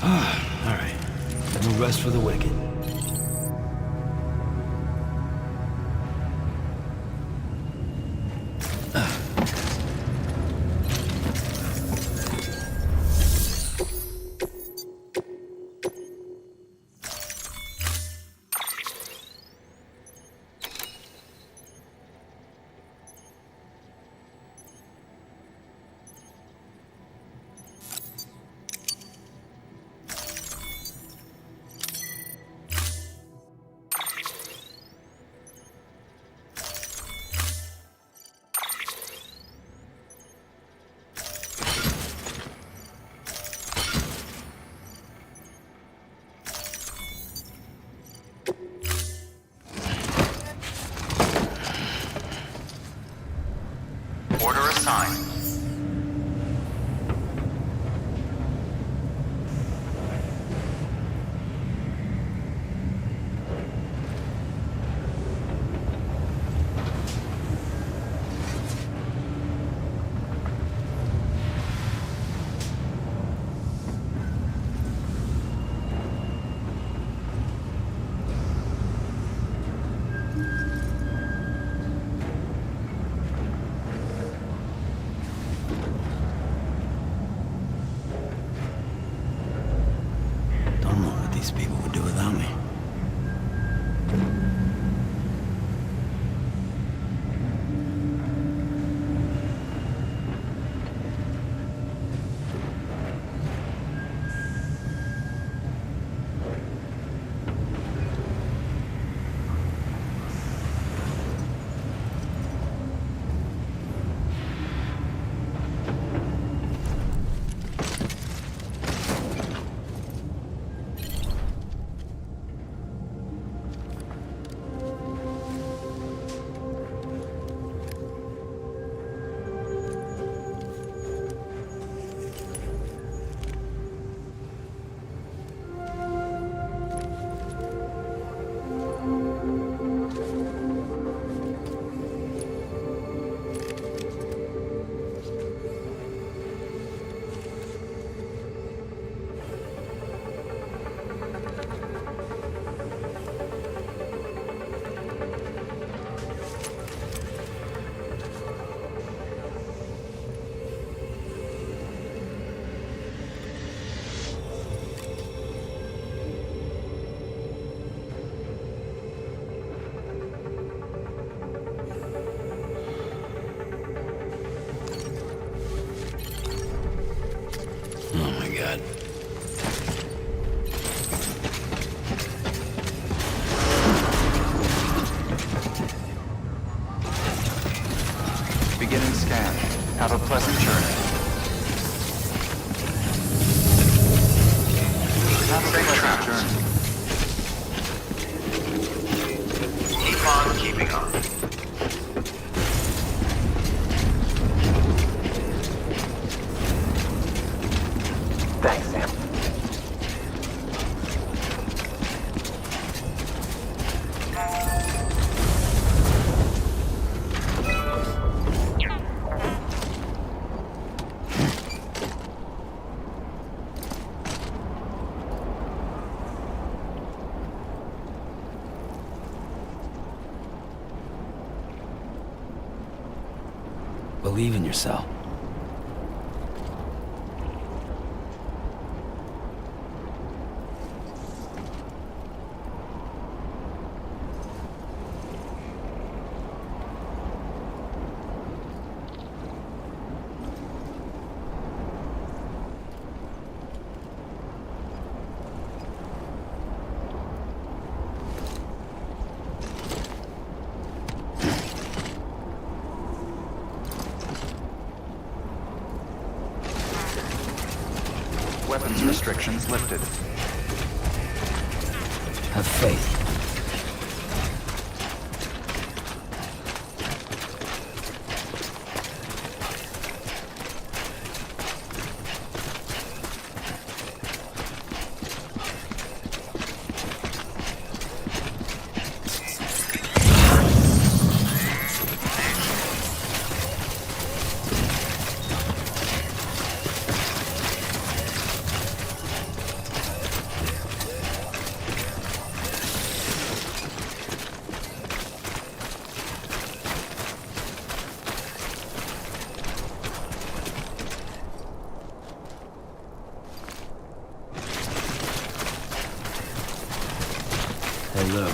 Alright. No rest for the wicked. Order assigned. Don't know what these people would do without me. Oh my god. Beginning scan. Have a pleasant journey. Have a pleasant journey. Keep on keeping on. Thanks, Sam. Believe in yourself. Weapons restrictions lifted. Have faith. look.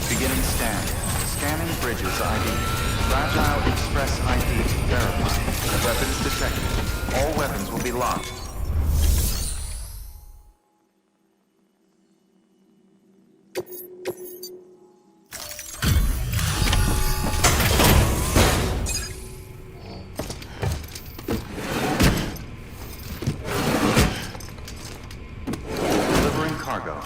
Beginning scan. Scanning bridges ID. Fragile Express ID verified. Weapons detected. All weapons will be locked. Delivering cargo.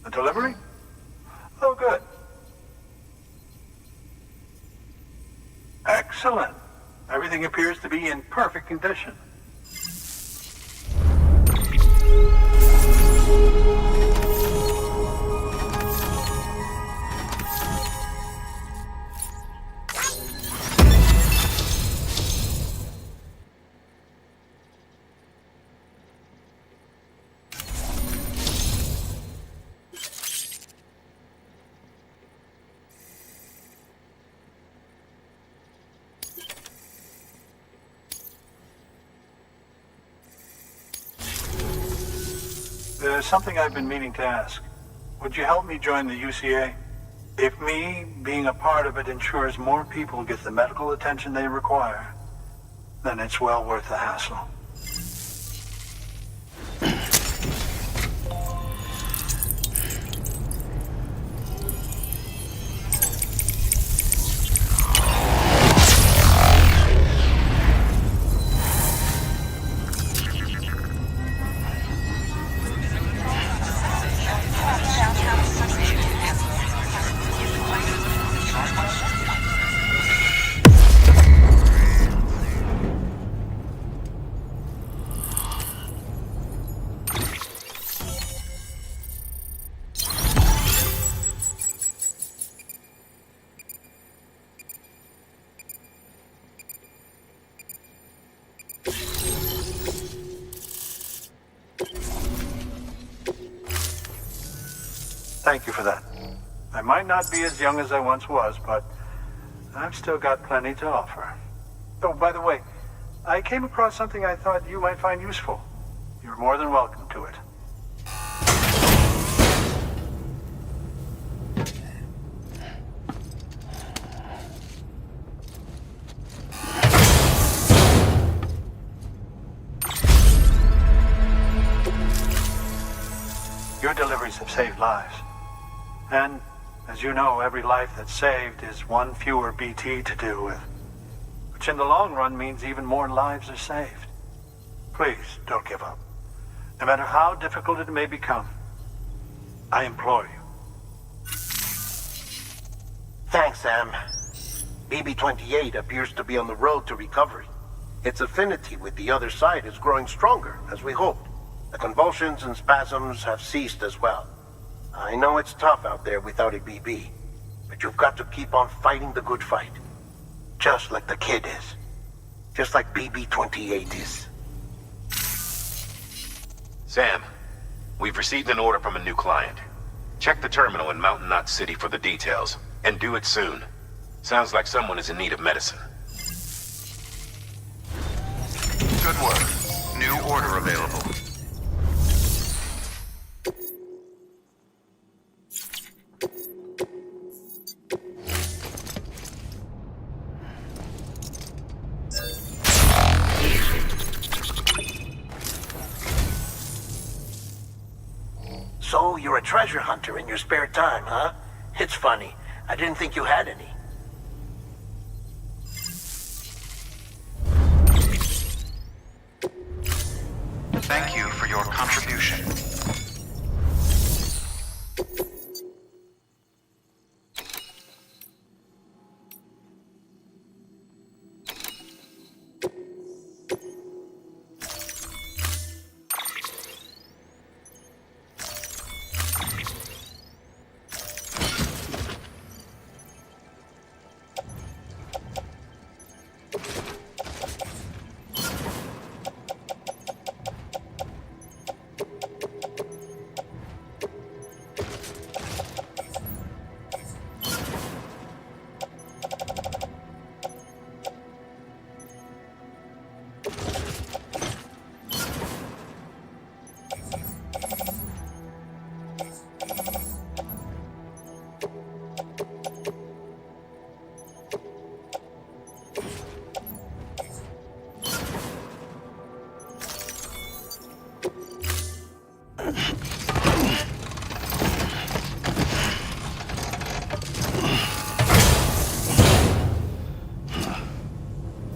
A delivery? Oh, good. Excellent. Everything appears to be in perfect condition. There's something I've been meaning to ask. Would you help me join the UCA? If me being a part of it ensures more people get the medical attention they require, then it's well worth the hassle. Thank you for that. I might not be as young as I once was, but I've still got plenty to offer. Oh, by the way, I came across something I thought you might find useful. You're more than welcome to it. Your deliveries have saved lives. And, as you know, every life that's saved is one fewer BT to deal with. Which in the long run means even more lives are saved. Please, don't give up. No matter how difficult it may become, I implore you. Thanks, Sam. BB-28 appears to be on the road to recovery. Its affinity with the other side is growing stronger, as we hoped. The convulsions and spasms have ceased as well. I know it's tough out there without a BB, but you've got to keep on fighting the good fight. Just like the kid is. Just like BB-28 is. Sam, we've received an order from a new client. Check the terminal in Mountain Knot City for the details, and do it soon. Sounds like someone is in need of medicine. Good work. New order available. So, you're a treasure hunter in your spare time, huh? It's funny. I didn't think you had any. Thank you for your contribution.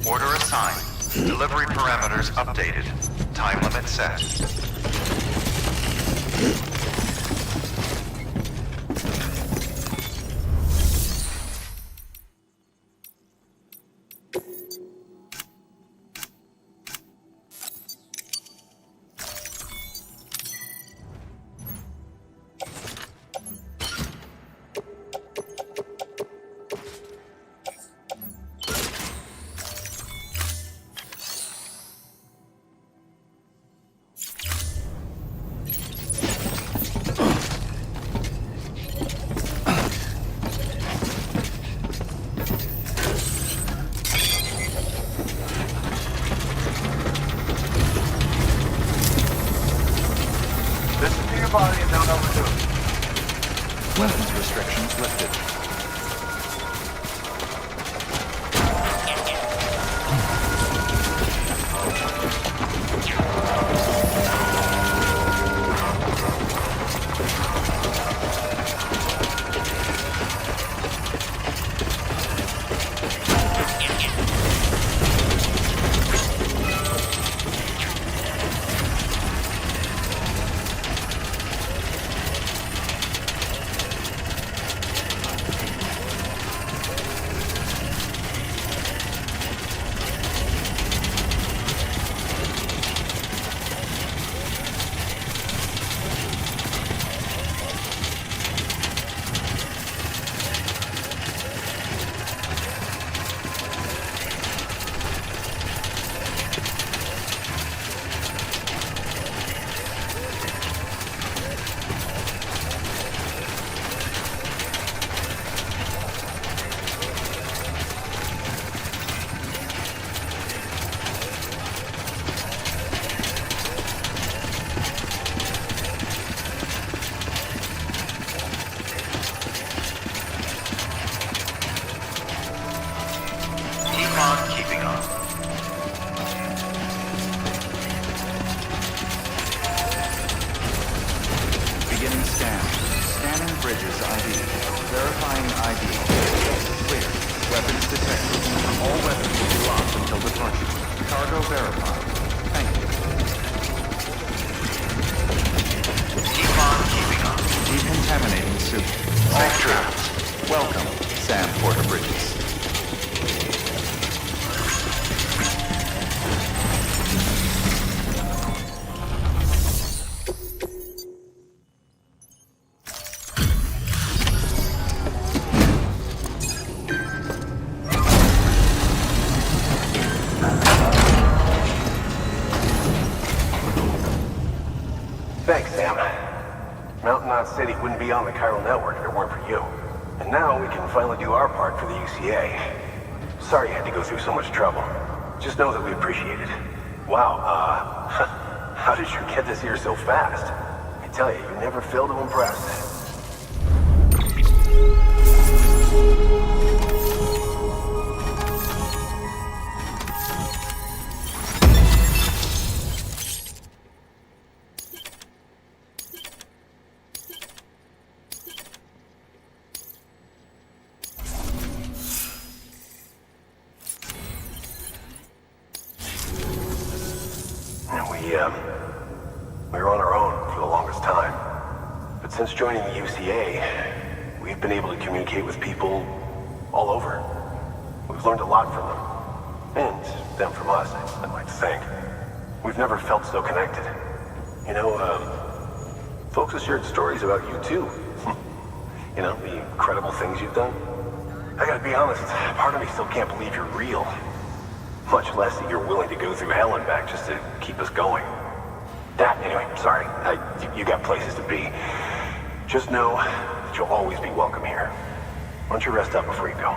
Order assigned. Delivery parameters updated. Time limit set. Listen to your body and don't overdo it. Weapons restrictions lifted. Keep on keeping on. Beginning scan. Scanning bridges ID. Verifying ID. Clear. Weapons detected. All weapons will be locked until departure. Cargo verified. Thank you. Welcome, Sam Porter Bridges. Thanks, Sam. Mountain Knot City wouldn't be on the chiral network if it weren't for you. And now we can finally do our part for the UCA. Sorry you had to go through so much trouble. Just know that we appreciate it. Wow, how did you get this here so fast? I tell you, you never fail to impress. We were on our own for the longest time. But since joining the UCA, we've been able to communicate with people all over. We've learned a lot from them. And them from us, I'd like to think. We've never felt so connected. You know, folks have shared stories about you too. You know, the incredible things you've done. I gotta be honest, part of me still can't believe you're real. Much less that you're willing to go through hell and back just to keep us going. Anyway, sorry. You got places to be. Just know that you'll always be welcome here. Why don't you rest up before you go?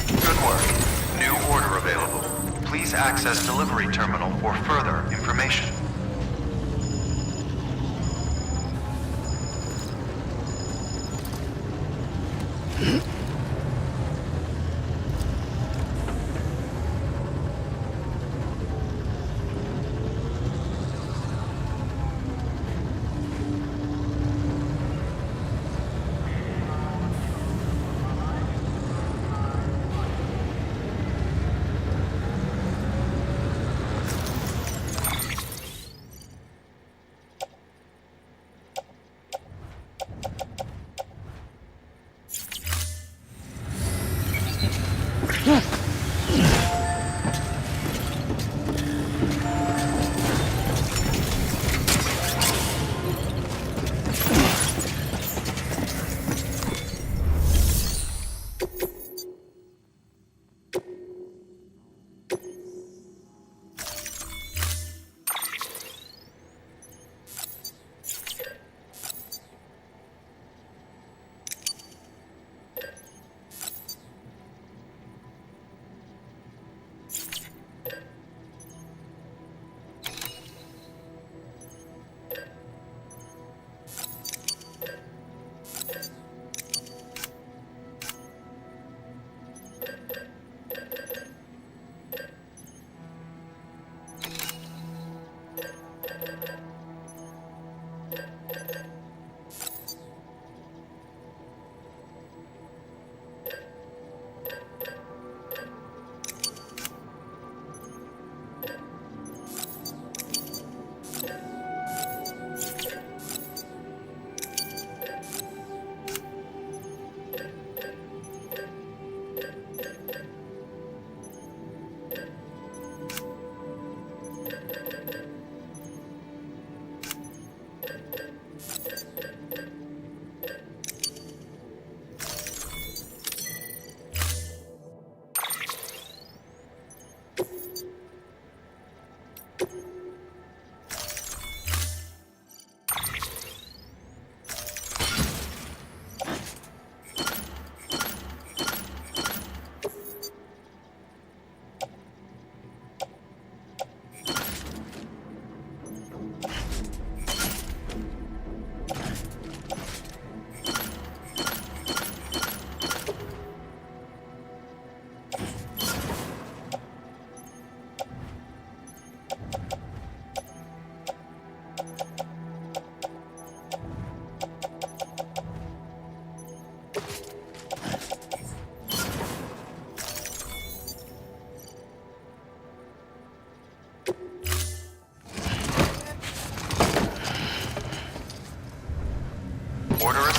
Good work. New order available. Please access delivery terminal for further information.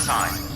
sign.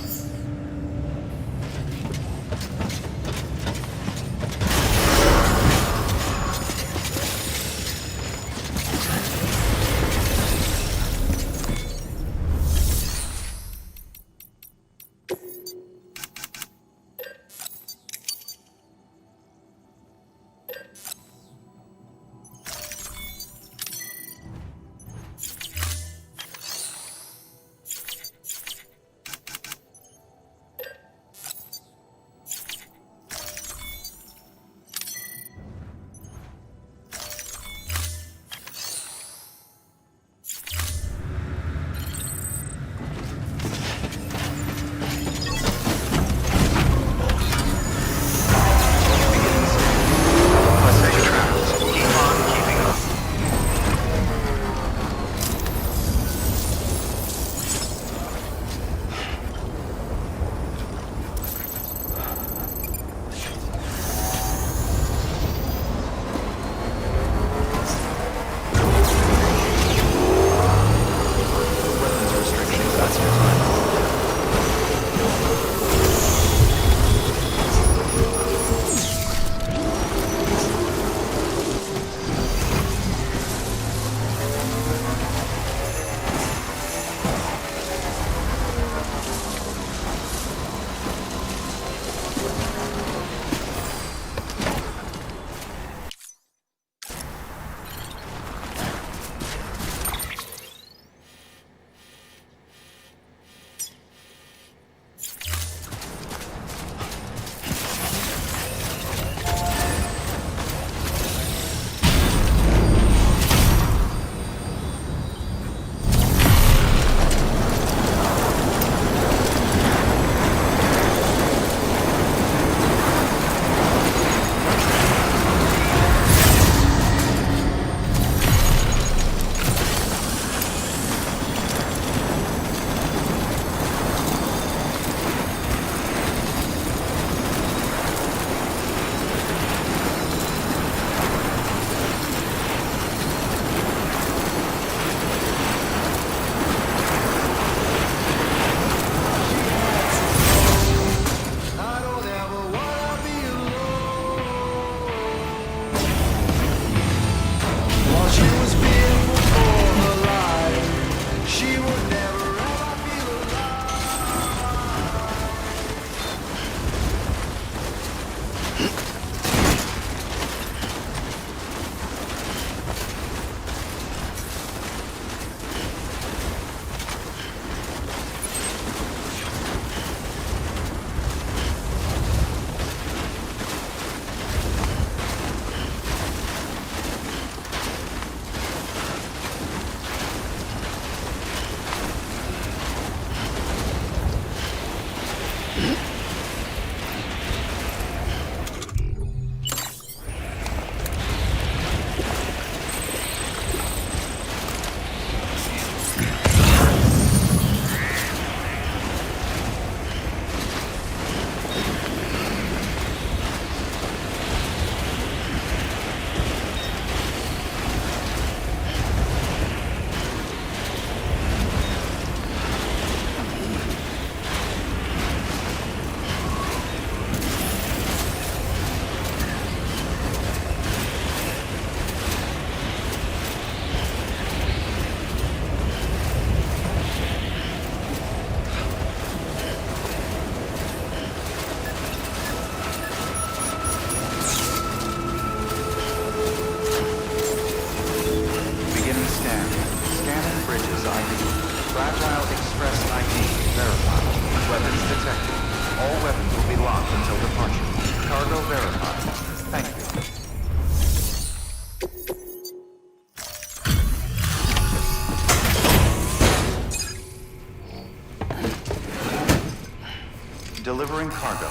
Delivering cargo.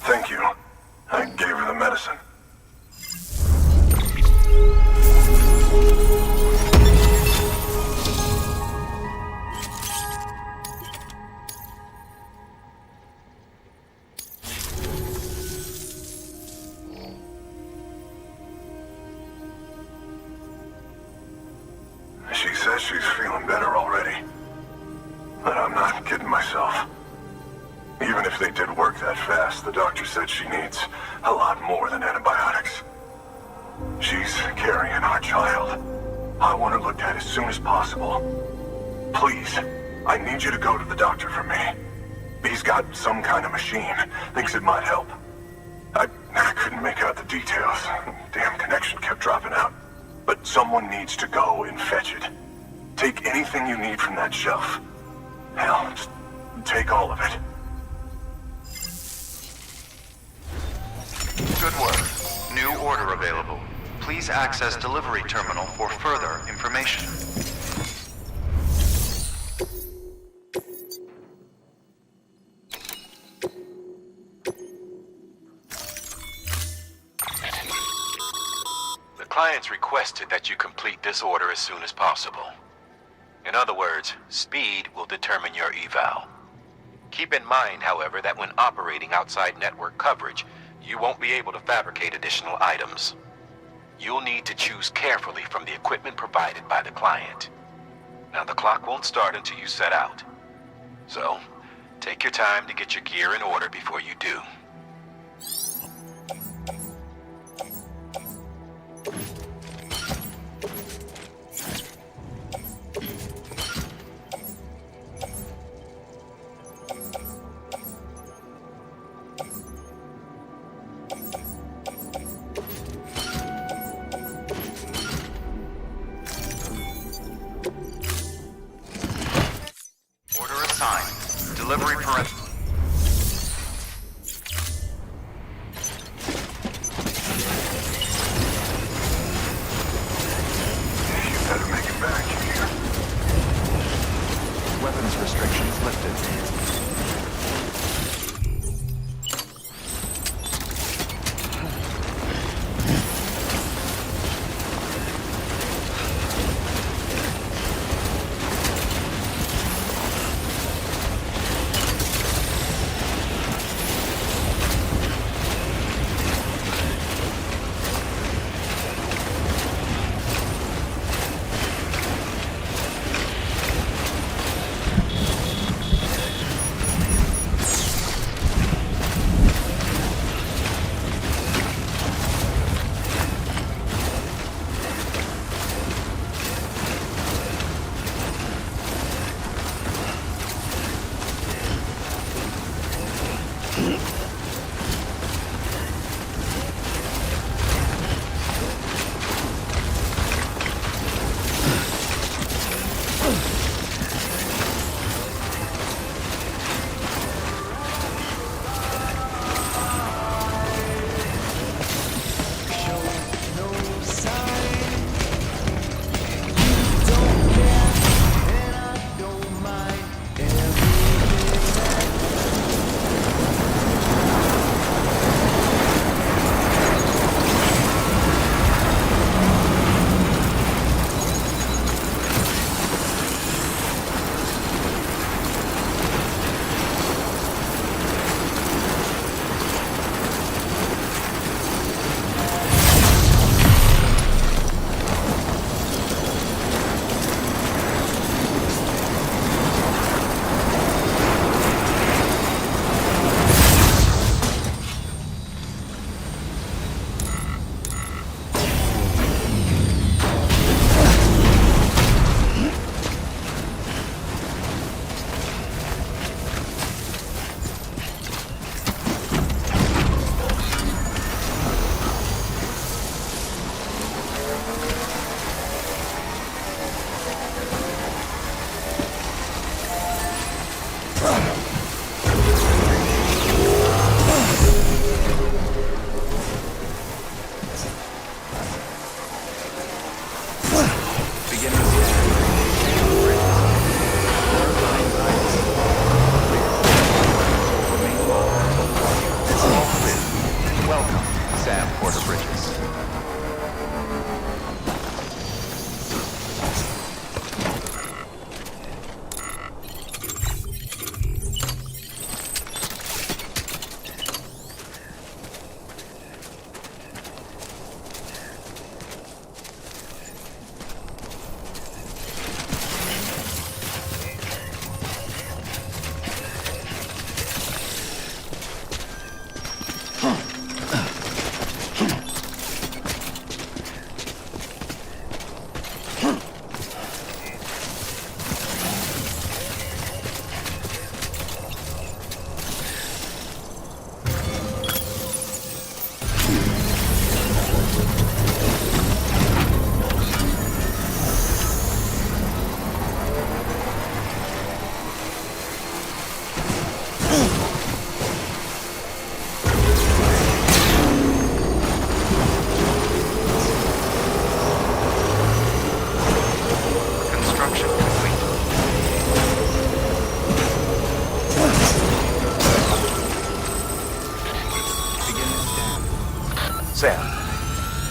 Thank you. I gave her the medicine. She's says she's feeling better already. But I'm not kidding myself. Even if they did work that fast, the doctor said she needs a lot more than antibiotics. She's carrying our child. I want her looked at as soon as possible. Please, I need you to go to the doctor for me. He's got some kind of machine. Thinks it might help. I couldn't make out the details. Damn connection kept dropping out. But someone needs to go and fetch it. Take anything you need from that shelf. Hell, just take all of it. Good work. New order available. Please access delivery terminal for further information. The clients requested that you complete this order as soon as possible. In other words, speed will determine your eval. Keep in mind, however, that when operating outside network coverage, you won't be able to fabricate additional items. You'll need to choose carefully from the equipment provided by the client. Now, the clock won't start until you set out. So, take your time to get your gear in order before you do. Order assigned. Delivery perimeter. You better make it back here. Weapons restrictions lifted.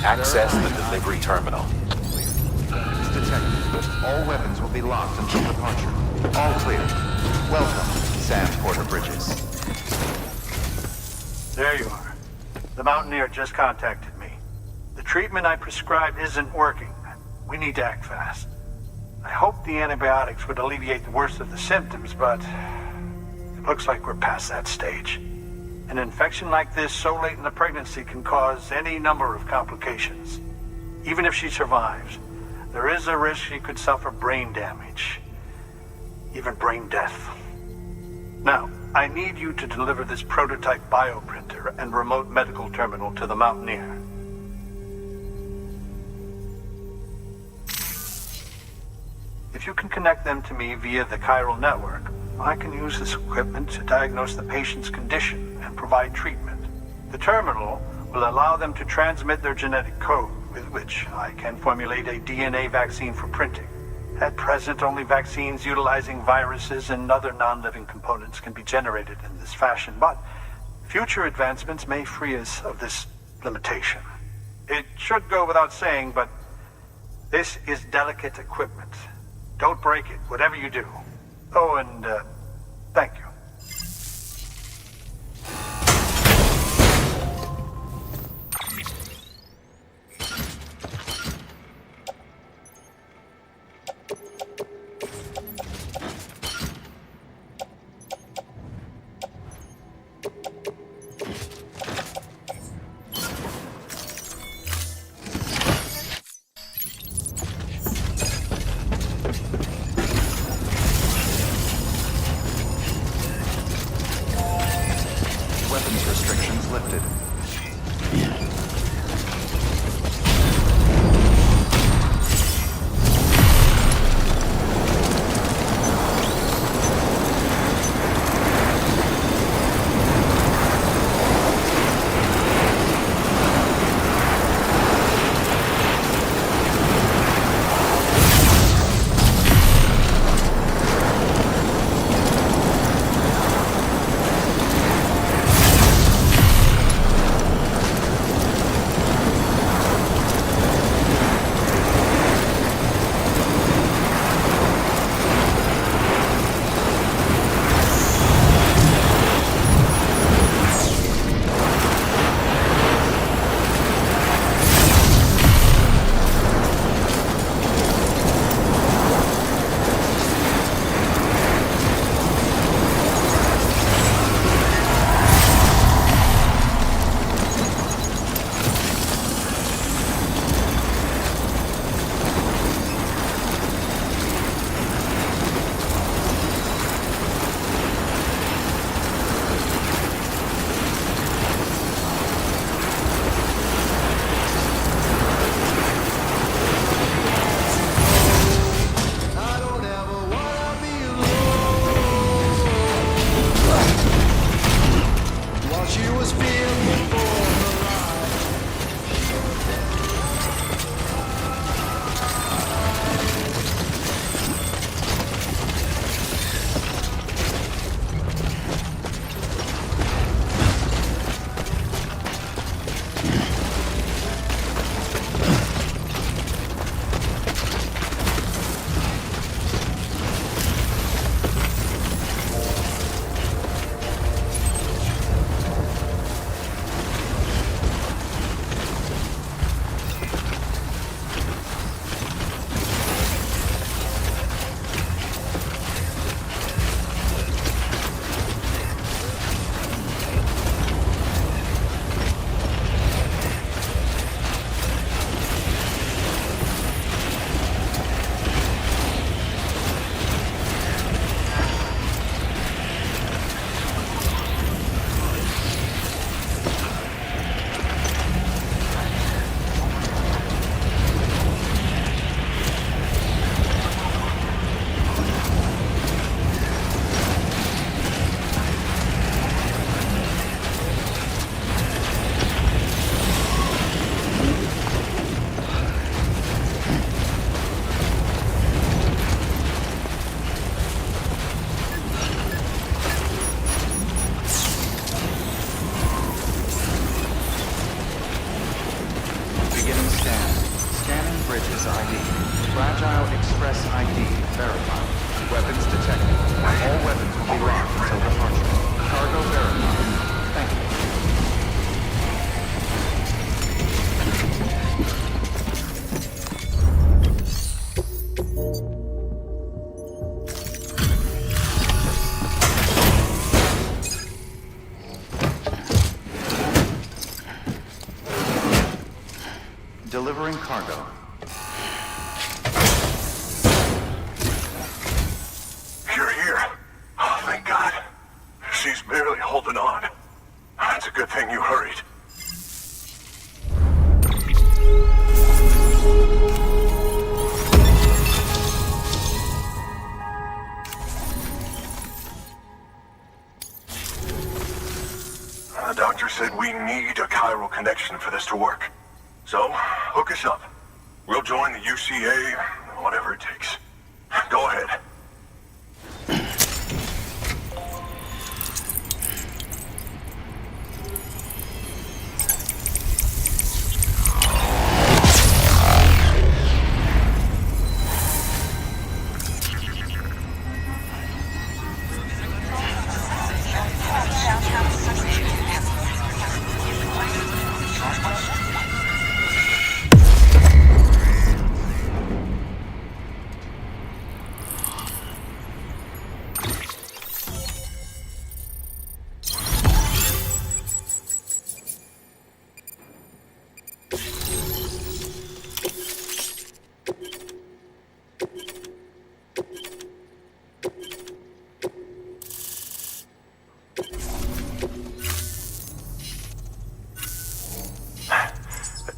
Access the delivery terminal. It's detected. All weapons will be locked until departure. All clear. Welcome, Sam Porter Bridges. There you are. The Mountaineer just contacted me. The treatment I prescribed isn't working. We need to act fast. I hoped the antibiotics would alleviate the worst of the symptoms, but it looks like we're past that stage. An infection like this so late in the pregnancy can cause any number of complications. Even if she survives, there is a risk she could suffer brain damage, even brain death. Now, I need you to deliver this prototype bioprinter and remote medical terminal to the Mountaineer. If you can connect them to me via the chiral network, I can use this equipment to diagnose the patient's condition and provide treatment. The terminal will allow them to transmit their genetic code, with which I can formulate a DNA vaccine for printing. At present, only vaccines utilizing viruses and other non-living components can be generated in this fashion, but future advancements may free us of this limitation. It should go without saying, but this is delicate equipment. Don't break it, whatever you do. Oh, and thank you. Scan. Scanning bridges ID. Fragile Express ID verified. Weapons detected. All weapons will be locked until departure. Cargo verified. Thank you. Delivering cargo. You're here. Oh, thank God. She's barely holding on. It's a good thing you hurried. The doctor said we need a chiral connection for this to work. So, hook us up. We'll join the UCA, whatever it takes. Go ahead.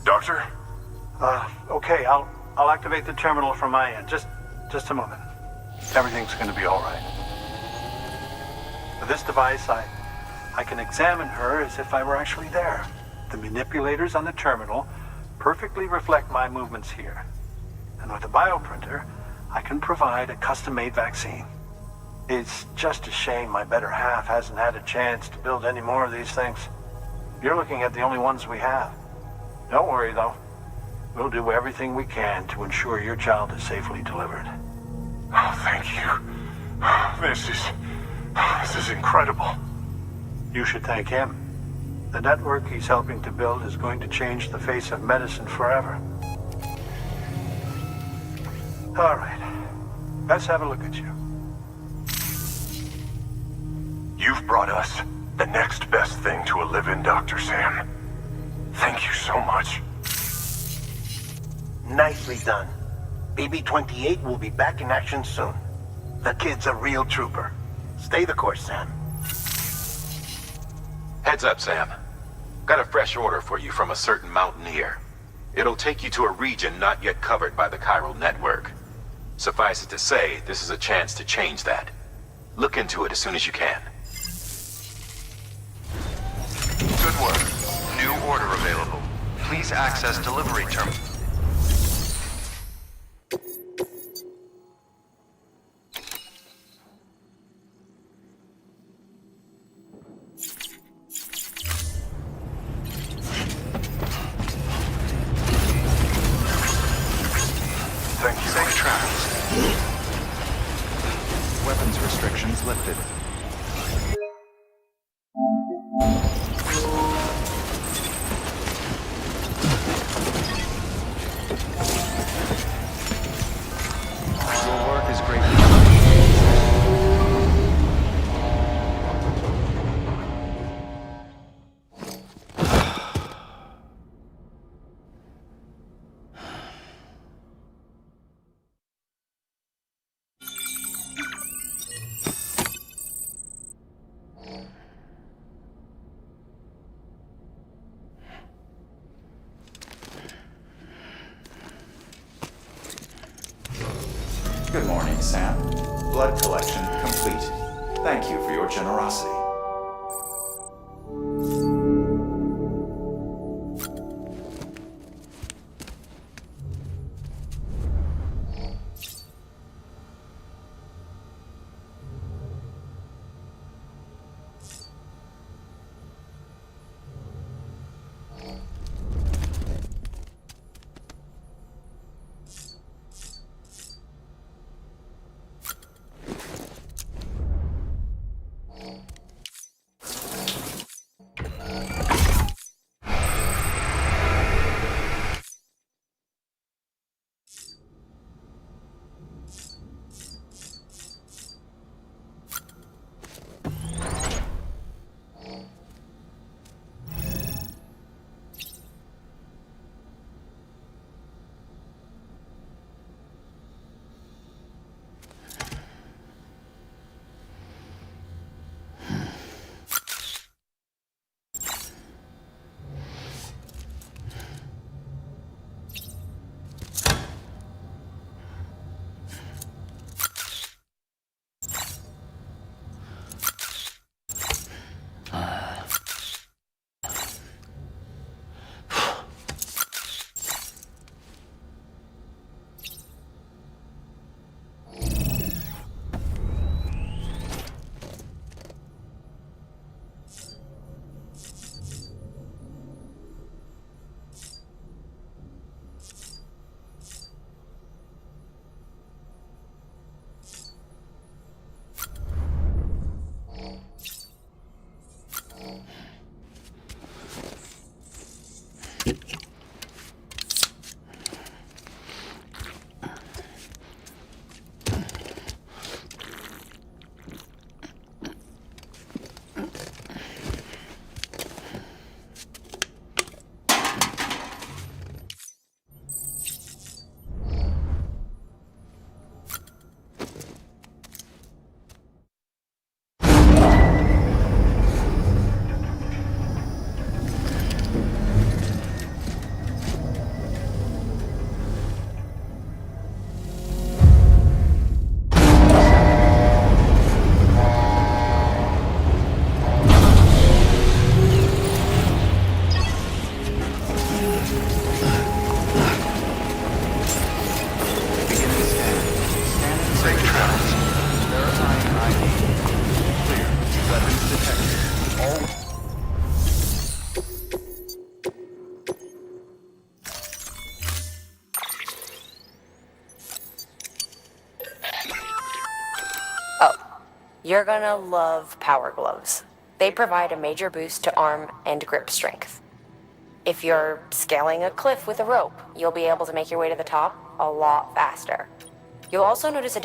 Doctor? Okay, I'll activate the terminal from my end. Just a moment. Everything's gonna be all right. With this device, I can examine her as if I were actually there. The manipulators on the terminal perfectly reflect my movements here. And with the bioprinter, I can provide a custom-made vaccine. It's just a shame my better half hasn't had a chance to build any more of these things. You're looking at the only ones we have. Don't worry, though. We'll do everything we can to ensure your child is safely delivered. Oh, thank you. This is incredible. You should thank him. The network he's helping to build is going to change the face of medicine forever. All right. Let's have a look at you. You've brought us the next best thing to a live-in Dr. Sam. Thank you so much. Nicely done. BB-28 will be back in action soon. The kid's a real trooper. Stay the course, Sam. Heads up, Sam. Got a fresh order for you from a certain mountaineer. It'll take you to a region not yet covered by the chiral network. Suffice it to say, this is a chance to change that. Look into it as soon as you can. Good work. New order available. Please access delivery terminal. Thank you. Safe travels. Weapons restrictions lifted. Your work is greatly Good morning, Sam. Blood collection complete. Thank you for your generosity. You're gonna love power gloves. They provide a major boost to arm and grip strength. If you're scaling a cliff with a rope, you'll be able to make your way to the top a lot faster. You'll also notice a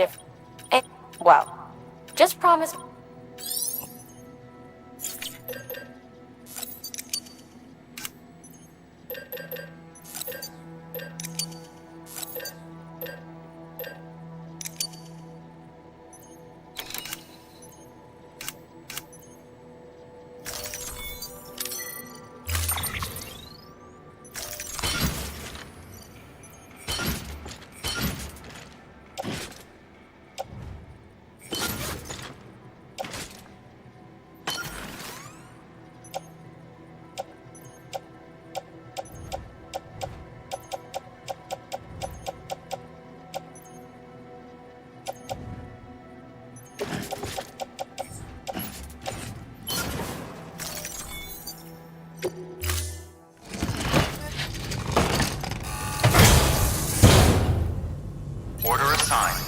well, just promise. Order assigned.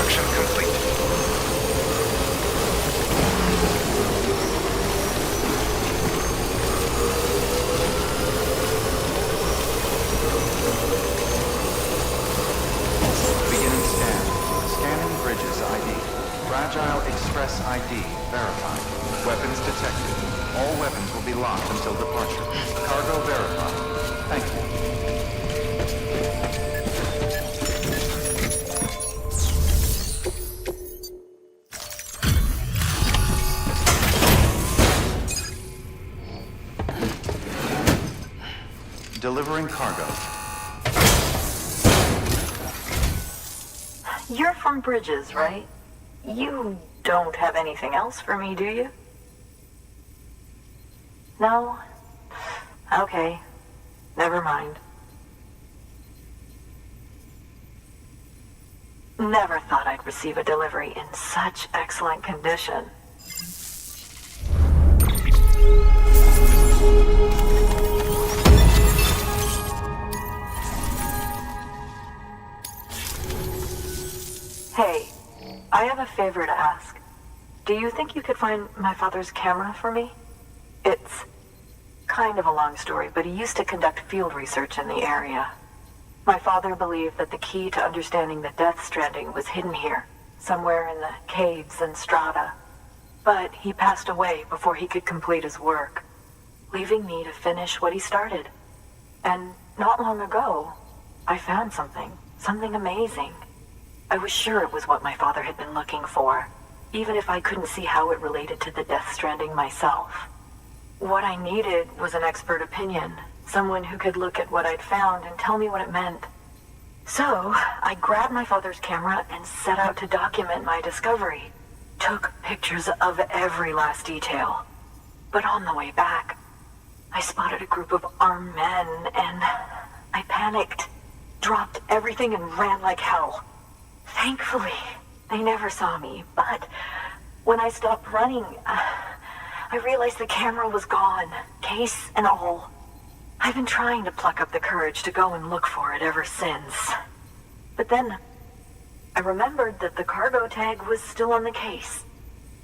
construction complete. Beginning scan. Scanning bridges ID. Fragile Express ID verified. Weapons detected. All weapons will be locked until departure. Cargo verified. Thank you. Delivering cargo. You're from Bridges, right? You don't have anything else for me, do you? No? Okay. Never mind. Never thought I'd receive a delivery in such excellent condition. Hey, I have a favor to ask. Do you think you could find my father's camera for me? It's kind of a long story, but he used to conduct field research in the area. My father believed that the key to understanding the Death Stranding was hidden here, somewhere in the caves and strata. But he passed away before he could complete his work, leaving me to finish what he started. And not long ago, I found something amazing. I was sure it was what my father had been looking for, even if I couldn't see how it related to the Death Stranding myself. What I needed was an expert opinion, someone who could look at what I'd found and tell me what it meant. So, I grabbed my father's camera and set out to document my discovery. Took pictures of every last detail. But on the way back, I spotted a group of armed men and I panicked, dropped everything and ran like hell. Thankfully, they never saw me, but when I stopped running, I realized the camera was gone, case and all. I've been trying to pluck up the courage to go and look for it ever since. But then, I remembered that the cargo tag was still on the case.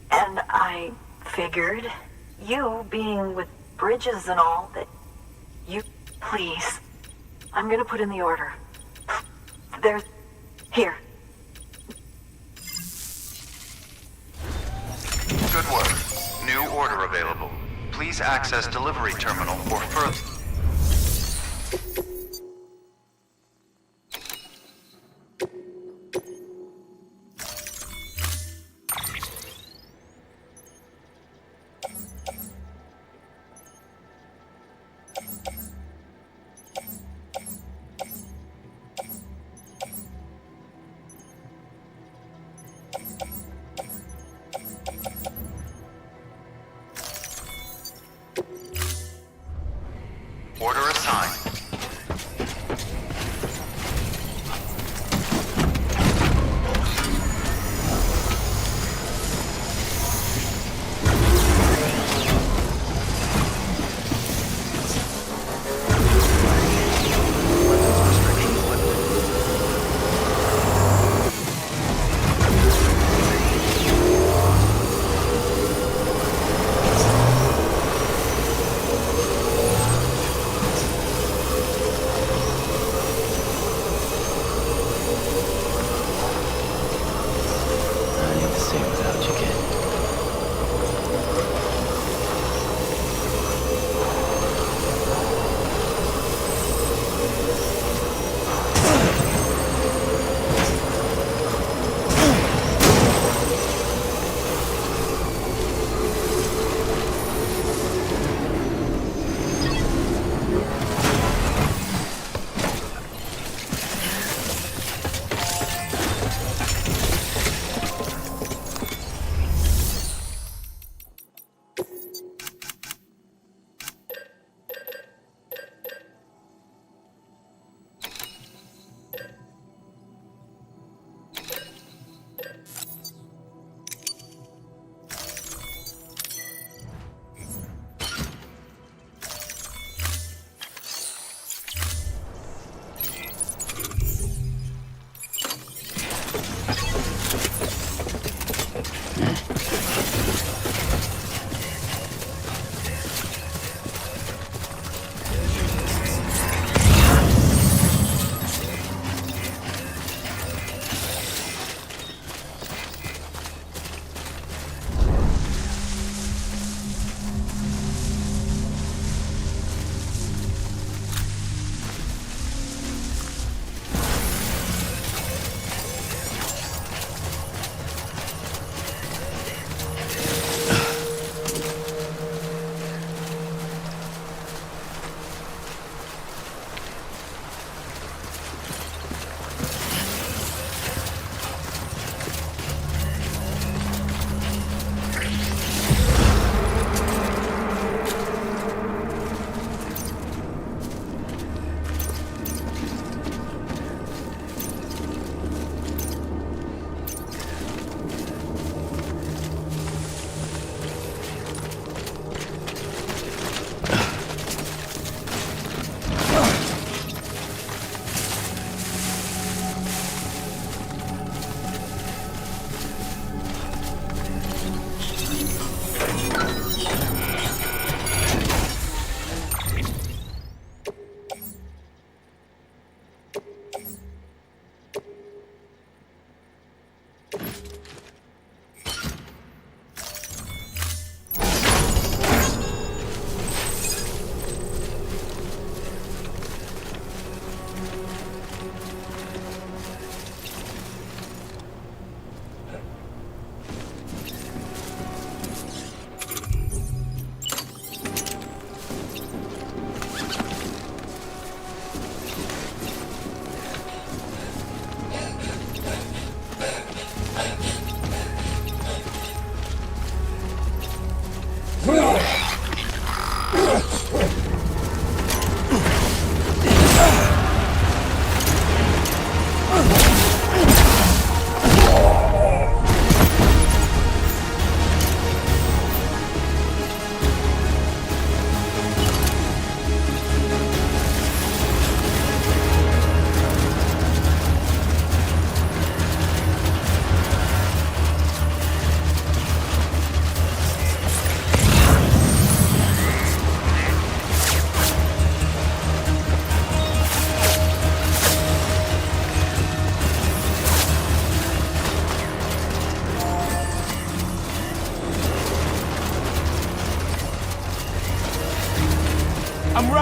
And I figured, you being with Bridges and all, that you... Please, I'm gonna put in the order. There's... Here. Good work. New order available. Please access delivery terminal for further...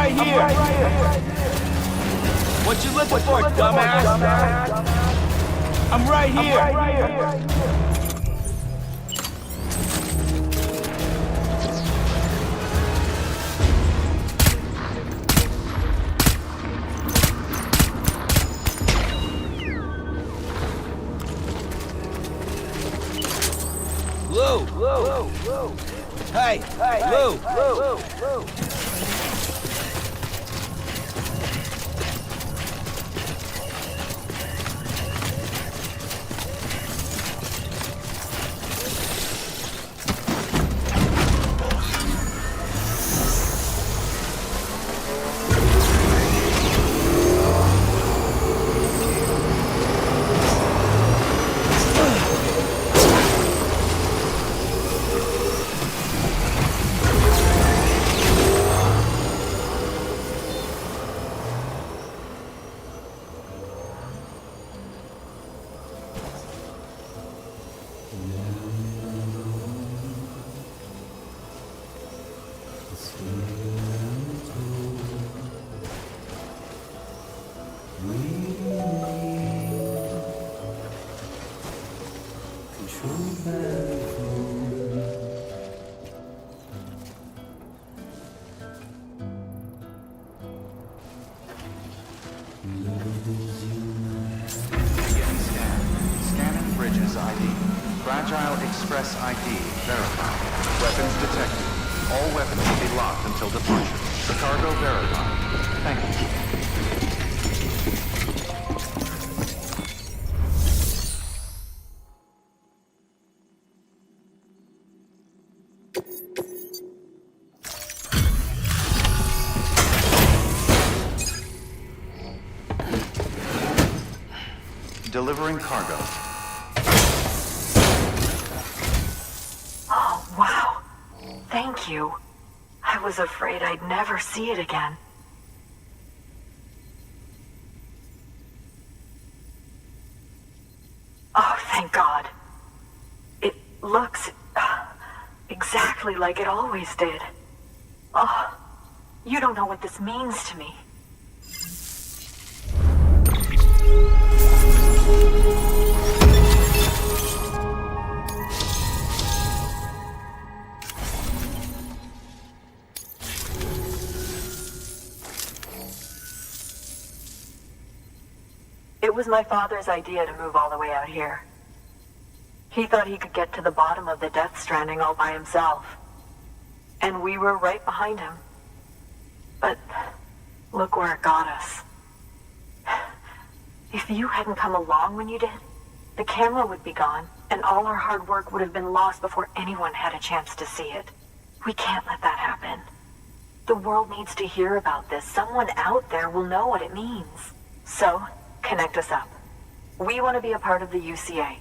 right here. What you looking for, dumbass? I'm right here. Lou! Hey! Lou! Scanning bridges ID. Fragile Express ID verified. Weapons detected. All weapons will be locked until departure. Cargo verified. Thank you. Delivering cargo. Oh, wow. Thank you. I was afraid I'd never see it again. Oh, thank God. It looks exactly like it always did. Oh, you don't know what this means to me. It was my father's idea to move all the way out here. He thought he could get to the bottom of the Death Stranding all by himself. And we were right behind him. But look where it got us. If you hadn't come along when you did, the camera would be gone, and all our hard work would have been lost before anyone had a chance to see it. We can't let that happen. The world needs to hear about this. Someone out there will know what it means. So, connect us up. We want to be a part of the UCA.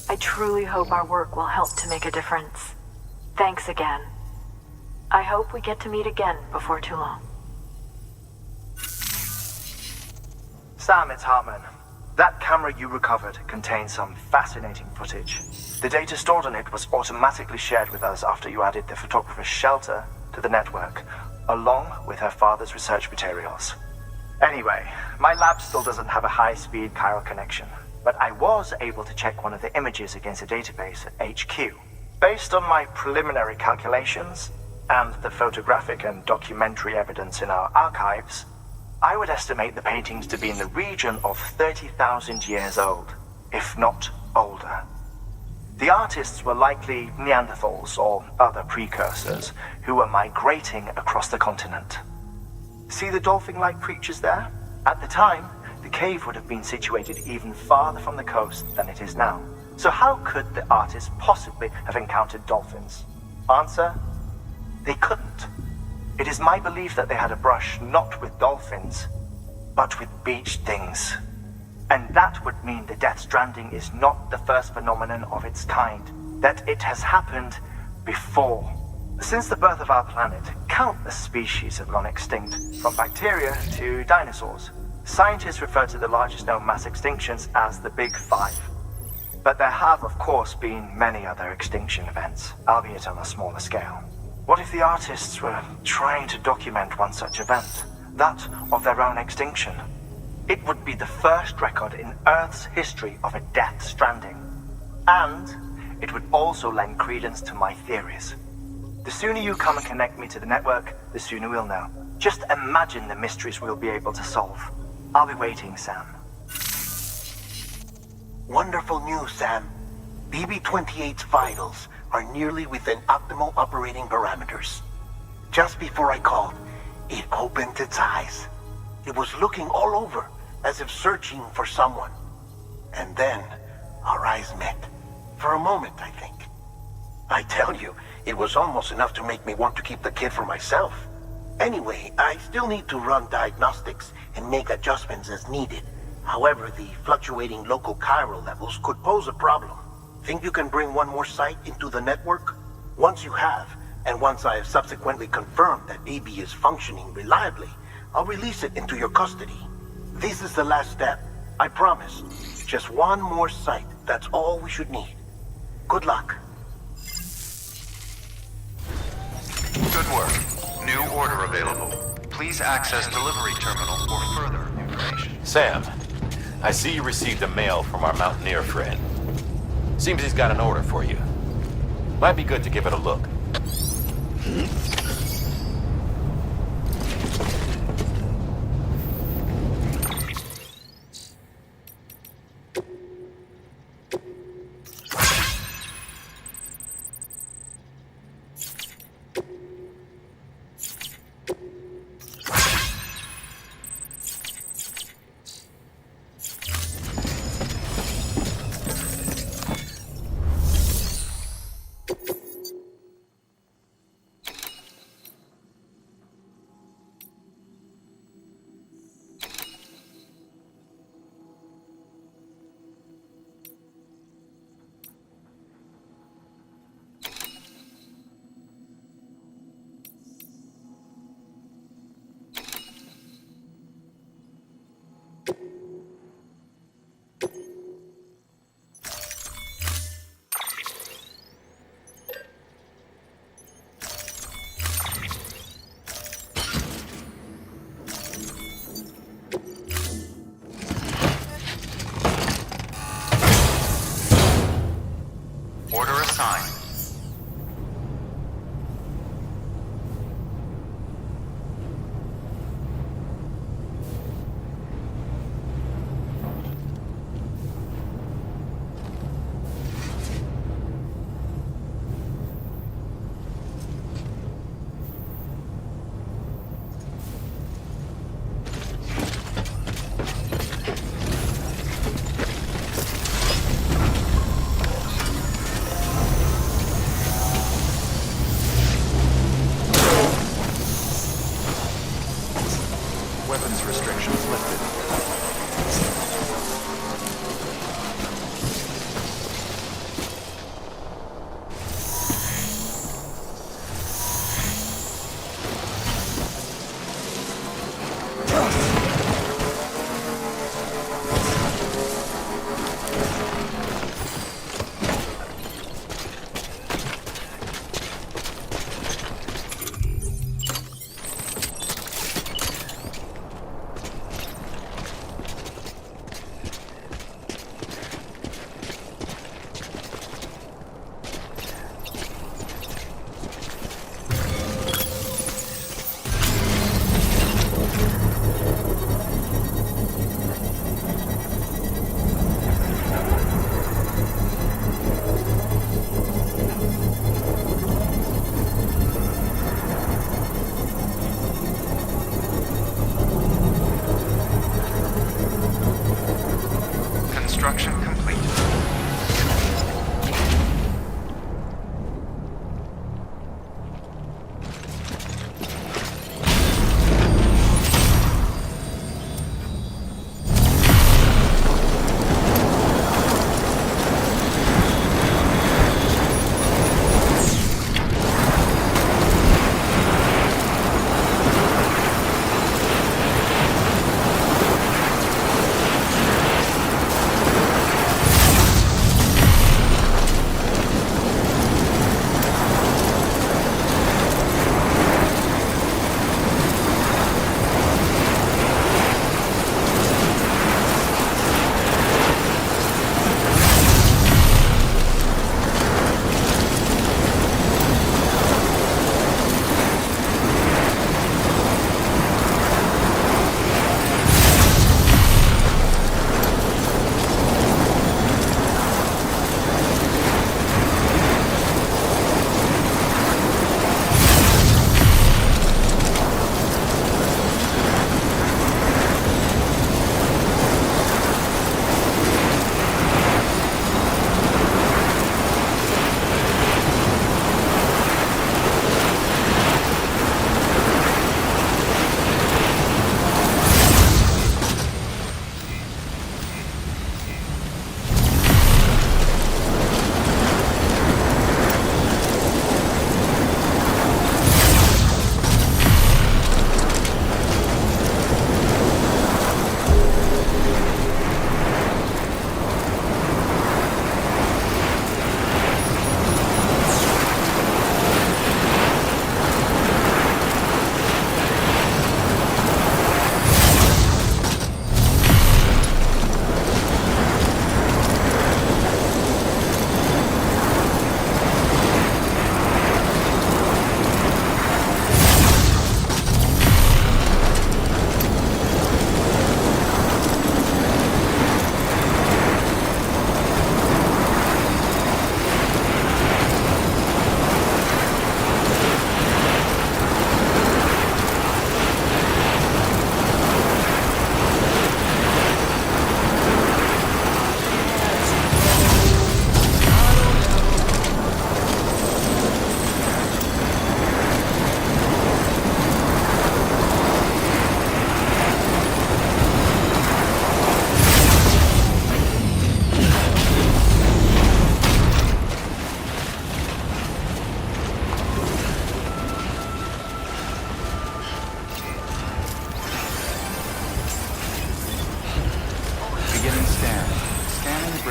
I truly hope our work will help to make a difference. Thanks again. I hope we get to meet again before too long. Sam, it's Hartman. That camera you recovered contains some fascinating footage. The data stored on it was automatically shared with us after you added the photographer's shelter to the network, along with her father's research materials. Anyway, my lab still doesn't have a high-speed chiral connection, but I was able to check one of the images against a database at HQ. Based on my preliminary calculations, and the photographic and documentary evidence in our archives, I would estimate the paintings to be in the region of 30,000 years old, if not older. The artists were likely Neanderthals or other precursors who were migrating across the continent. See the dolphin-like creatures there? At the time, the cave would have been situated even farther from the coast than it is now. So how could the artists possibly have encountered dolphins? Answer: they couldn't. It is my belief that they had a brush not with dolphins, but with beach things. And that would mean the Death Stranding is not the first phenomenon of its kind, that it has happened before. Since the birth of our planet, countless species have gone extinct, from bacteria to dinosaurs. Scientists refer to the largest known mass extinctions as the Big Five. But there have, of course, been many other extinction events, albeit on a smaller scale. What if the artists were trying to document one such event, that of their own extinction? It would be the first record in Earth's history of a Death Stranding. And it would also lend credence to my theories. The sooner you come and connect me to the network, the sooner we'll know. Just imagine the mysteries we'll be able to solve. I'll be waiting, Sam. Wonderful news, Sam. BB-28's vitals are nearly within optimal operating parameters. Just before I called, it opened its eyes. It was looking all over, as if searching for someone. And then, our eyes met. For a moment, I think. I tell you, it was almost enough to make me want to keep the kid for myself. Anyway, I still need to run diagnostics and make adjustments as needed. However, the fluctuating local chiral levels could pose a problem. Think you can bring one more site into the network? Once you have, and once I have subsequently confirmed that BB is functioning reliably, I'll release it into your custody. This is the last step, I promise. Just one more site, that's all we should need. Good luck. Good work. New order available. Please access delivery terminal for further information. Sam, I see you received a mail from our Mountaineer friend. Seems he's got an order for you. Might be good to give it a look.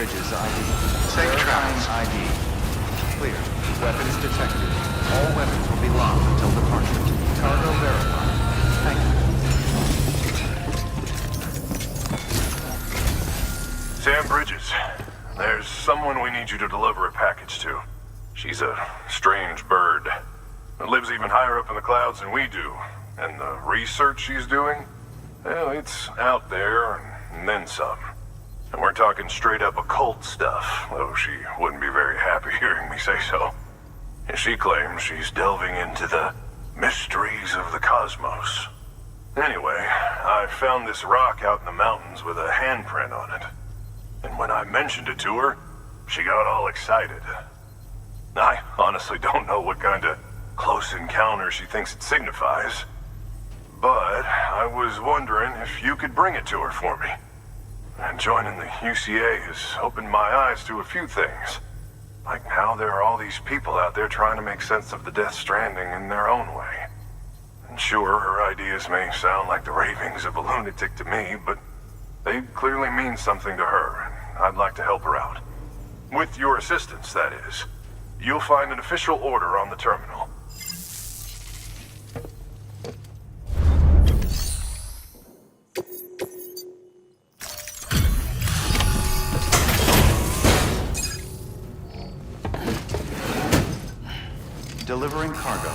Bridges ID. Safe Verifying travels. ID. Clear. Weapons detected. All weapons will be locked until departure. Cargo verified. Thank you. Sam Bridges, there's someone we need you to deliver a package to. She's a strange bird. It lives even higher up in the clouds than we do. And the research she's doing, well, it's out there and then some. And we're talking straight up occult stuff, though she wouldn't be very happy hearing me say so. And she claims she's delving into the mysteries of the cosmos. Anyway, I found this rock out in the mountains with a handprint on it. And when I mentioned it to her, she got all excited. I honestly don't know what kind of close encounter she thinks it signifies. But I was wondering if you could bring it to her for me. And joining the UCA has opened my eyes to a few things. Like how there are all these people out there trying to make sense of the Death Stranding in their own way. And sure, her ideas may sound like the ravings of a lunatic to me, but they clearly mean something to her, and I'd like to help her out. With your assistance, that is. You'll find an official order on the terminal. Delivering cargo.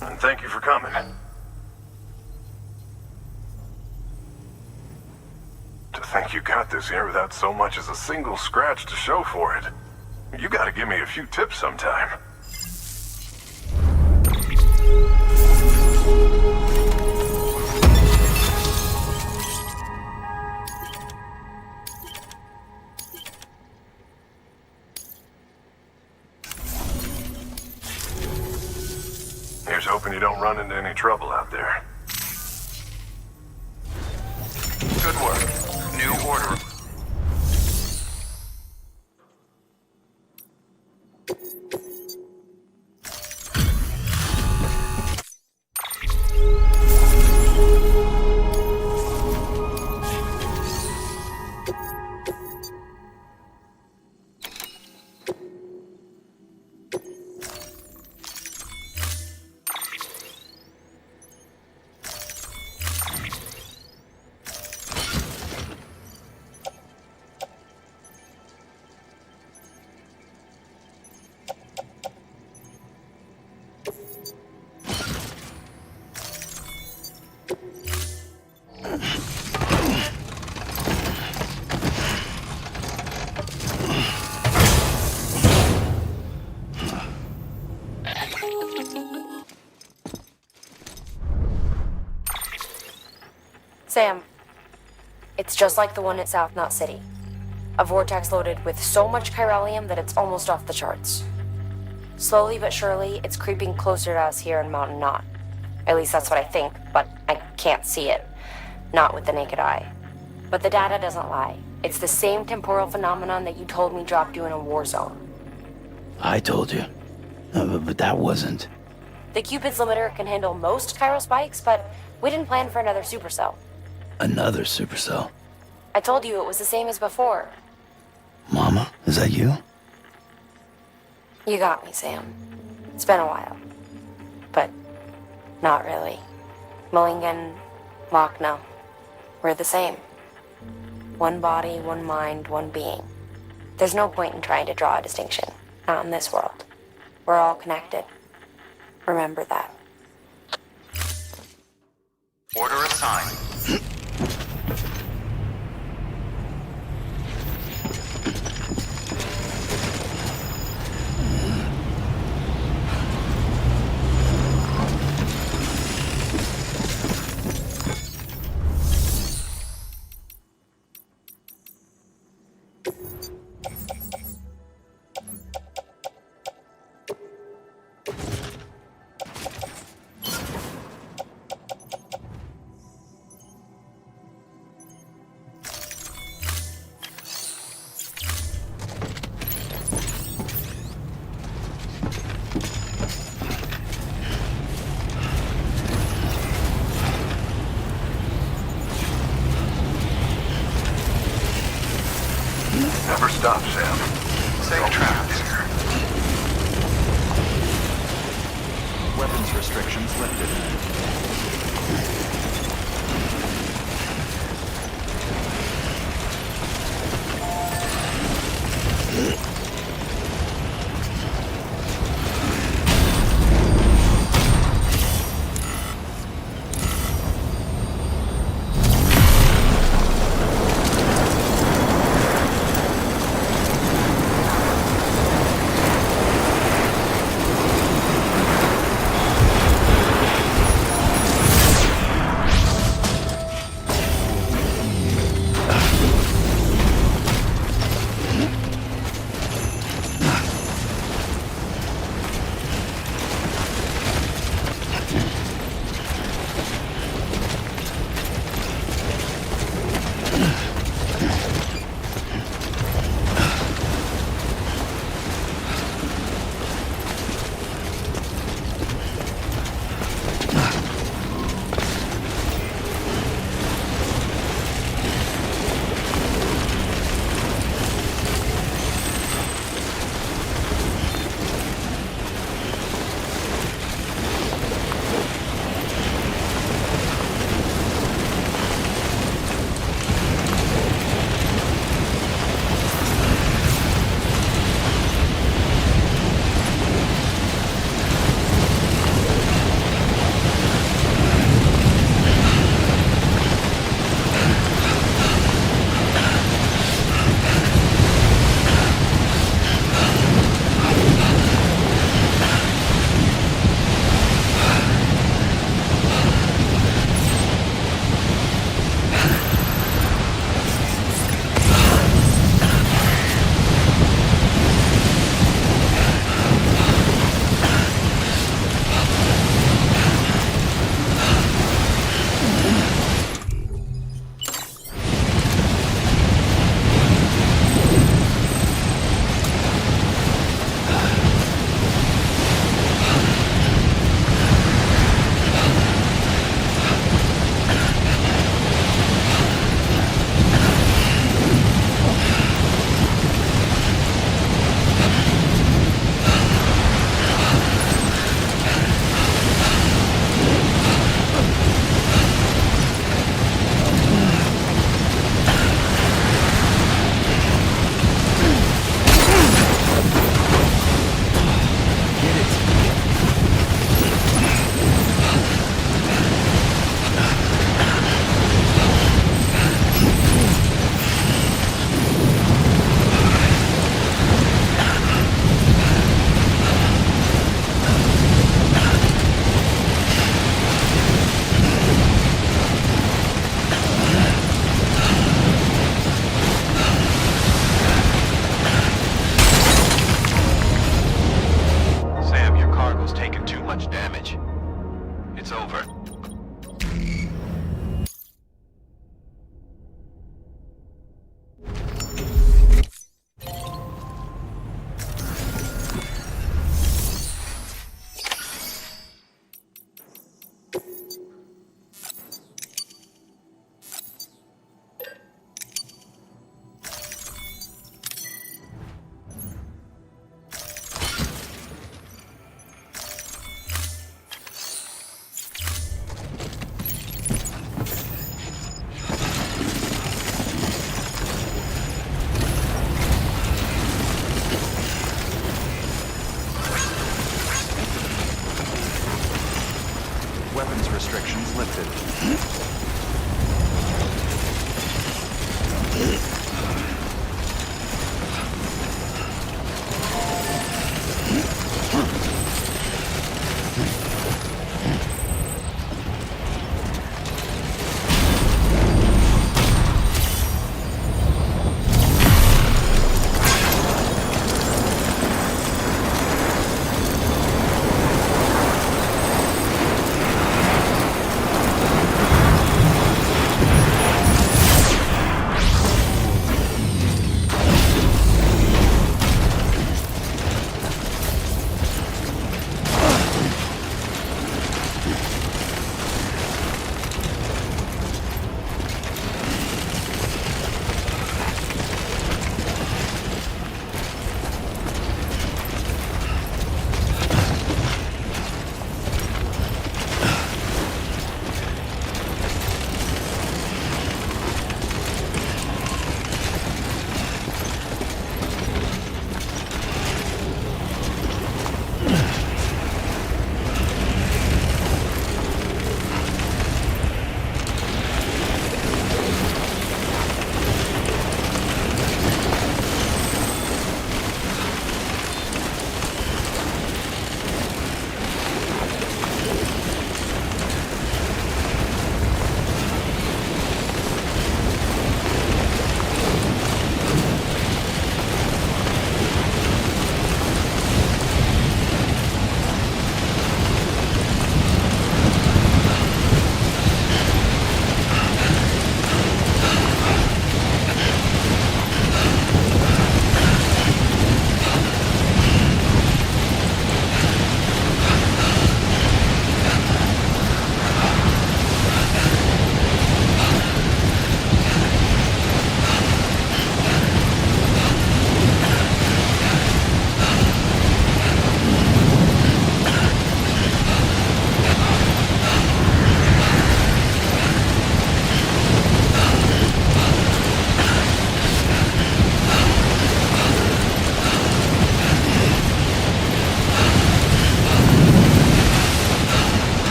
And thank you for coming. To think you got this here without so much as a single scratch to show for it. You gotta give me a few tips sometime. Here's hoping you don't run into any trouble out there. Good work. New order. Sam, it's just like the one at South Knot City. A vortex loaded with so much chiralium that it's almost off the charts. Slowly but surely, it's creeping closer to us here in Mountain Knot. At least that's what I think, but I can't see it. Not with the naked eye. But the data doesn't lie. It's the same temporal phenomenon that you told me dropped you in a war zone. I told you. But that wasn't. The Cupid's limiter can handle most chiral spikes, but we didn't plan for another supercell. Another supercell. I told you it was the same as before. Mama, is that you? You got me, Sam. It's been a while. But not really. Mulligan, Lochner, we're the same. One body, one mind, one being. There's no point in trying to draw a distinction. Not in this world. We're all connected. Remember that. Order assigned. restrictions lifted. Weapons restrictions lifted.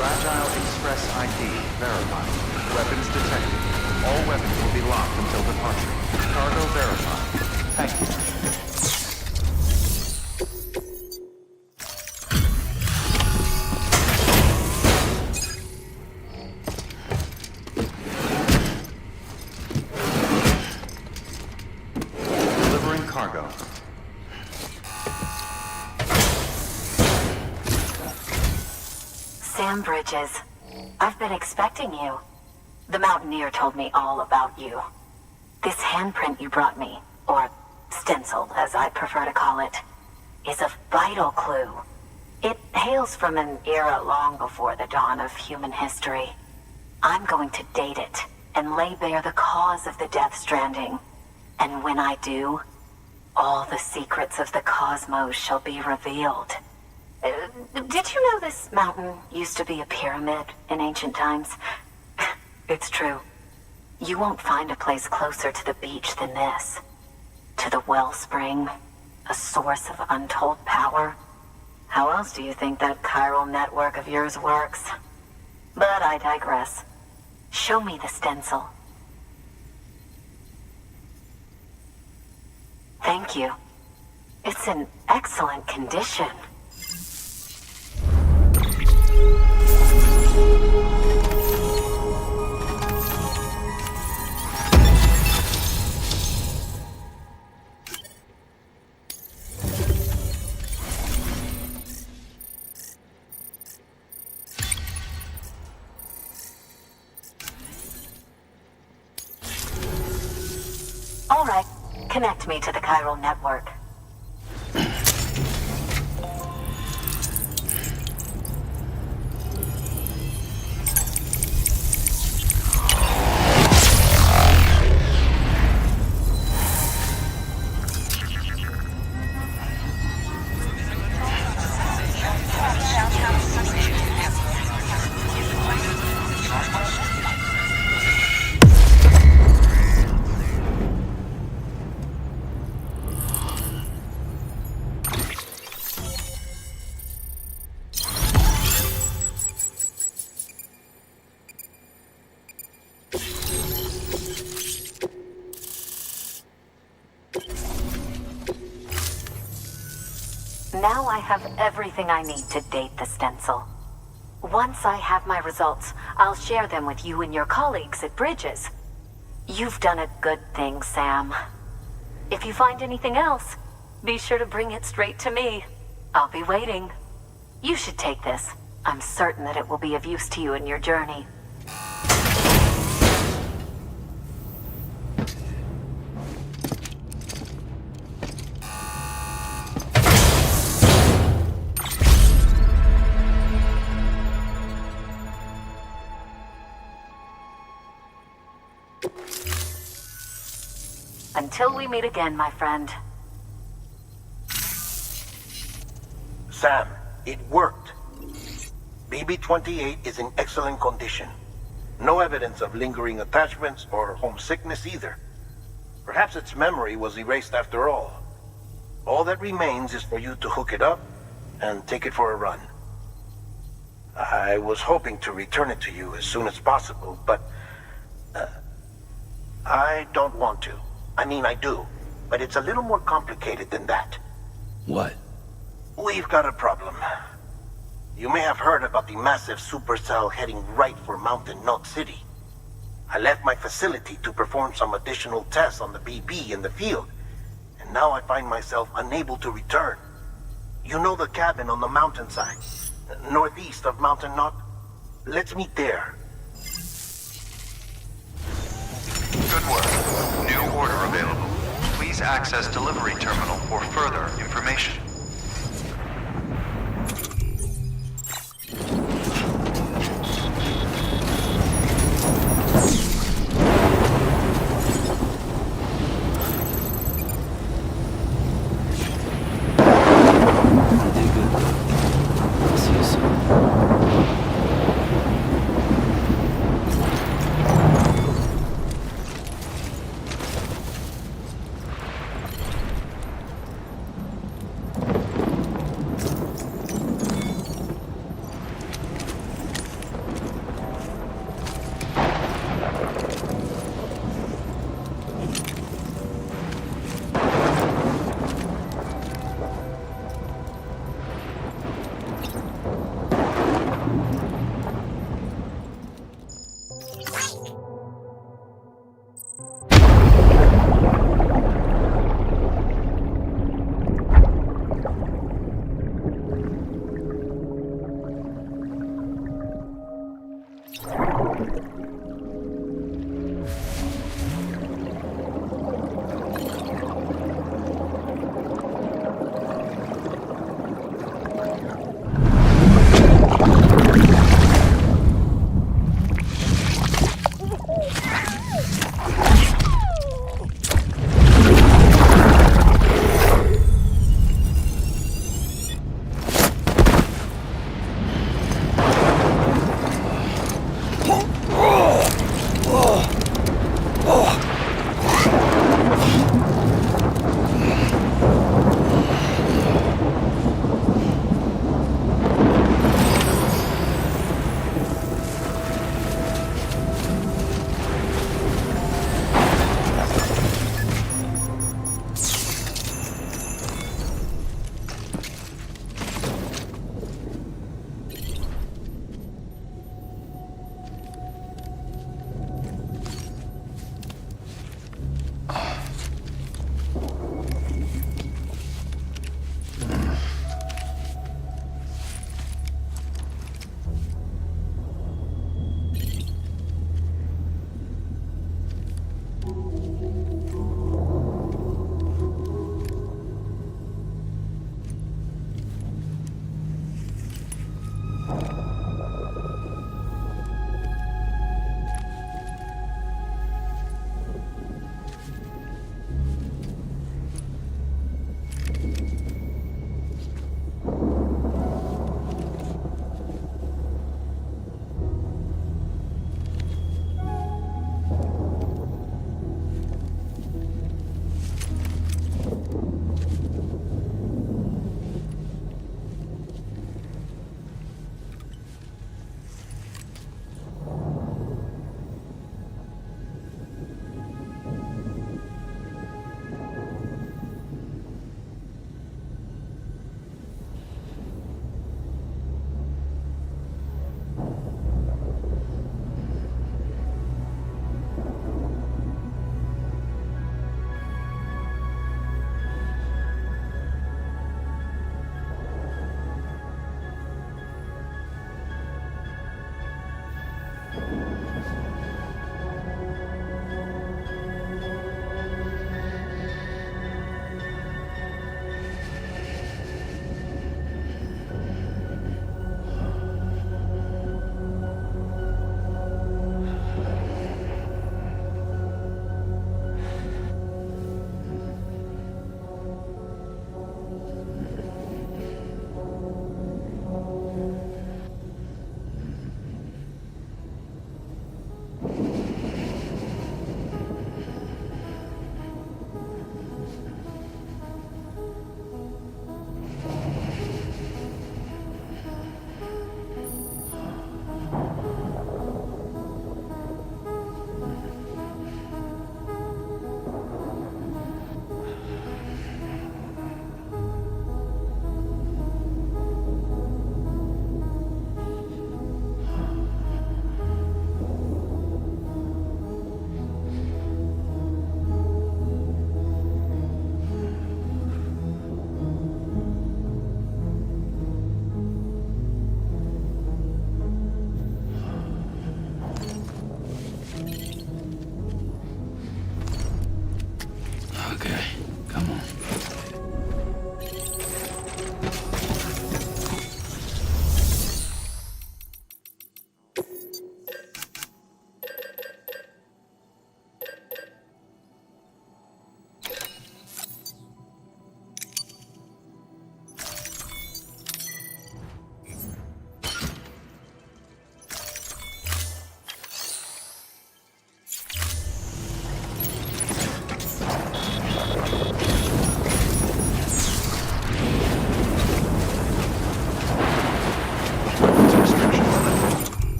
Fragile Express ID verified. Weapons detected. All weapons will be locked until departure. Cargo verified. Thank you. Delivering cargo. Sam Bridges, I've been expecting you. The Mountaineer told me all about you. This handprint you brought me, or stencil as I prefer to call it, is a vital clue. It hails from an era long before the dawn of human history. I'm going to date it and lay bare the cause of the Death Stranding. And when I do, all the secrets of the cosmos shall be revealed. Did you know this mountain used to be a pyramid in ancient times? It's true. You won't find a place closer to the beach than this. To the wellspring, a source of untold power. How else do you think that chiral network of yours works? But I digress. Show me the stencil. Thank you. It's in excellent condition. All right, connect me to the chiral network. Now I have everything I need to date the stencil. Once I have my results, I'll share them with you and your colleagues at Bridges. You've done a good thing, Sam. If you find anything else, be sure to bring it straight to me. I'll be waiting. You should take this. I'm certain that it will be of use to you in your journey. Until we meet again, my friend. Sam, it worked. BB-28 is in excellent condition. No evidence of lingering attachments or homesickness either. Perhaps its memory was erased after all. All that remains is for you to hook it up and take it for a run. I was hoping to return it to you as soon as possible, but I don't want to. I mean, I do, but it's a little more complicated than that. What? We've got a problem. You may have heard about the massive supercell heading right for Mountain Knot City. I left my facility to perform some additional tests on the BB in the field, and now I find myself unable to return. You know the cabin on the mountainside, northeast of Mountain Knot? Let's meet there. Good work. New order available. Please access delivery terminal for further information. You did good, though. I'll see you soon.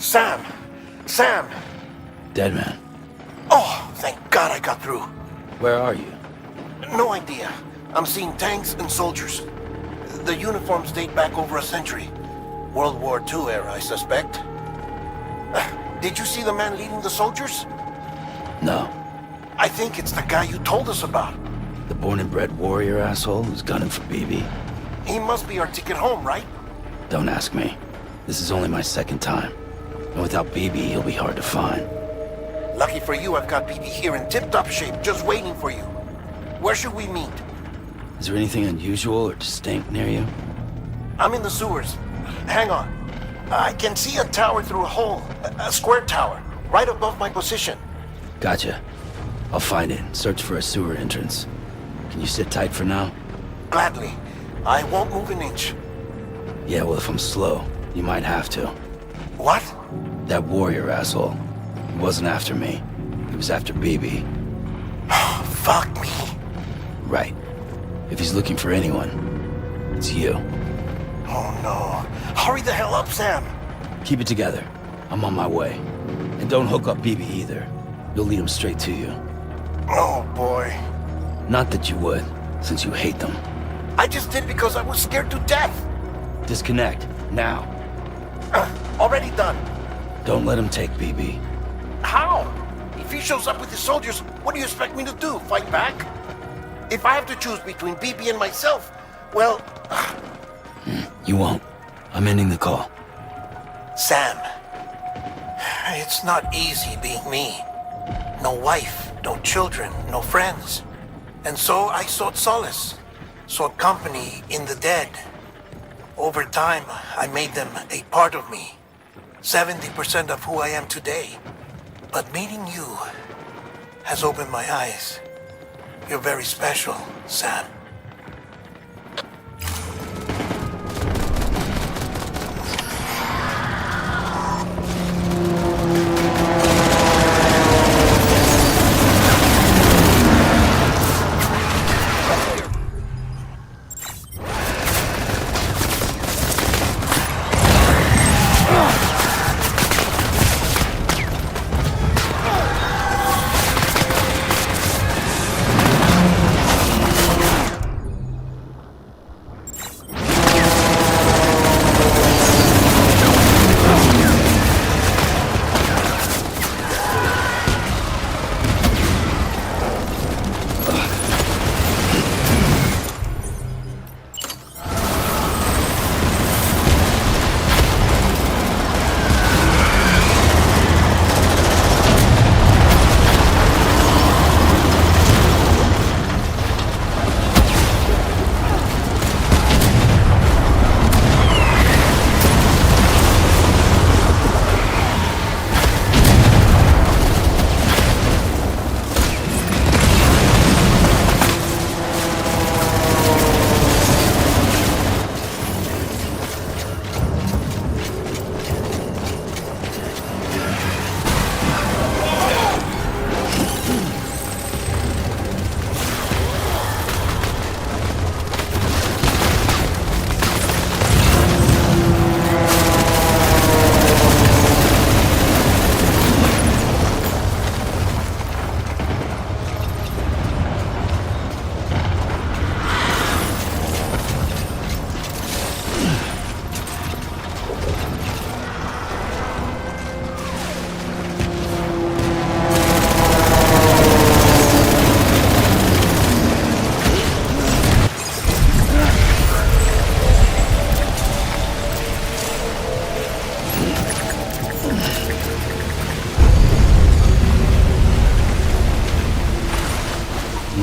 Sam! Sam! Dead man. Oh, thank God I got through. Where are you? No idea. I'm seeing tanks and soldiers. The uniforms date back over a century. World War II era, I suspect. Did you see the man leading the soldiers? No. I think it's the guy you told us about. The born and bred warrior asshole who's gunning for BB? He must be our ticket home, right? Don't ask me. This is only my second time. And without BB, he'll be hard to find. Lucky for you, I've got BB here in tip-top shape, just waiting for you. Where should we meet? Is there anything unusual or distinct near you? I'm in the sewers. Hang on. I can see a tower through a hole. A square tower, right above my position. Gotcha. I'll find it. Search for a sewer entrance. Can you sit tight for now? Gladly. I won't move an inch. Yeah, well, if I'm slow, you might have to. What? That warrior asshole. He wasn't after me. He was after BB. Fuck me. Right. If he's looking for anyone, it's you. Oh no. Hurry the hell up, Sam. Keep it together. I'm on my way. And don't hook up BB either. You'll lead him straight to you. Oh boy. Not that you would, since you hate them. I just did because I was scared to death. Disconnect, now. Already done. Don't let him take BB. How? If he shows up with his soldiers, what do you expect me to do? Fight back? If I have to choose between BB and myself, well... You won't. I'm ending the call. Sam, it's not easy being me. No wife, no children, no friends. And so I sought solace, sought company in the dead. Over time, I made them a part of me. 70% of who I am today. But meeting you has opened my eyes. You're very special, Sam.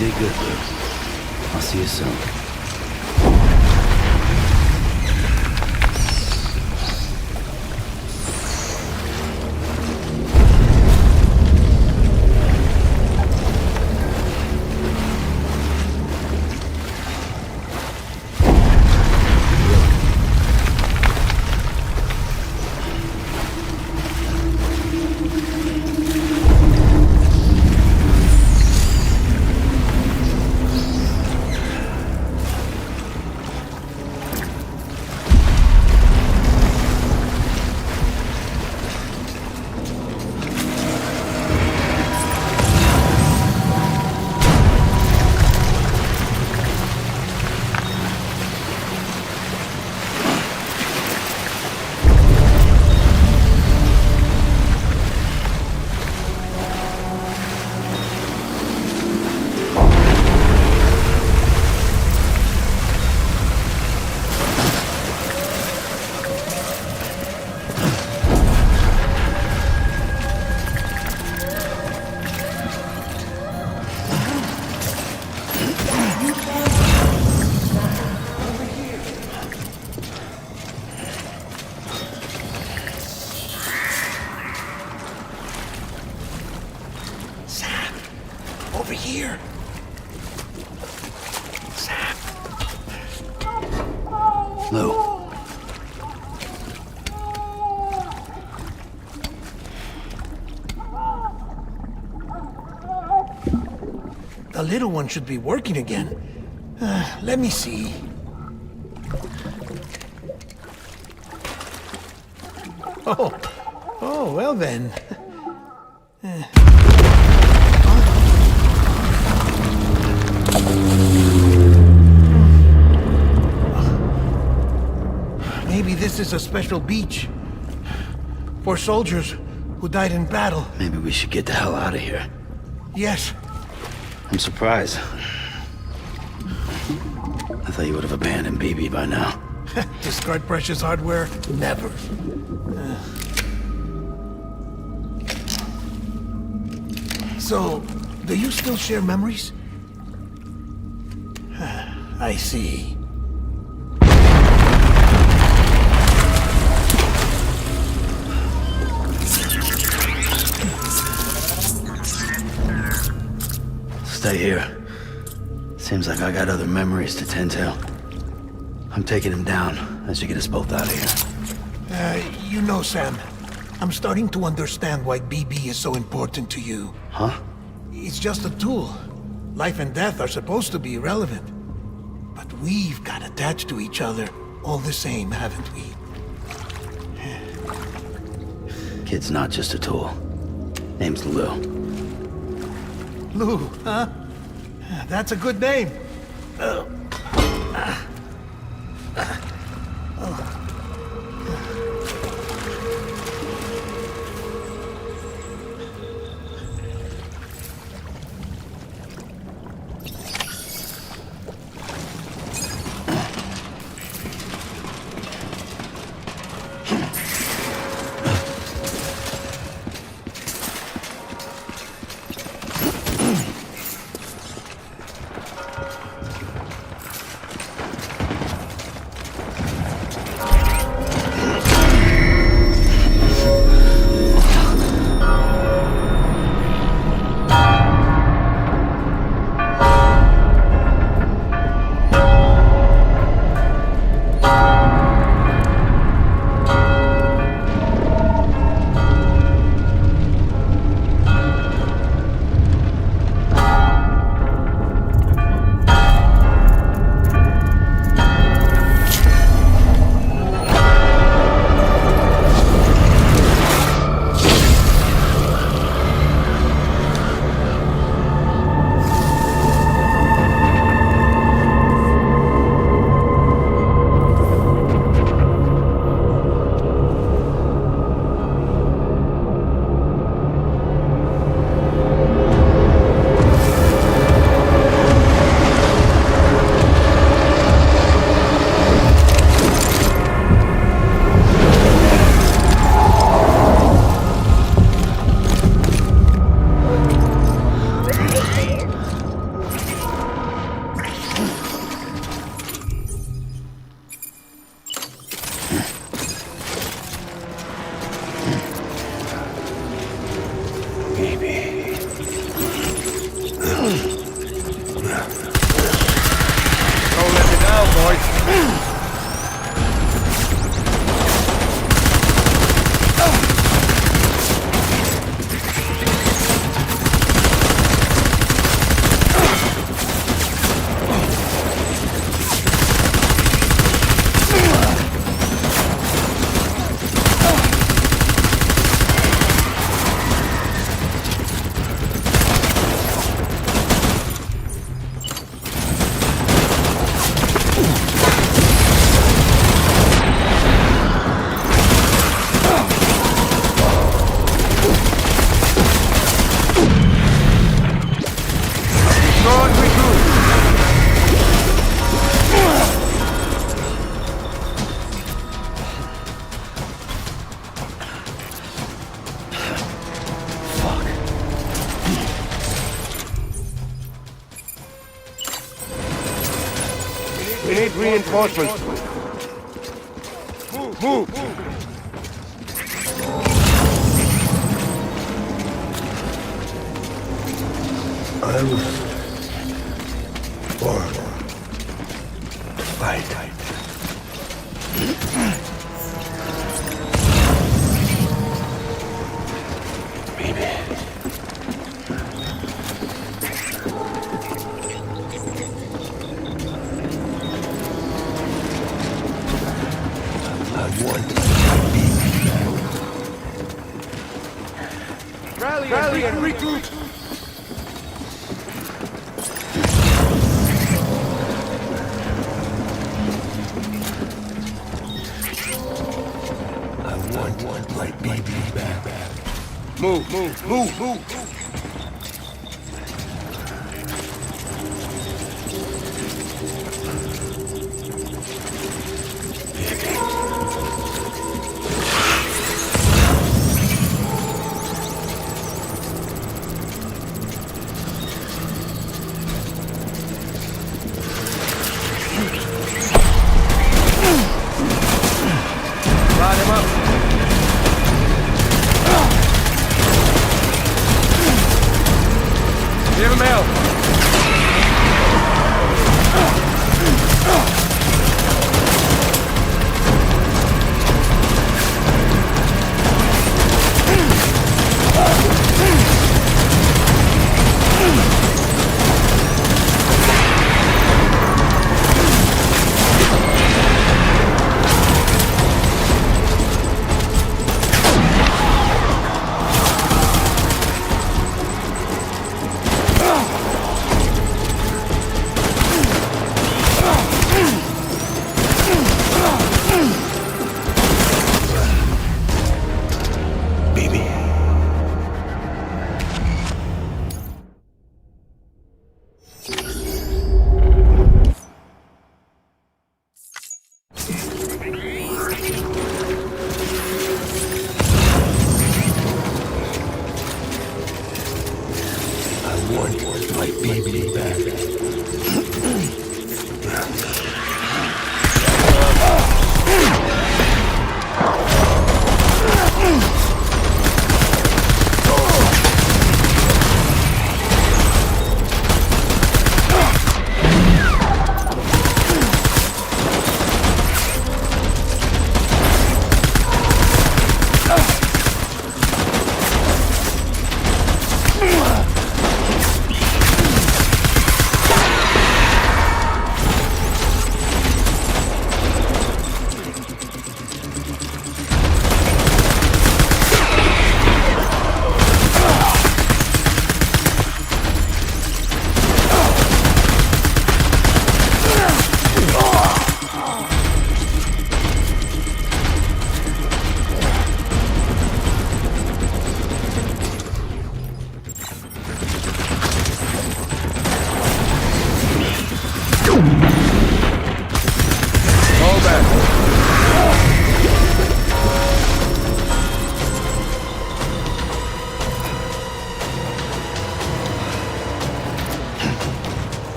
did good, Luke. I'll see you soon. here. Sam. Lou. The little one should be working again. Let me see. Oh, well then. Maybe this is a special beach for soldiers who died in battle. Maybe we should get the hell out of here. Yes. I'm surprised. I thought you would have abandoned BB by now. Discard precious hardware? Never. So, do you still share memories? I see. Stay here. Seems like I got other memories to tend to. I'm taking him down as you get us both out of here. You know, Sam, I'm starting to understand why BB is so important to you. Huh? It's just a tool. Life and death are supposed to be irrelevant. But we've got attached to each other all the same, haven't we? Kid's not just a tool. Name's Lou. Lou, huh? That's a good name. We need reinforcements. Move! luz. Or fight. Rally and regroup! I want my baby back. Move! Line him up. Give him help.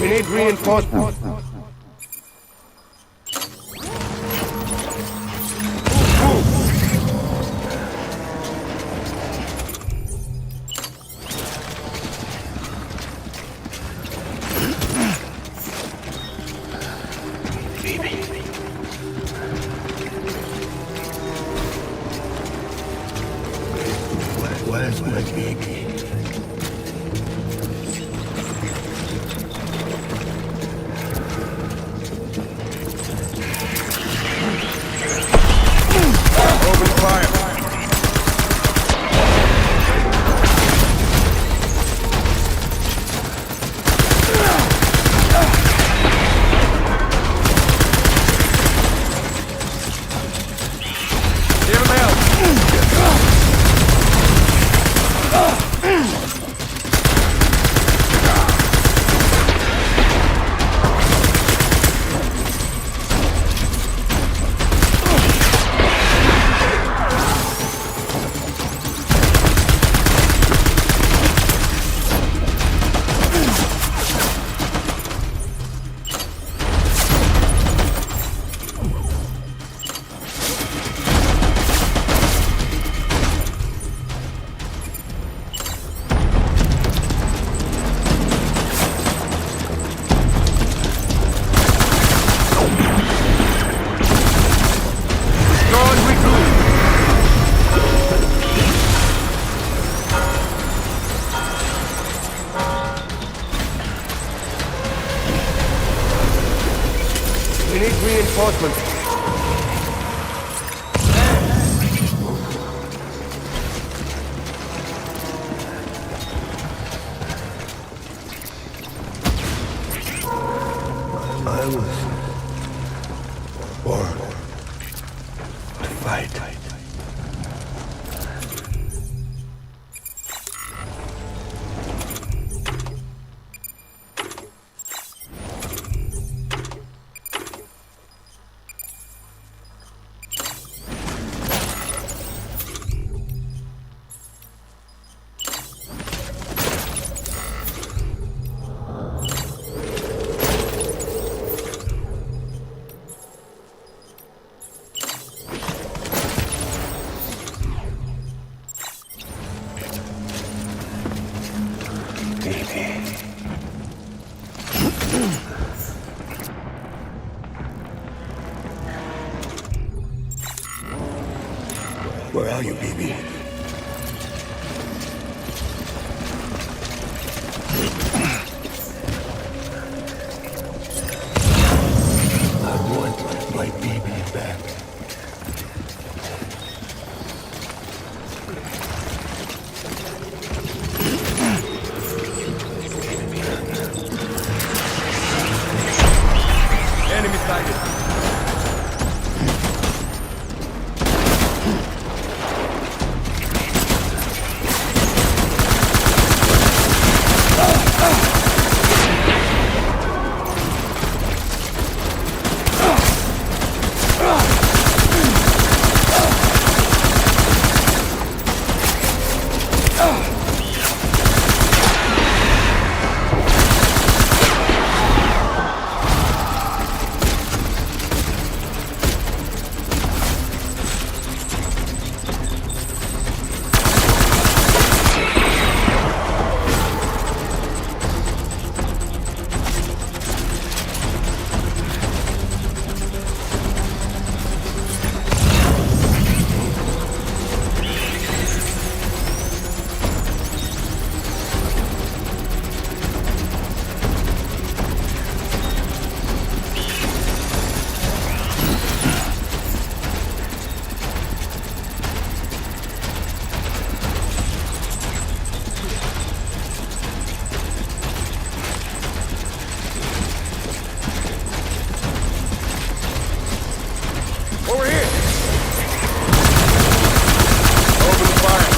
We need reinforcements. Where's my baby? Open fire. Give him help. reinforcements. I was born to fight. Where are you, baby? I want my baby back. Enemy sighted. Over here! Open the fire!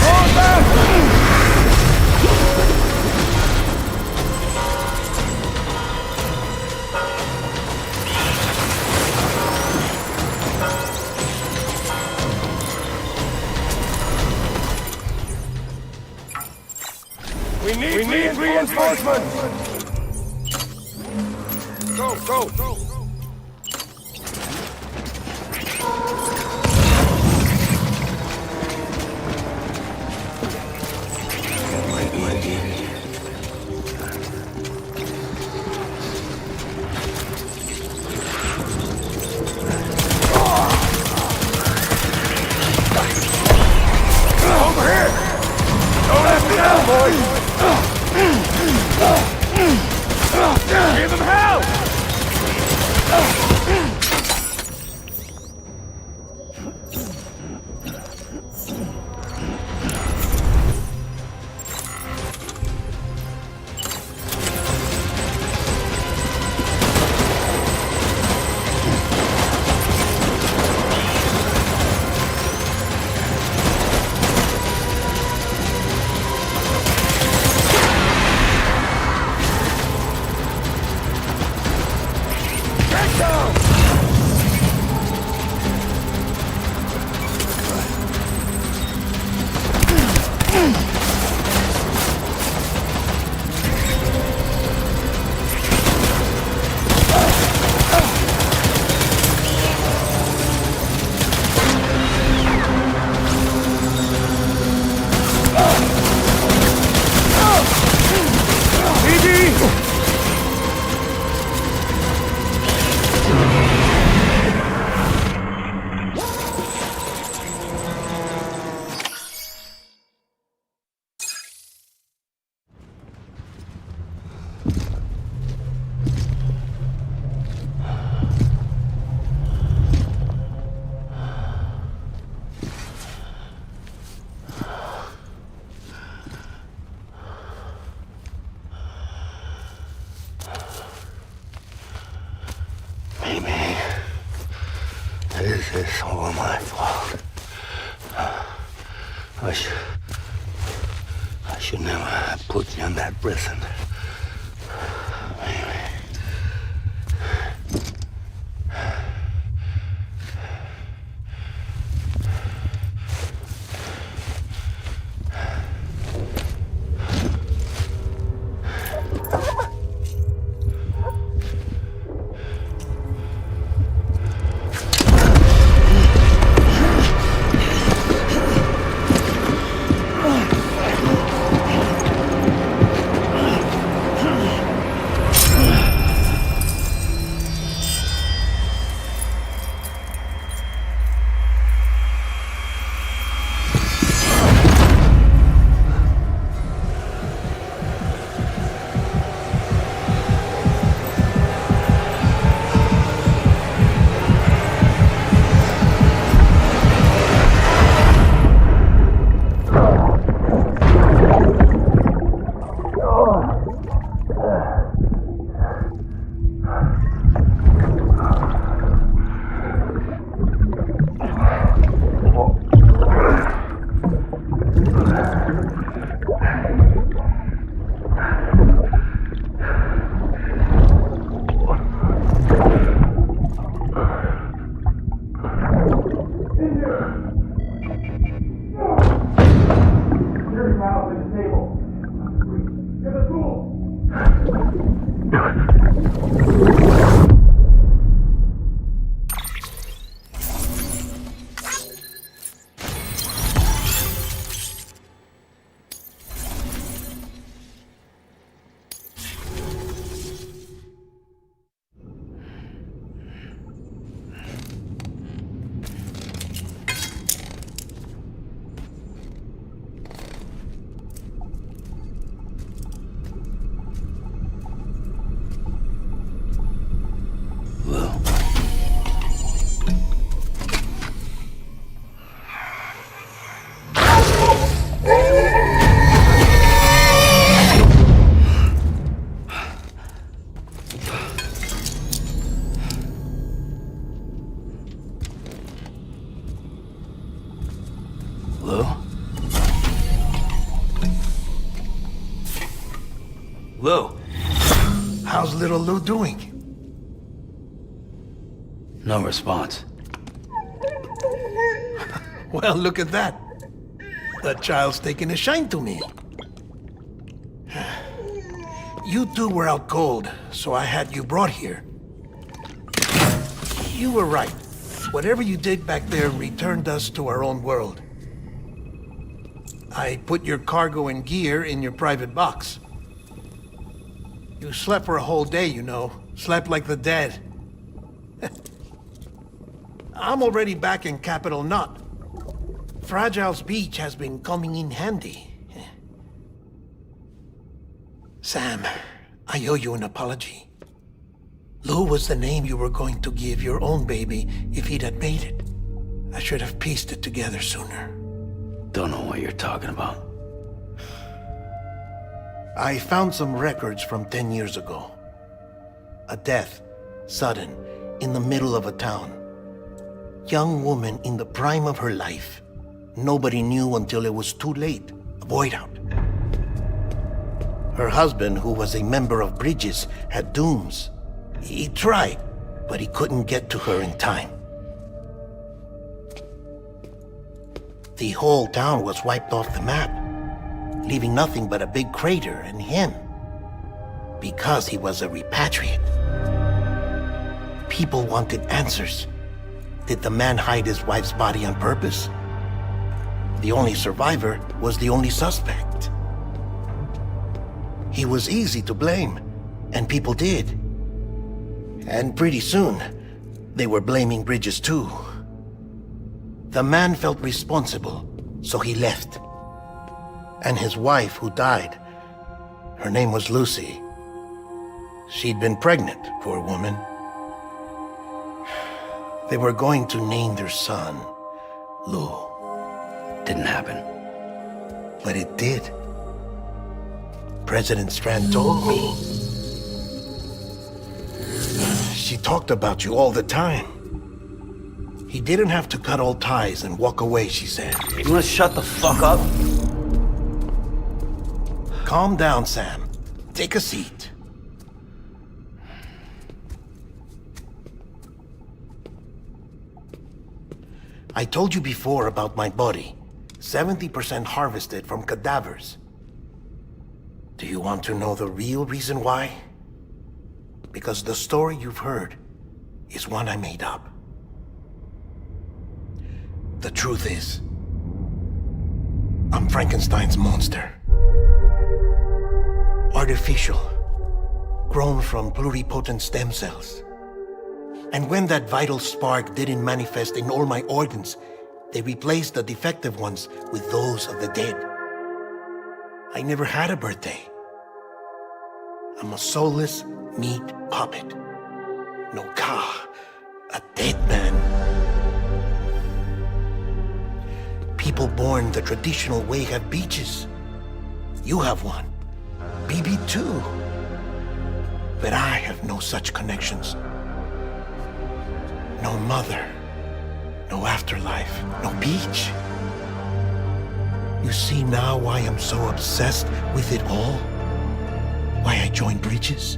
Hold back! We need reinforcements! Go! Over here! Don't let me down, boys! Give him hell! Amy, this is all my fault. I should never have put you in that prison. Amy. Lou? Lou? How's little Lou doing? No response. Well, look at that. The child's taking a shine to me. You two were out cold, so I had you brought here. You were right. Whatever you did back there returned us to our own world. I put your cargo and gear in your private box. You slept for a whole day, you know. Slept like the dead. I'm already back in Capital Knot. Fragile's beach has been coming in handy. Sam, I owe you an apology. Lou was the name you were going to give your own baby if he'd had made it. I should have pieced it together sooner. Don't know what you're talking about. I found some records from 10 years ago. A death, sudden, in the middle of a town. Young woman in the prime of her life. Nobody knew until it was too late. A void out. Her husband, who was a member of Bridges, had dooms. He tried, but he couldn't get to her in time. The whole town was wiped off the map, leaving nothing but a big crater and him. Because he was a repatriate. People wanted answers. Did the man hide his wife's body on purpose? The only survivor was the only suspect. He was easy to blame, and people did. And pretty soon, they were blaming Bridges too. The man felt responsible, so he left. And his wife, who died, her name was Lucy. She'd been pregnant, poor woman. They were going to name their son Lou. Didn't happen. But it did. President Strand told me. She talked about you all the time. He didn't have to cut all ties and walk away, she said. You wanna shut the fuck up? Calm down, Sam. Take a seat. I told you before about my body. 70% harvested from cadavers. Do you want to know the real reason why? Because the story you've heard is one I made up. The truth is, I'm Frankenstein's monster. Artificial, grown from pluripotent stem cells. And when that vital spark didn't manifest in all my organs, they replaced the defective ones with those of the dead. I never had a birthday. I'm a soulless meat puppet. No ka, a dead man. People born the traditional way have beaches. You have one. BB too. But I have no such connections. No mother, no afterlife, no beach. You see now why I'm so obsessed with it all? Why I joined Bridges?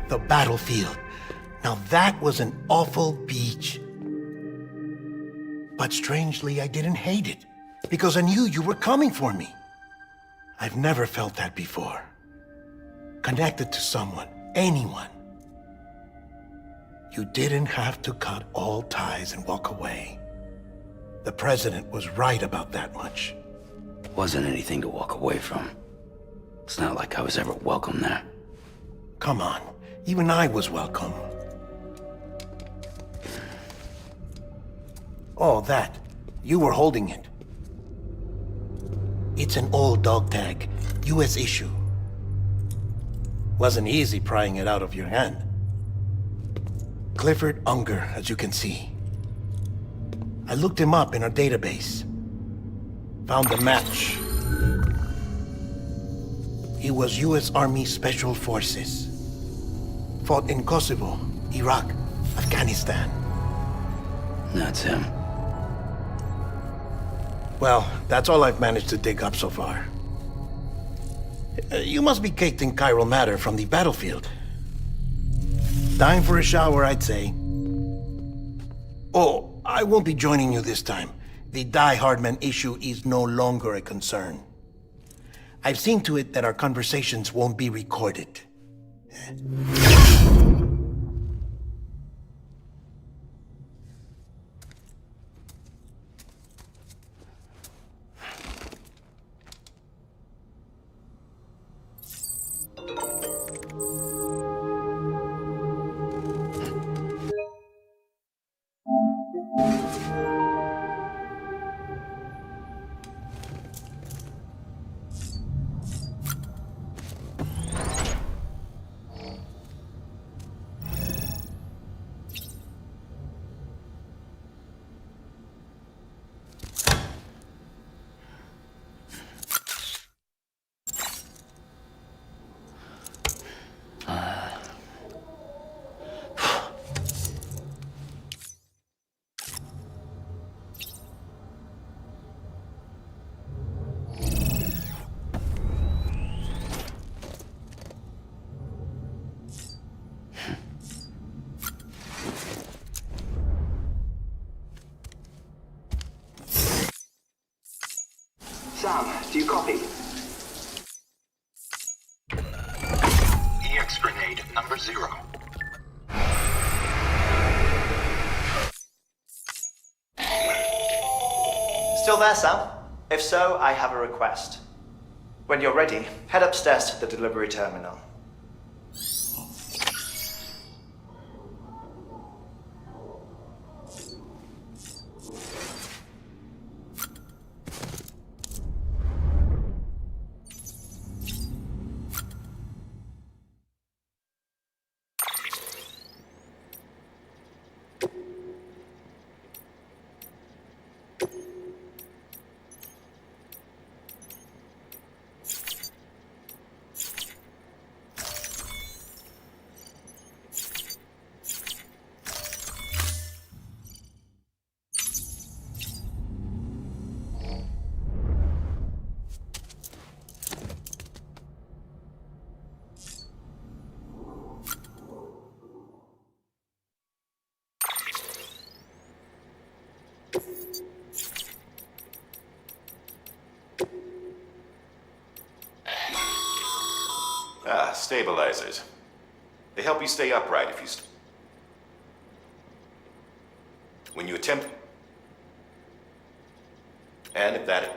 The battlefield. Now that was an awful beach. But strangely, I didn't hate it, because I knew you were coming for me. I've never felt that before. Connected to someone, anyone. You didn't have to cut all ties and walk away. The president was right about that much. Wasn't anything to walk away from. It's not like I was ever welcome there. Come on, even I was welcome. Oh, that. You were holding it. It's an old dog tag, US issue. Wasn't easy prying it out of your hand. Clifford Unger, as you can see. I looked him up in our database. Found a match. He was US Army Special Forces. Fought in Kosovo, Iraq, Afghanistan. That's him. Well, that's all I've managed to dig up so far. You must be caked in chiral matter from the battlefield. Time for a shower, I'd say. Oh, I won't be joining you this time. The Die Hardman issue is no longer a concern. I've seen to it that our conversations won't be recorded. Sam, do you copy? EX grenade number 0. Still there, Sam? If so, I have a request. When you're ready, head upstairs to the delivery terminal. Stabilizers. They help you stay upright if you when you attempt... And if that...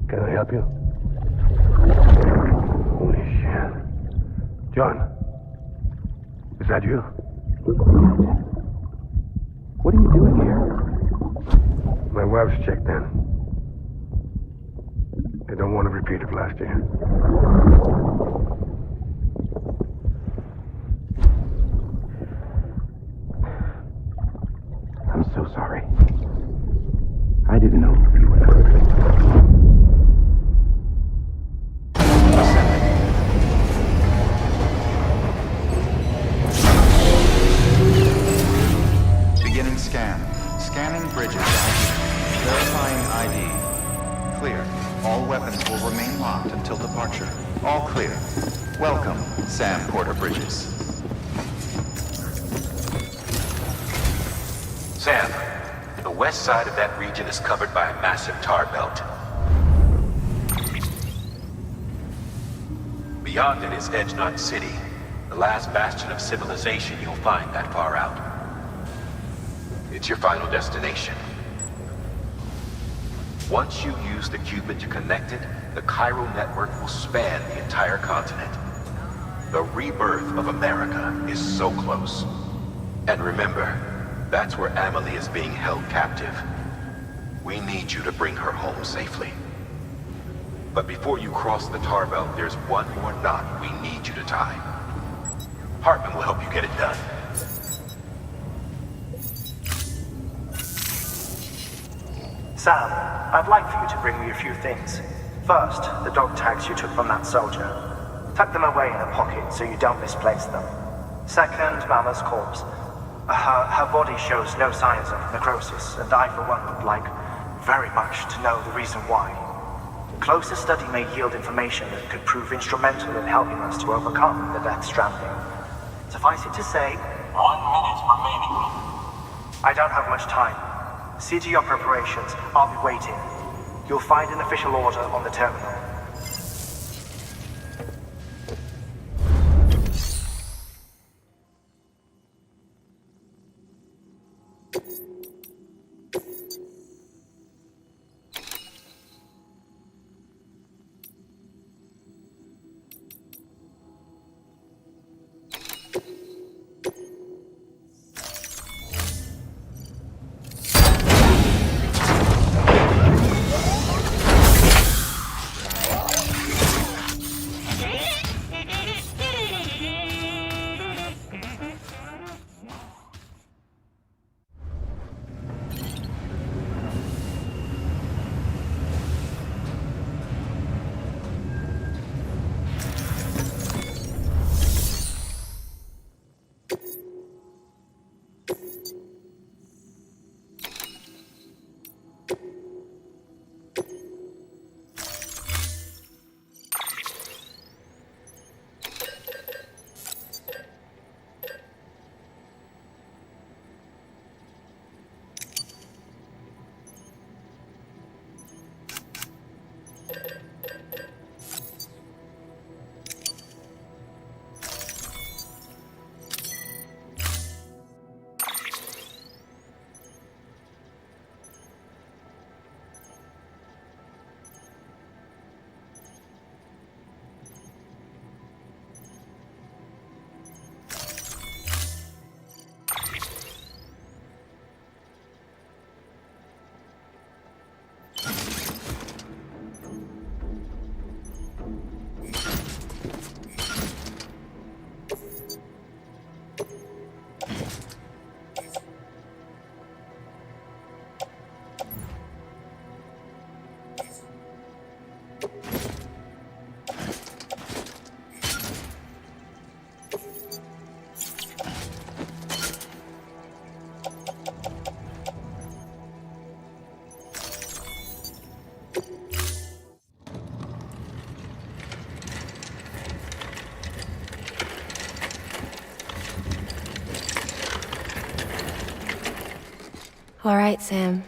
Can I help you? Holy shit. John, is that you? What are you doing here? My wife's checked in. They don't want to repeat of last year. I'm so sorry. I didn't know you were perfect. Beginning scan. Scanning bridges ID. Verifying ID. Clear. All weapons will remain locked until departure. All clear. Welcome, Sam Porter Bridges. Sam, the west side of that region is covered by a massive tar belt. Beyond it is Edge Knot City, the last bastion of civilization you'll find that far out. It's your final destination. Once you use the qubit to connect it, the Cairo network will span the entire continent. The rebirth of America is so close. And remember, that's where Amelie is being held captive. We need you to bring her home safely. But before you cross the tar belt, there's one more knot we need you to tie. Hartman will help you get it done. Sam, I'd like for you to bring me a few things. First, the dog tags you took from that soldier. Tuck them away in a pocket so you don't misplace them. Second, Mama's corpse. Her body shows no signs of necrosis, and I, for one, would like very much to know the reason why. Closer study may yield information that could prove instrumental in helping us to overcome the death stranding. Suffice it to say, 1 minute remaining. I don't have much time. See to your preparations. I'll be waiting. You'll find an official order on the terminal. All right, Sam.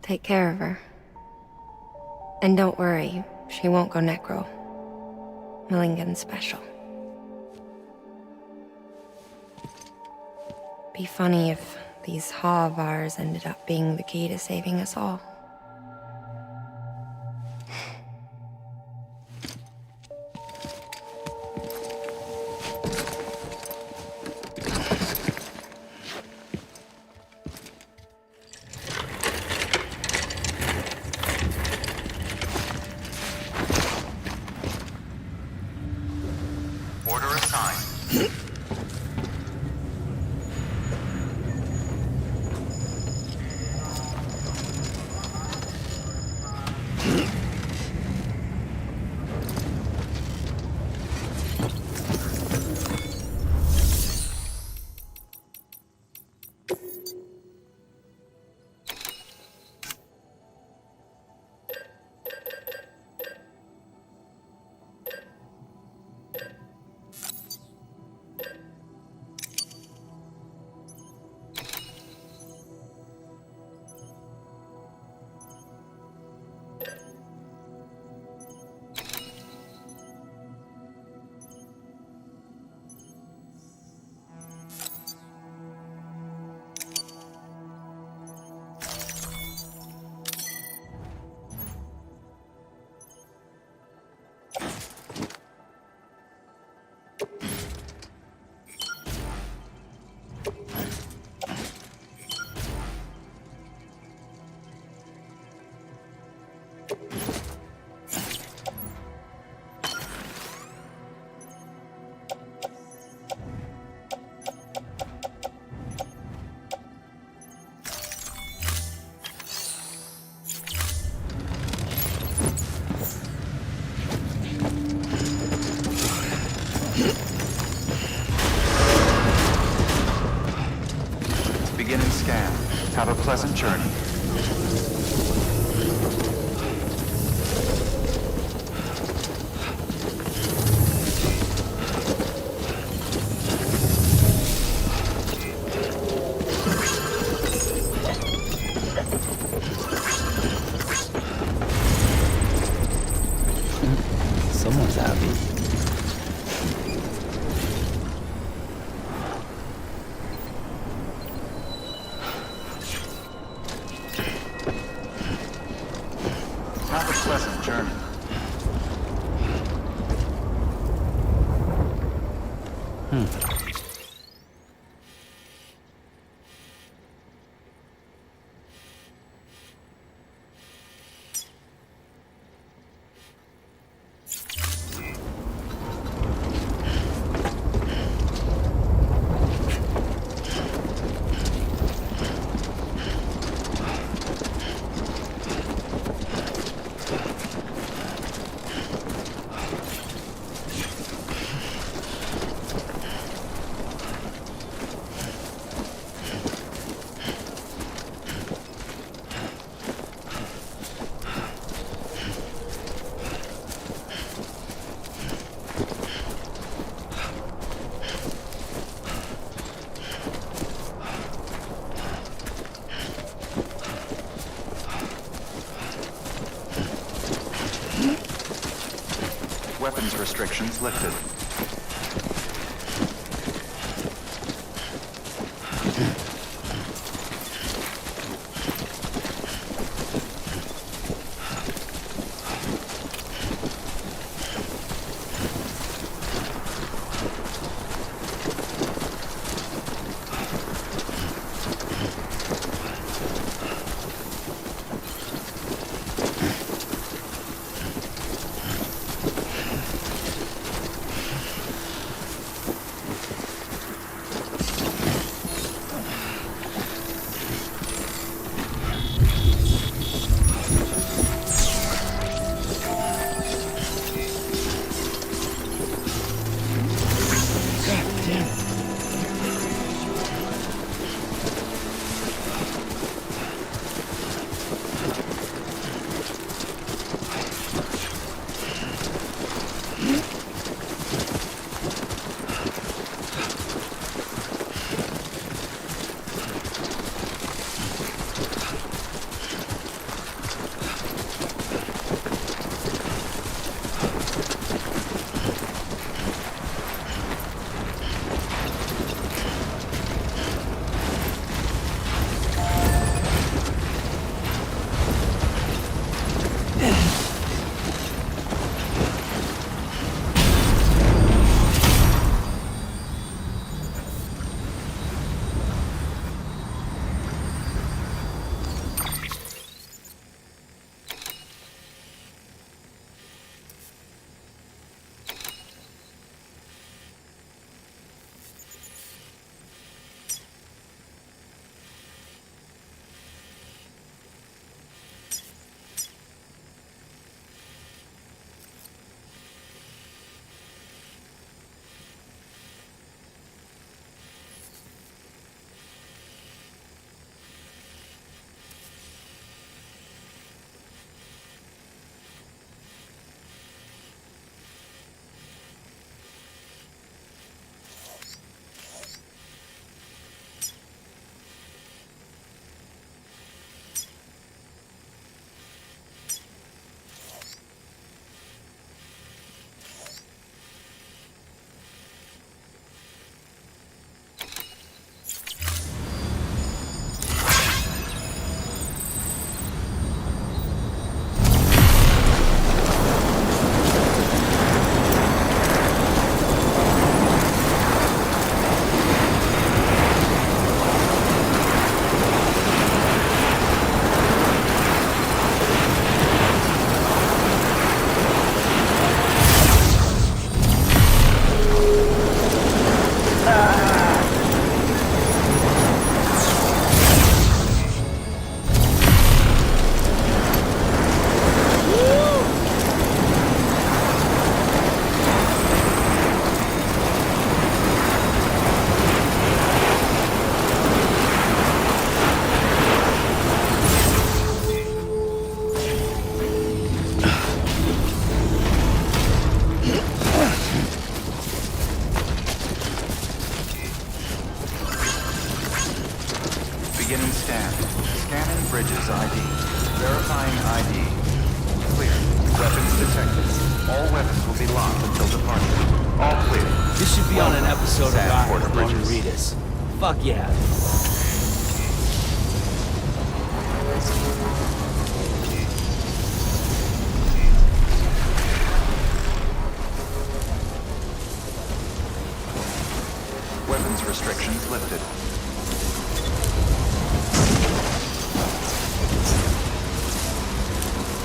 Take care of her. And don't worry, she won't go necro. Millingan's special. Be funny if these Ha of ours ended up being the key to saving us all. Order assigned. Beginning scan. Have a pleasant journey. Someone's happy. Have a pleasant journey. Weapons restrictions lifted. Bridges ID. Verifying ID. Clear. Weapons detected. All weapons will be locked until departure. All clear. This should be on an episode of Sam Porter Porter Bridges. Fuck yeah. Weapons restrictions lifted.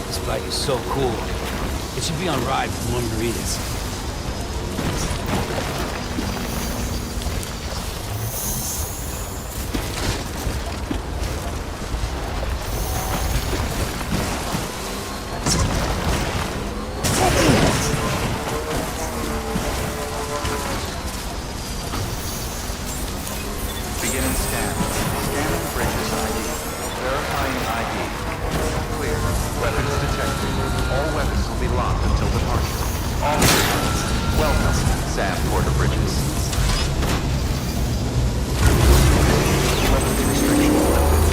This bike is so cool. It should be on ride with more margaritas. Beginning scan. Scanning bridges ID. Verifying ID. Clear. Weapons detected. All weapons will be locked until departure. All clear. Welcome, Sam Porter Bridges. Weapons restrictions lifted.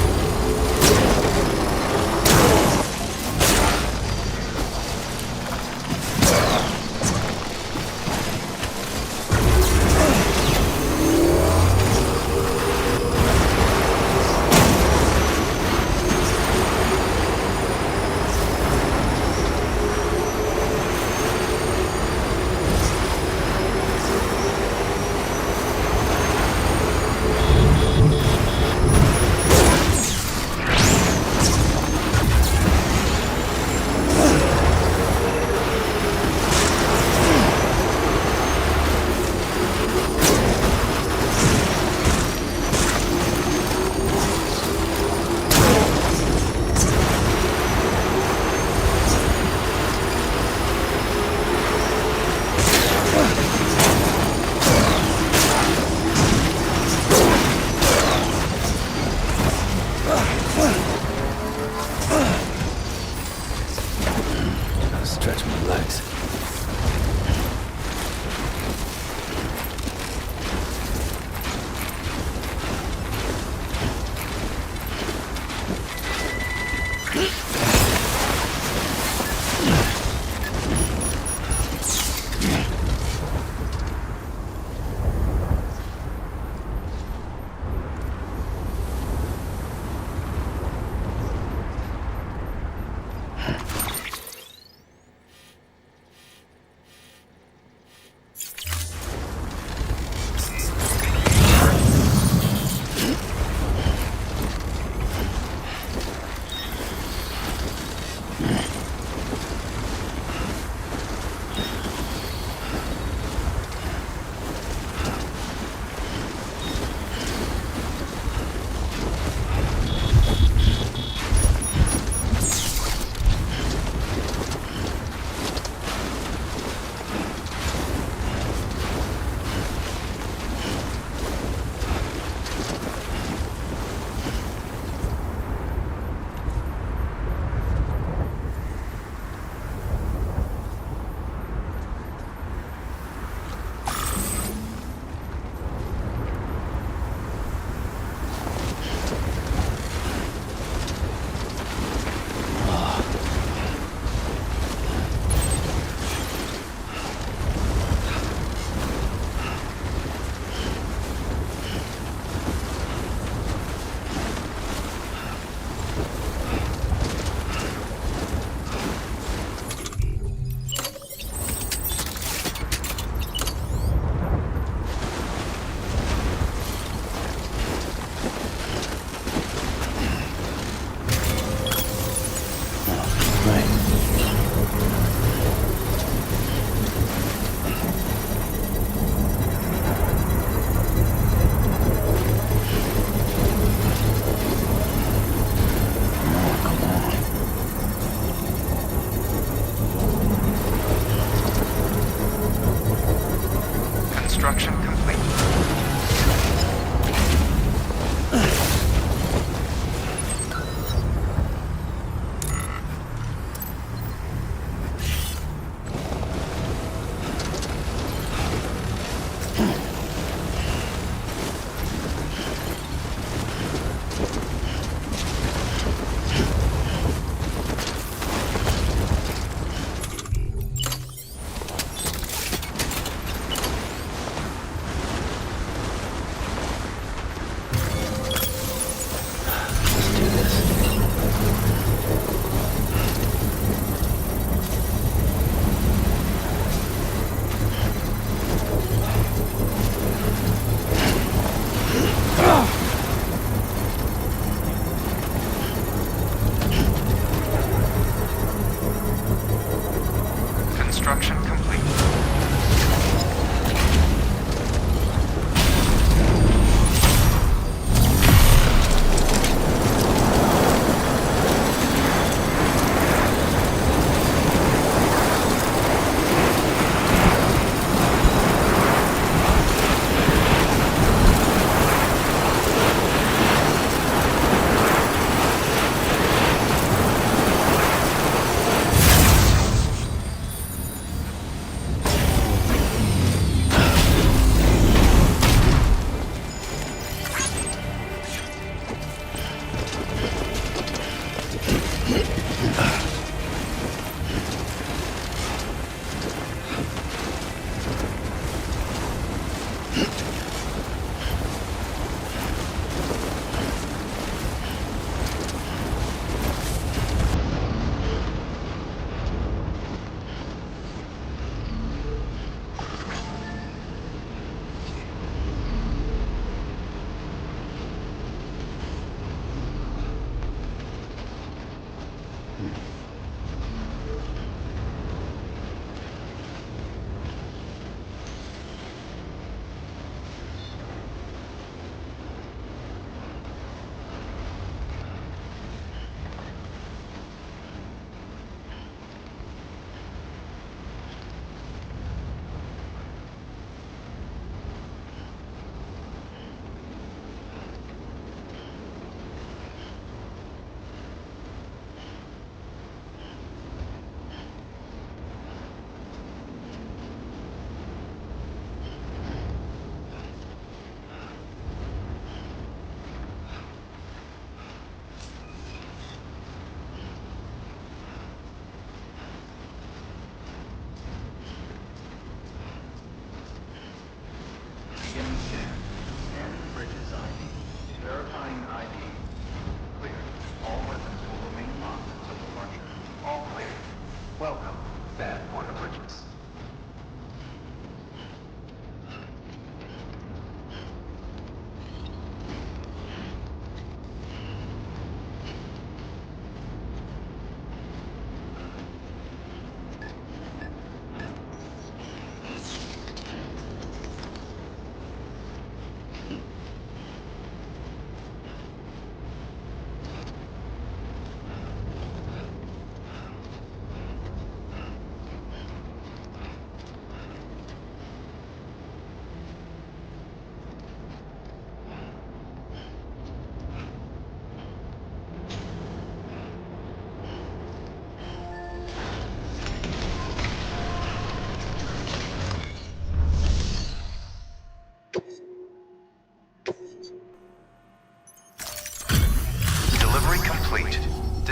Gotta stretch my legs. Construction complete.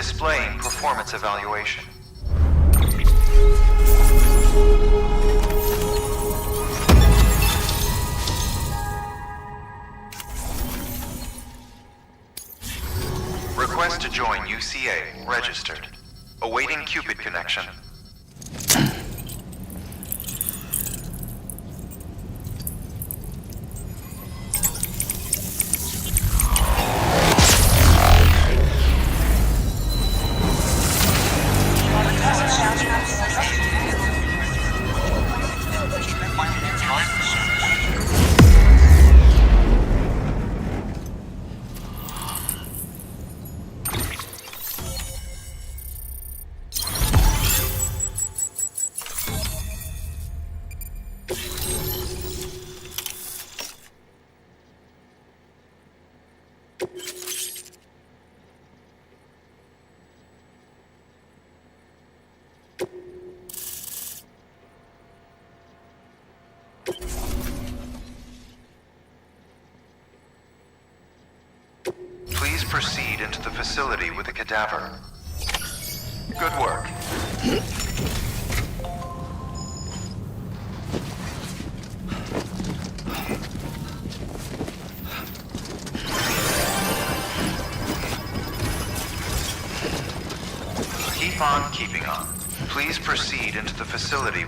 displaying performance evaluation. Request to join UCA. Registered. Awaiting Cupid connection. Please proceed into the facility with the cadaver. Good work. Keep on keeping on. Please proceed into the facility.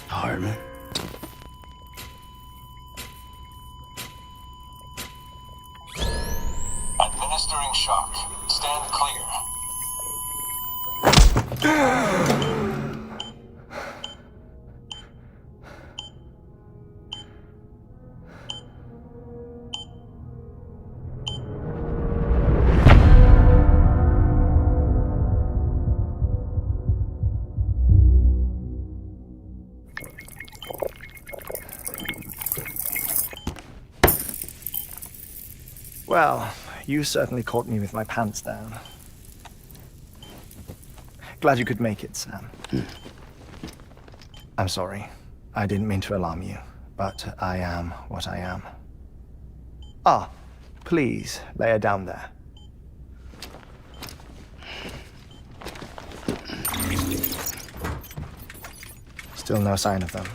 Hardman. Administering shock. Stand clear. Well, you certainly caught me with my pants down. Glad you could make it, Sam. I'm sorry. I didn't mean to alarm you, but I am what I am. Ah, please, lay her down there. Still no sign of them.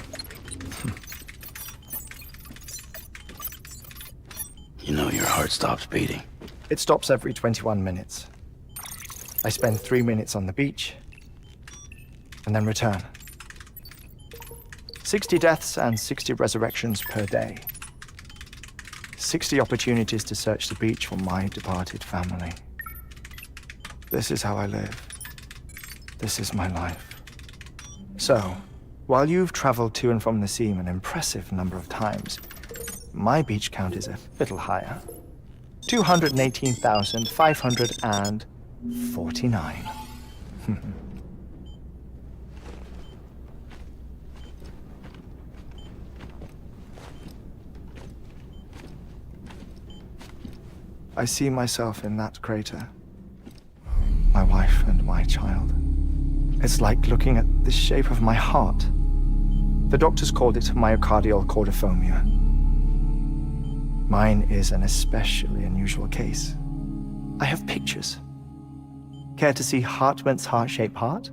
You know your heart stops beating. It stops every 21 minutes. I spend 3 minutes on the beach, and then return. 60 deaths and 60 resurrections per day. 60 opportunities to search the beach for my departed family. This is how I live. This is my life. So, while you've traveled to and from the scene an impressive number of times, my beach count is a little higher. 218,549. I see myself in that crater. My wife and my child. It's like looking at the shape of my heart. The doctors called it myocardial cordiformia. Mine is an especially unusual case. I have pictures. Care to see Hartman's heart-shaped heart?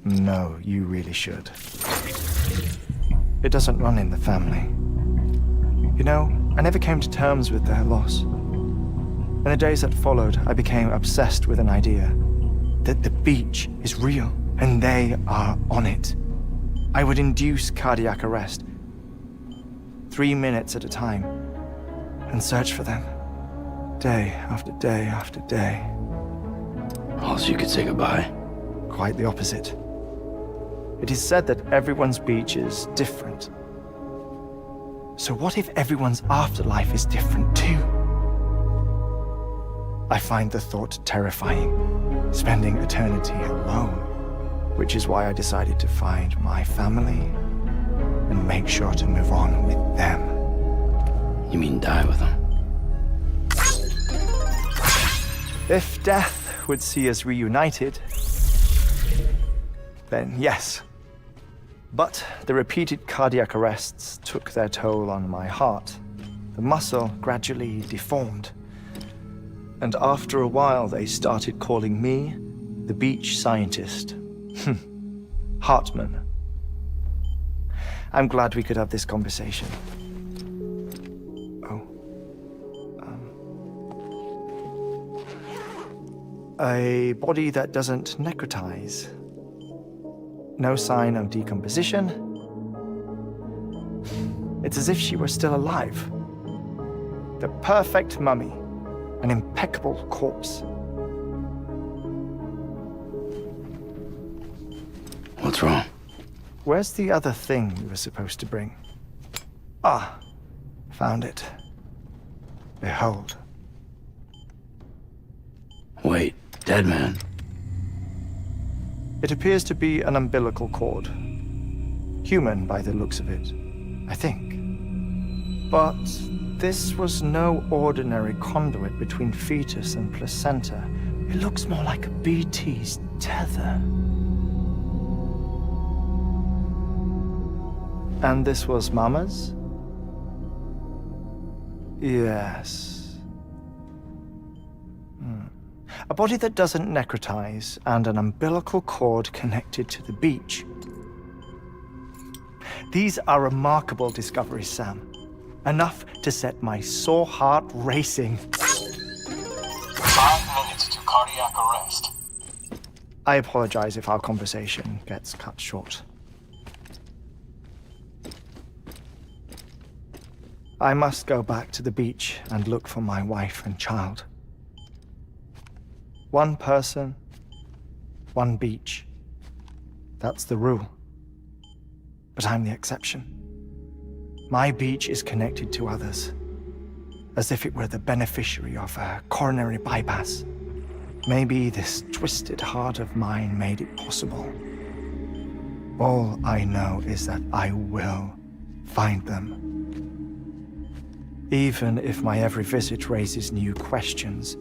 No, you really should. It doesn't run in the family. You know, I never came to terms with their loss. In the days that followed, I became obsessed with an idea that the beach is real and they are on it. I would induce cardiac arrest, 3 minutes at a time, and search for them, day after day after day. Also, you could say goodbye. Quite the opposite. It is said that everyone's beach is different. So what if everyone's afterlife is different too? I find the thought terrifying, spending eternity alone, which is why I decided to find my family and make sure to move on with them. You mean die with them? If death would see us reunited, then yes. But the repeated cardiac arrests took their toll on my heart. The muscle gradually deformed. And after a while, they started calling me the beach scientist. Hartman. I'm glad we could have this conversation. A body that doesn't necrotize. No sign of decomposition. It's as if she were still alive. The perfect mummy. An impeccable corpse. What's wrong? Where's the other thing you were supposed to bring? Ah, found it. Behold. Wait, dead man. It appears to be an umbilical cord. Human by the looks of it, I think. But this was no ordinary conduit between fetus and placenta. It looks more like a BT's tether. And this was Mama's? Yes. A body that doesn't necrotize and an umbilical cord connected to the beach. These are remarkable discoveries, Sam. Enough to set my sore heart racing. 5 minutes to cardiac arrest. I apologize if our conversation gets cut short. I must go back to the beach and look for my wife and child. One person, one beach. That's the rule. But I'm the exception. My beach is connected to others, as if it were the beneficiary of a coronary bypass. Maybe this twisted heart of mine made it possible. All I know is that I will find them. Even if my every visit raises new questions,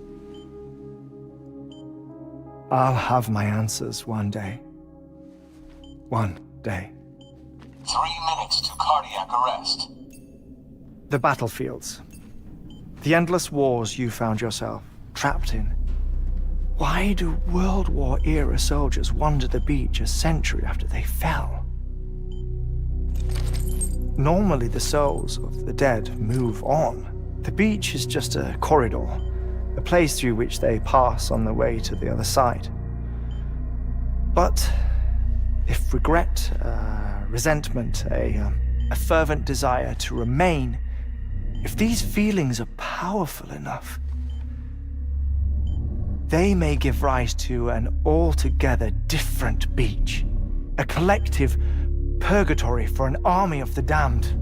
I'll have my answers one day. One day. 3 minutes to cardiac arrest. The battlefields. The endless wars you found yourself trapped in. Why do World War-era soldiers wander the beach a century after they fell? Normally the souls of the dead move on. The beach is just a corridor, a place through which they pass on the way to the other side. But if regret, resentment, a fervent desire to remain, if these feelings are powerful enough, they may give rise to an altogether different beach, a collective purgatory for an army of the damned.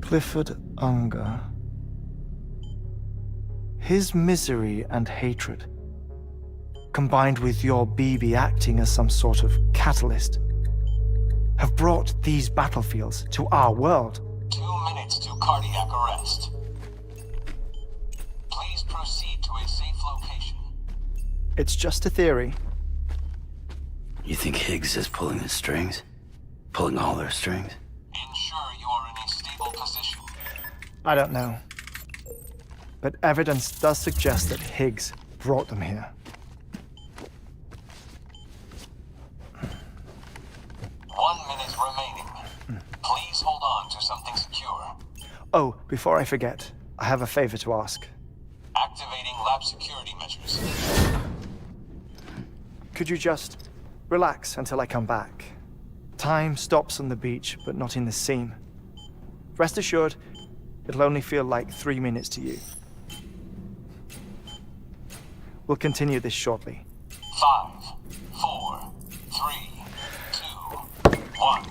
Clifford Unger. His misery and hatred, combined with your BB acting as some sort of catalyst, have brought these battlefields to our world. 2 minutes to cardiac arrest. Please proceed to a safe location. It's just a theory. You think Higgs is pulling the strings? Pulling all their strings? Ensure you are in a stable position. I don't know. But evidence does suggest that Higgs brought them here. 1 minute remaining. Please hold on to something secure. Oh, before I forget, I have a favor to ask. Activating lab security measures. Could you just relax until I come back? Time stops on the beach, but not in the scene. Rest assured, it'll only feel like 3 minutes to you. We'll continue this shortly. 5, 4, 3, 2, 1.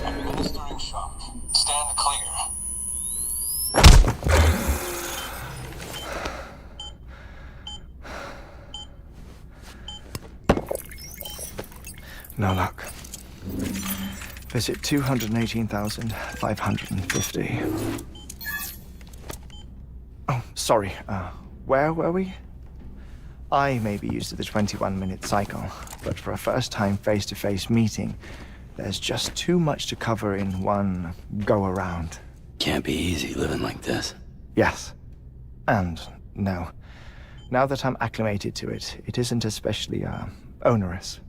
Administering shock. Stand clear. No luck. Visit 218,550. Oh, sorry. Where were we? I may be used to the 21-minute cycle, but for a first-time face-to-face meeting, there's just too much to cover in one go-around. Can't be easy living like this. Yes. And no. Now that I'm acclimated to it, it isn't especially, onerous.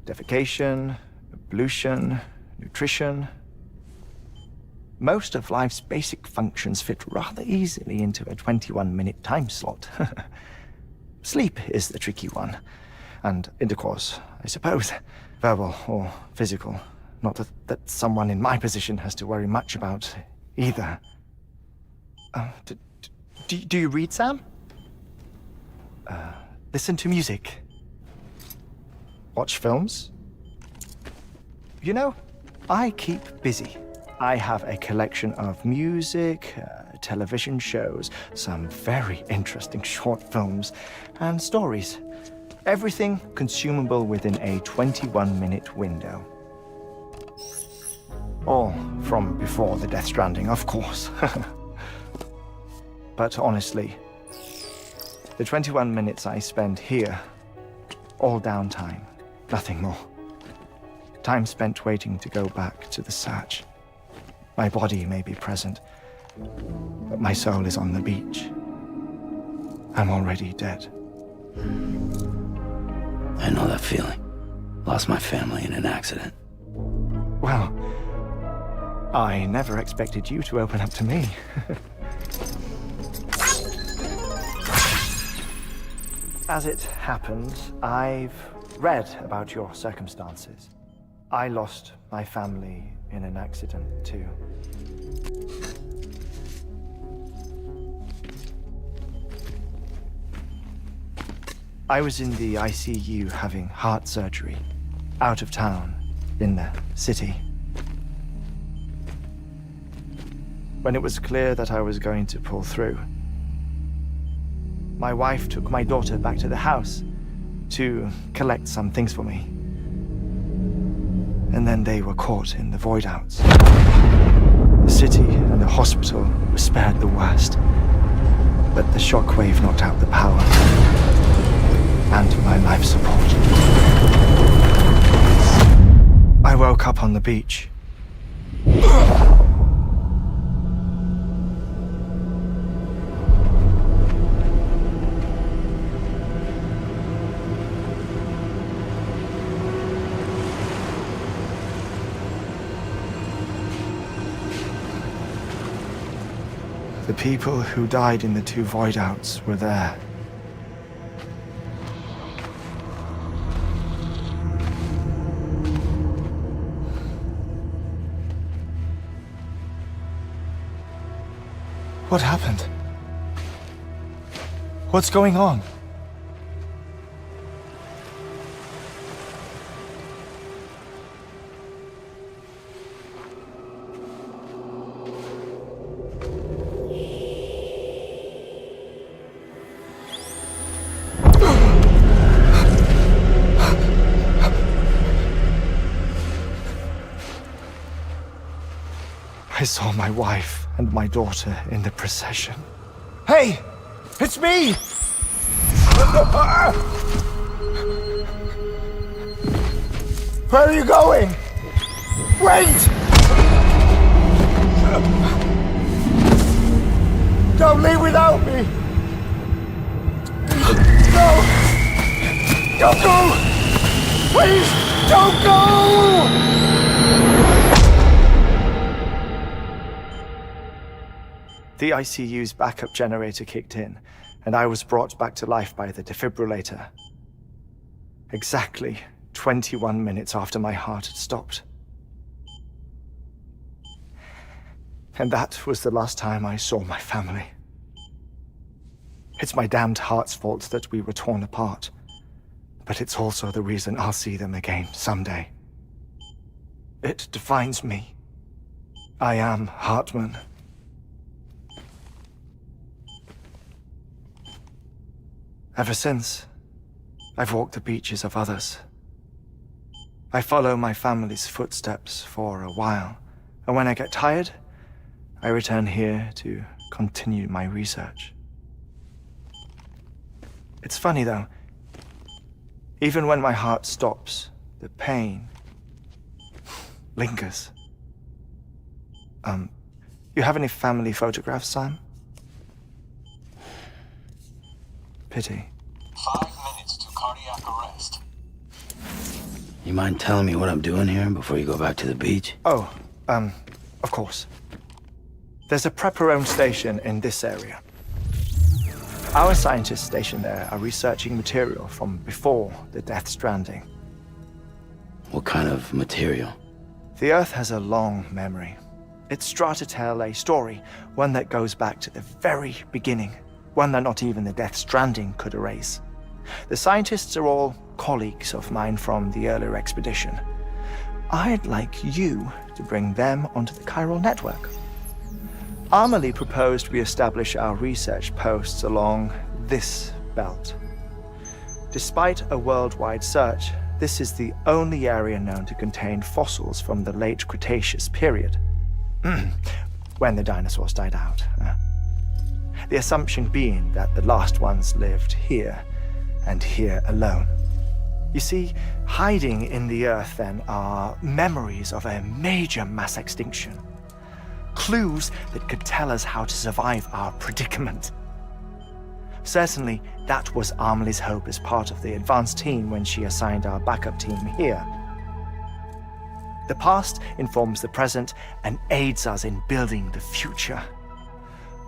Defecation, ablution, nutrition. Most of life's basic functions fit rather easily into a 21-minute time slot. Sleep is the tricky one. And intercourse, I suppose. Verbal or physical. Not that someone in my position has to worry much about either. Do you read, Sam? listen to music. Watch films. You know, I keep busy. I have a collection of music, television shows, some very interesting short films, and stories. Everything consumable within a 21-minute window. All from before the Death Stranding, of course. But honestly, the 21 minutes I spend here, all downtime, nothing more. Time spent waiting to go back to the search. My body may be present, but my soul is on the beach. I'm already dead. I know that feeling. Lost my family in an accident. Well, I never expected you to open up to me. As it happened, I've read about your circumstances. I lost my family in an accident, too. I was in the ICU having heart surgery, out of town, in the city. When it was clear that I was going to pull through, my wife took my daughter back to the house to collect some things for me. And then they were caught in the void-outs. The city and the hospital were spared the worst, but the shockwave knocked out the power and my life support. I woke up on the beach. The people who died in the two void-outs were there. What happened? What's going on? I saw my wife and my daughter in the procession. Hey! It's me! Where are you going? Wait! Don't leave without me! No! Don't go! Please, don't go! The ICU's backup generator kicked in, and I was brought back to life by the defibrillator. Exactly 21 minutes after my heart had stopped. And that was the last time I saw my family. It's my damned heart's fault that we were torn apart, but it's also the reason I'll see them again someday. It defines me. I am Hartman. Ever since, I've walked the beaches of others. I follow my family's footsteps for a while, and when I get tired, I return here to continue my research. It's funny though, even when my heart stops, the pain lingers. You have any family photographs, Sam? Pity. 5 minutes to cardiac arrest. You mind telling me what I'm doing here before you go back to the beach? Oh, of course. There's a prepper-owned station in this area. Our scientists stationed there are researching material from before the Death Stranding. What kind of material? The Earth has a long memory. It's trying to tell a story, one that goes back to the very beginning. one that not even the Death Stranding could erase. The scientists are all colleagues of mine from the earlier expedition. I'd like you to bring them onto the chiral network. Amelie proposed we establish our research posts along this belt. Despite a worldwide search, this is the only area known to contain fossils from the late Cretaceous period, when the dinosaurs died out. The assumption being that the last ones lived here, and here alone. You see, hiding in the Earth then are memories of a major mass extinction. Clues that could tell us how to survive our predicament. Certainly, that was Amelie's hope as part of the advanced team when she assigned our backup team here. The past informs the present and aids us in building the future.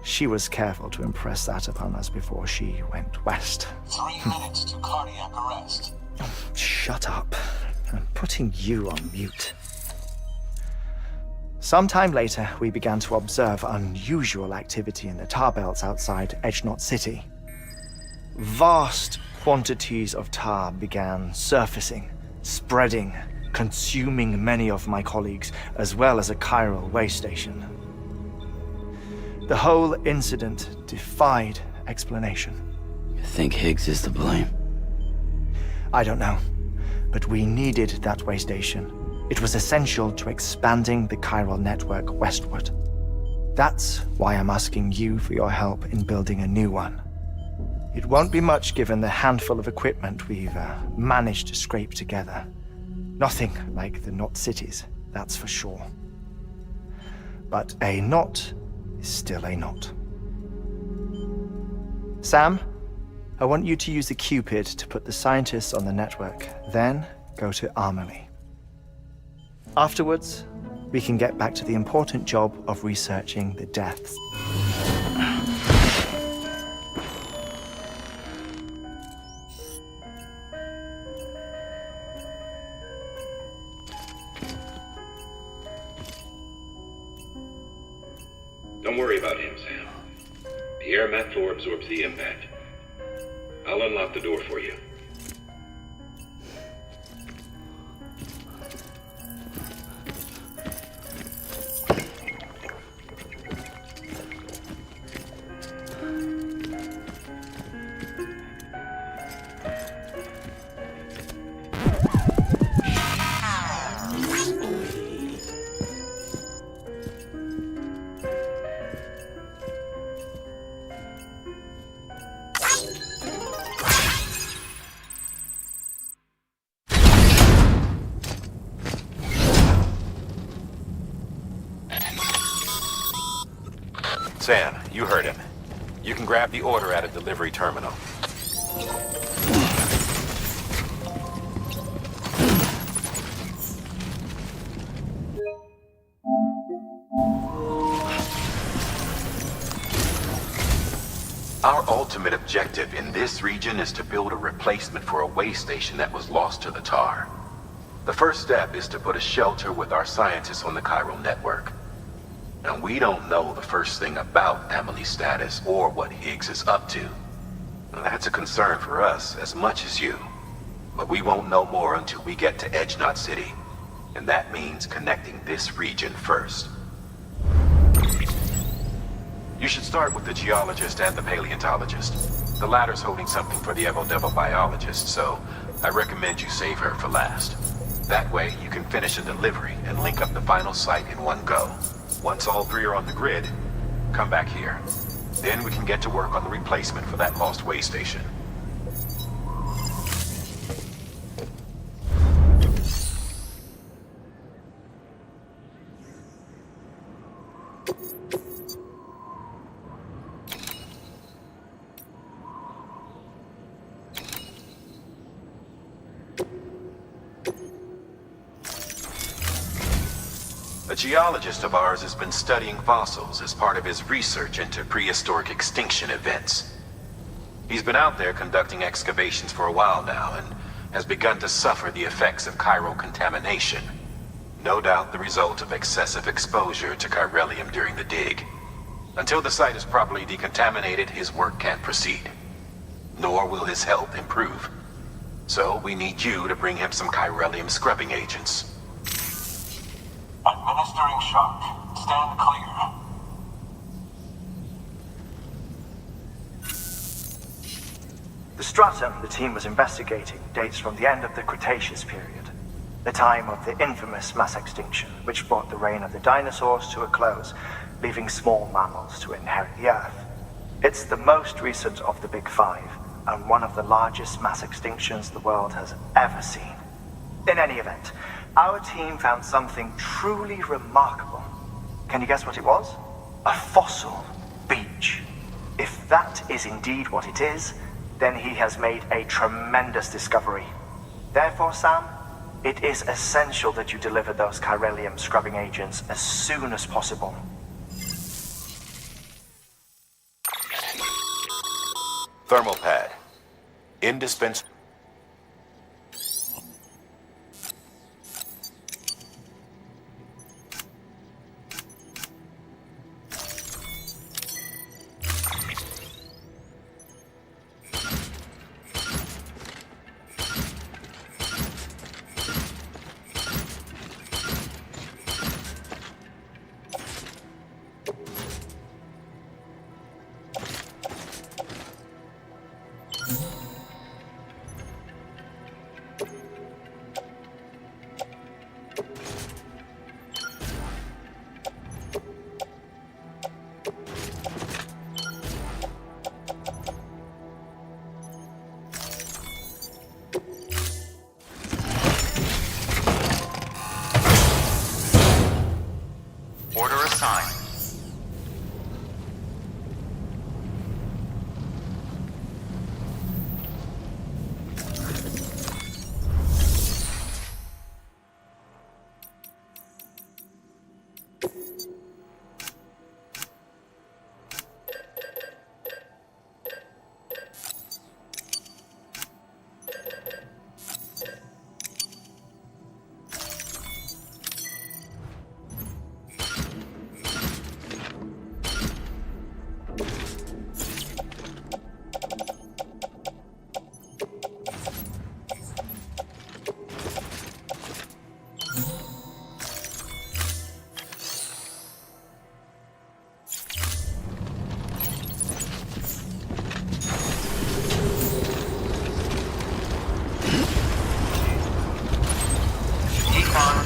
She was careful to impress that upon us before she went west. 3 minutes to cardiac arrest. Oh, shut up. I'm putting you on mute. Sometime later, we began to observe unusual activity in the tar belts outside Edgenot City. Vast quantities of tar began surfacing, spreading, consuming many of my colleagues, as well as a chiral way station. The whole incident defied explanation. You think Higgs is to blame? I don't know, but we needed that way station. It was essential to expanding the chiral network westward. That's why I'm asking you for your help in building a new one. It won't be much given the handful of equipment we've managed to scrape together. Nothing like the knot cities, that's for sure. But a knot is still a knot. Sam, I want you to use the Cupid to put the scientists on the network, then go to Amelie. Afterwards, we can get back to the important job of researching the deaths. Don't worry about him, Sam. The air mat floor absorbs the impact. I'll unlock the door for you. Sam, you heard him. You can grab the order at a delivery terminal. Our ultimate objective in this region is to build a replacement for a way station that was lost to the tar. The first step is to put a shelter with our scientists on the chiral network. Now, we don't know the first thing about Amelie's status or what Higgs is up to. Now, that's a concern for us as much as you. But we won't know more until we get to Edgenot City. And that means connecting this region first. You should start with the geologist and the paleontologist. The latter's holding something for the Evo-Devo biologist, so I recommend you save her for last. That way, you can finish a delivery and link up the final site in one go. Once all three are on the grid, come back here. Then we can get to work on the replacement for that lost way station. A geologist of ours has been studying fossils as part of his research into prehistoric extinction events. He's been out there conducting excavations for a while now and has begun to suffer the effects of chiral contamination. No doubt the result of excessive exposure to chiralium during the dig. Until the site is properly decontaminated, his work can't proceed. Nor will his health improve. So we need you to bring him some chiralium scrubbing agents. Administering shock. Stand clear. The stratum the team was investigating dates from the end of the Cretaceous period, the time of the infamous mass extinction, which brought the reign of the dinosaurs to a close, leaving small mammals to inherit the Earth. It's the most recent of the Big Five, and one of the largest mass extinctions the world has ever seen. In any event, our team found something truly remarkable. Can you guess what it was? A fossil beach. If that is indeed what it is, then he has made a tremendous discovery. Therefore, Sam, it is essential that you deliver those chiralium scrubbing agents as soon as possible. Thermal pad. Indispensable. Order assigned.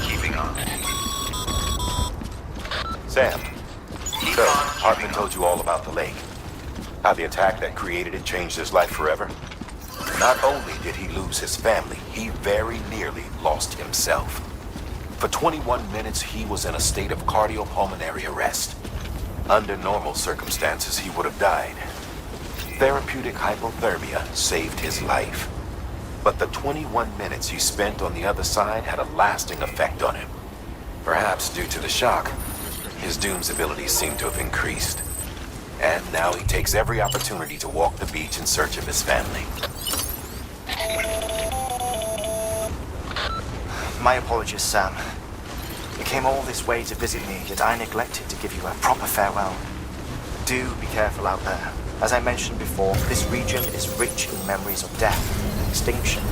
Keeping on. Sam. So, Hartman told you all about the lake. How the attack that created it changed his life forever. Not only did he lose his family, he very nearly lost himself. For 21 minutes, he was in a state of cardiopulmonary arrest. Under normal circumstances, he would have died. Therapeutic hypothermia saved his life. But the 21 minutes he spent on the other side had a lasting effect on him. Perhaps due to the shock, his Doom's abilities seem to have increased. And now he takes every opportunity to walk the beach in search of his family. My apologies, Sam. You came all this way to visit me, yet I neglected to give you a proper farewell. Do be careful out there. As I mentioned before, this region is rich in memories of death and extinction.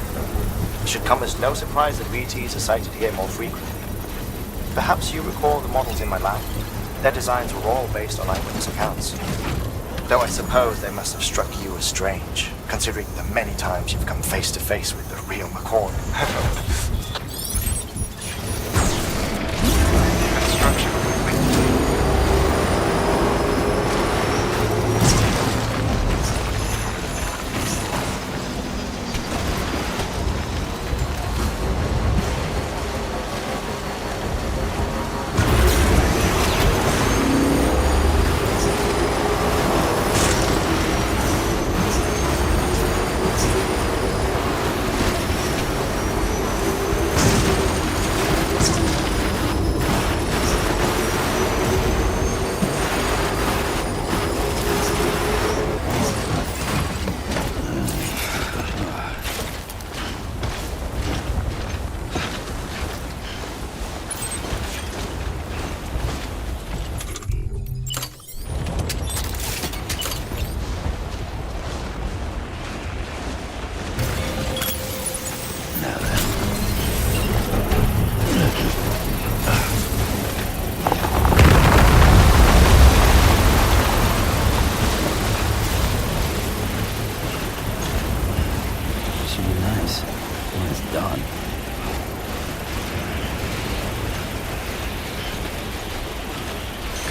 It should come as no surprise that VTs are sighted here more frequently. Perhaps you recall the models in my lab. Their designs were all based on eyewitness accounts. Though I suppose they must have struck you as strange, considering the many times you've come face to face with the real McCord. Construction complete.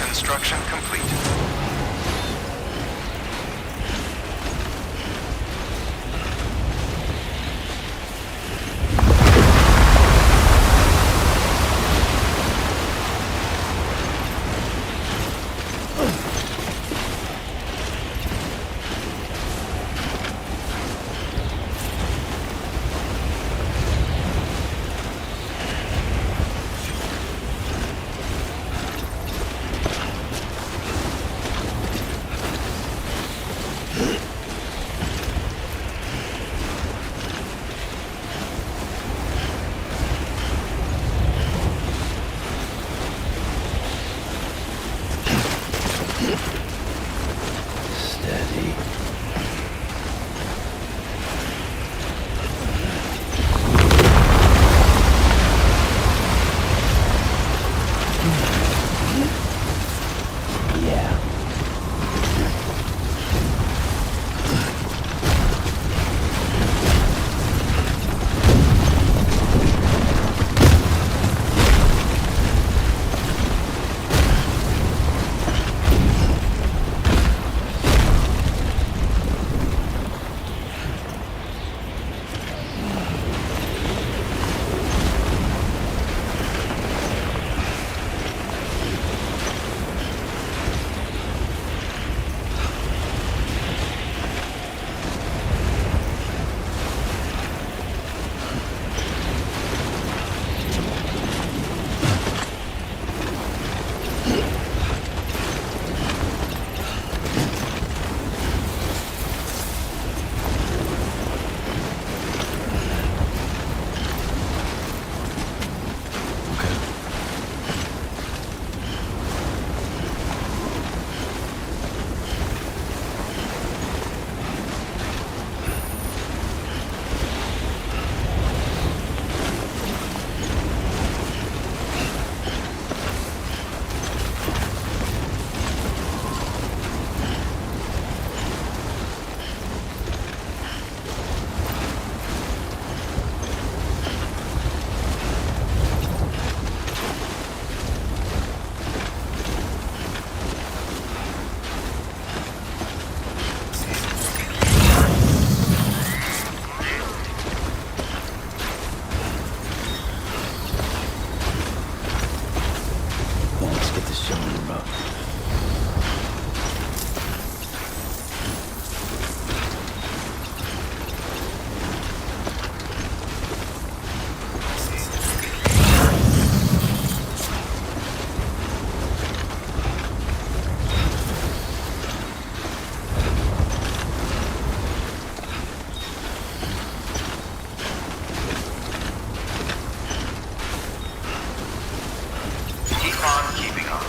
Construction complete. Steady. Yeah. Let's get this show on the road. Keep on keeping on.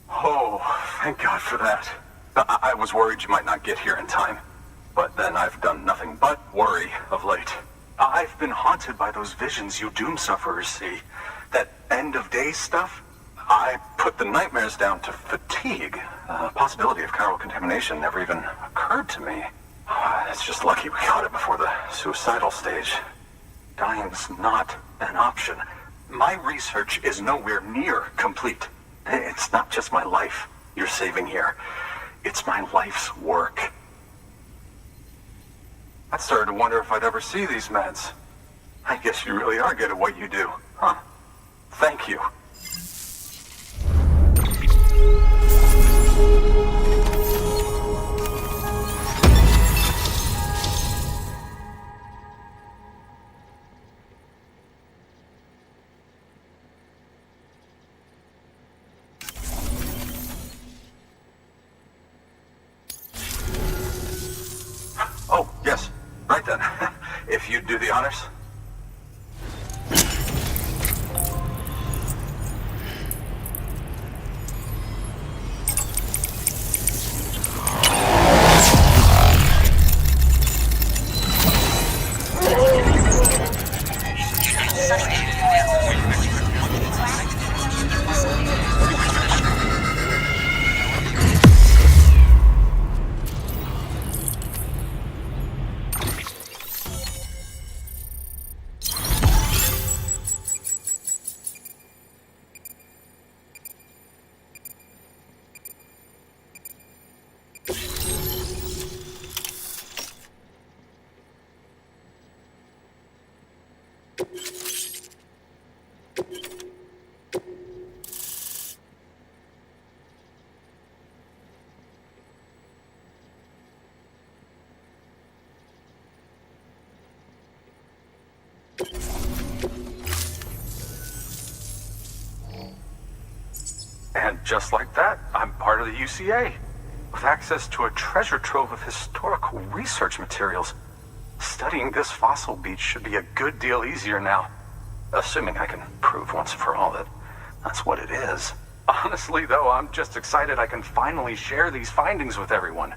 Oh, thank God for that. I was worried you might not get here in time. But then I've done nothing but worry of late. I've been haunted by those visions you doom sufferers see. That end of days stuff. I put the nightmares down to fatigue. The possibility of chiral contamination never even occurred to me. It's just lucky we caught it before the suicidal stage. Dying's not an option. My research is nowhere near complete. It's not just my life you're saving here. It's my life's work. I started to wonder if I'd ever see these meds. I guess you really are good at what you do, huh? Thank you. Oh, yes. Right then. If you'd do the honors. And just like that, I'm part of the UCA, with access to a treasure trove of historical research materials. Studying this fossil beach should be a good deal easier now, assuming I can prove once and for all that that's what it is. Honestly, though, I'm just excited I can finally share these findings with everyone.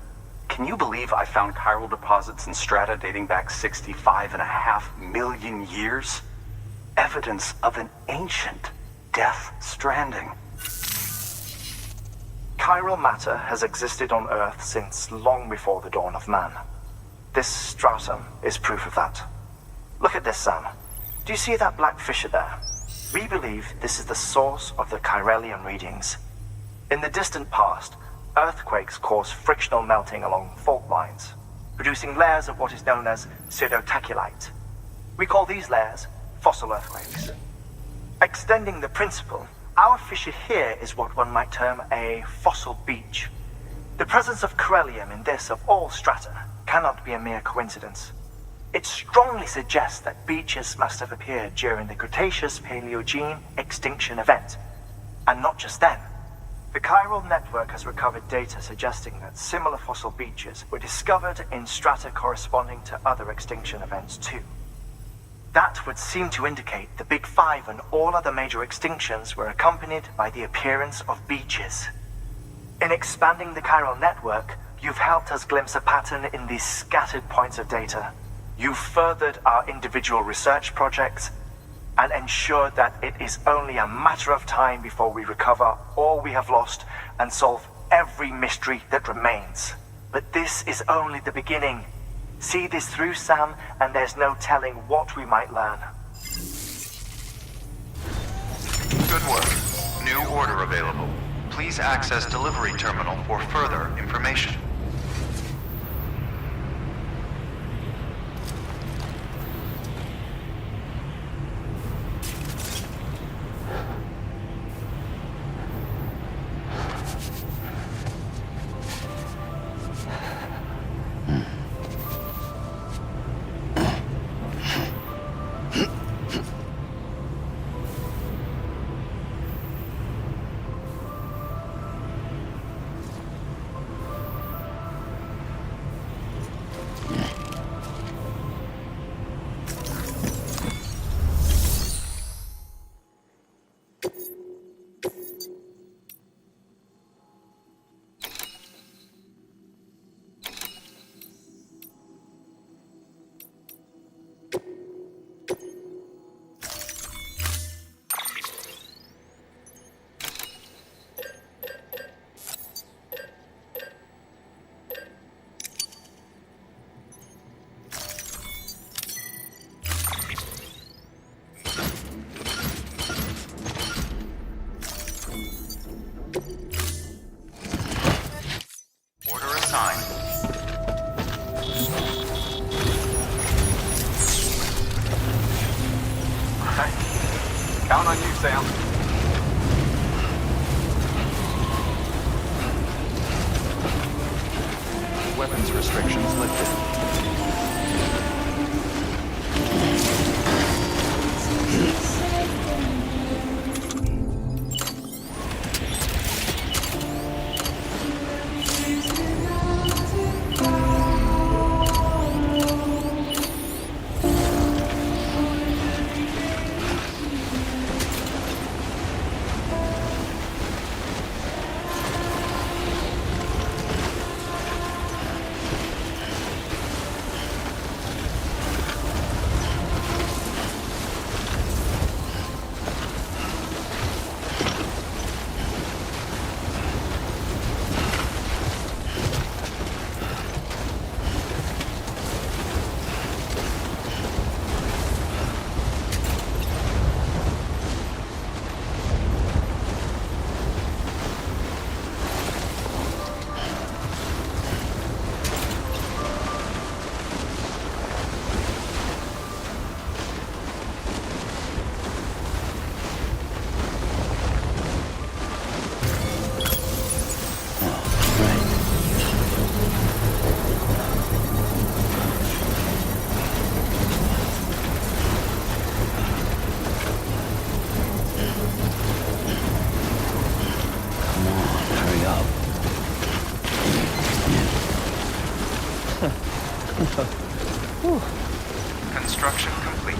Can you believe I found chiral deposits in strata dating back 65.5 million years? Evidence of an ancient death stranding. Chiral matter has existed on Earth since long before the dawn of man. This stratum is proof of that. Look at this, Sam. Do you see that black fissure there? We believe this is the source of the Chiralian readings. In the distant past, earthquakes caused frictional melting along fault lines, producing layers of what is known as pseudotaculite. We call these layers fossil earthquakes. Extending the principle, our fissure here is what one might term a fossil beach. The presence of Chiralium in this of all strata cannot be a mere coincidence. It strongly suggests that beaches must have appeared during the Cretaceous-Paleogene extinction event. And not just then. The chiral network has recovered data suggesting that similar fossil beaches were discovered in strata corresponding to other extinction events too. That would seem to indicate the Big Five and all other major extinctions were accompanied by the appearance of beaches. In expanding the chiral network, you've helped us glimpse a pattern in these scattered points of data. You've furthered our individual research projects and ensured that it is only a matter of time before we recover all we have lost and solve every mystery that remains. But this is only the beginning. See this through, Sam, and there's no telling what we might learn. Good work. New order available. Please access delivery terminal for further information. Sam. Weapons restrictions lifted. Construction complete.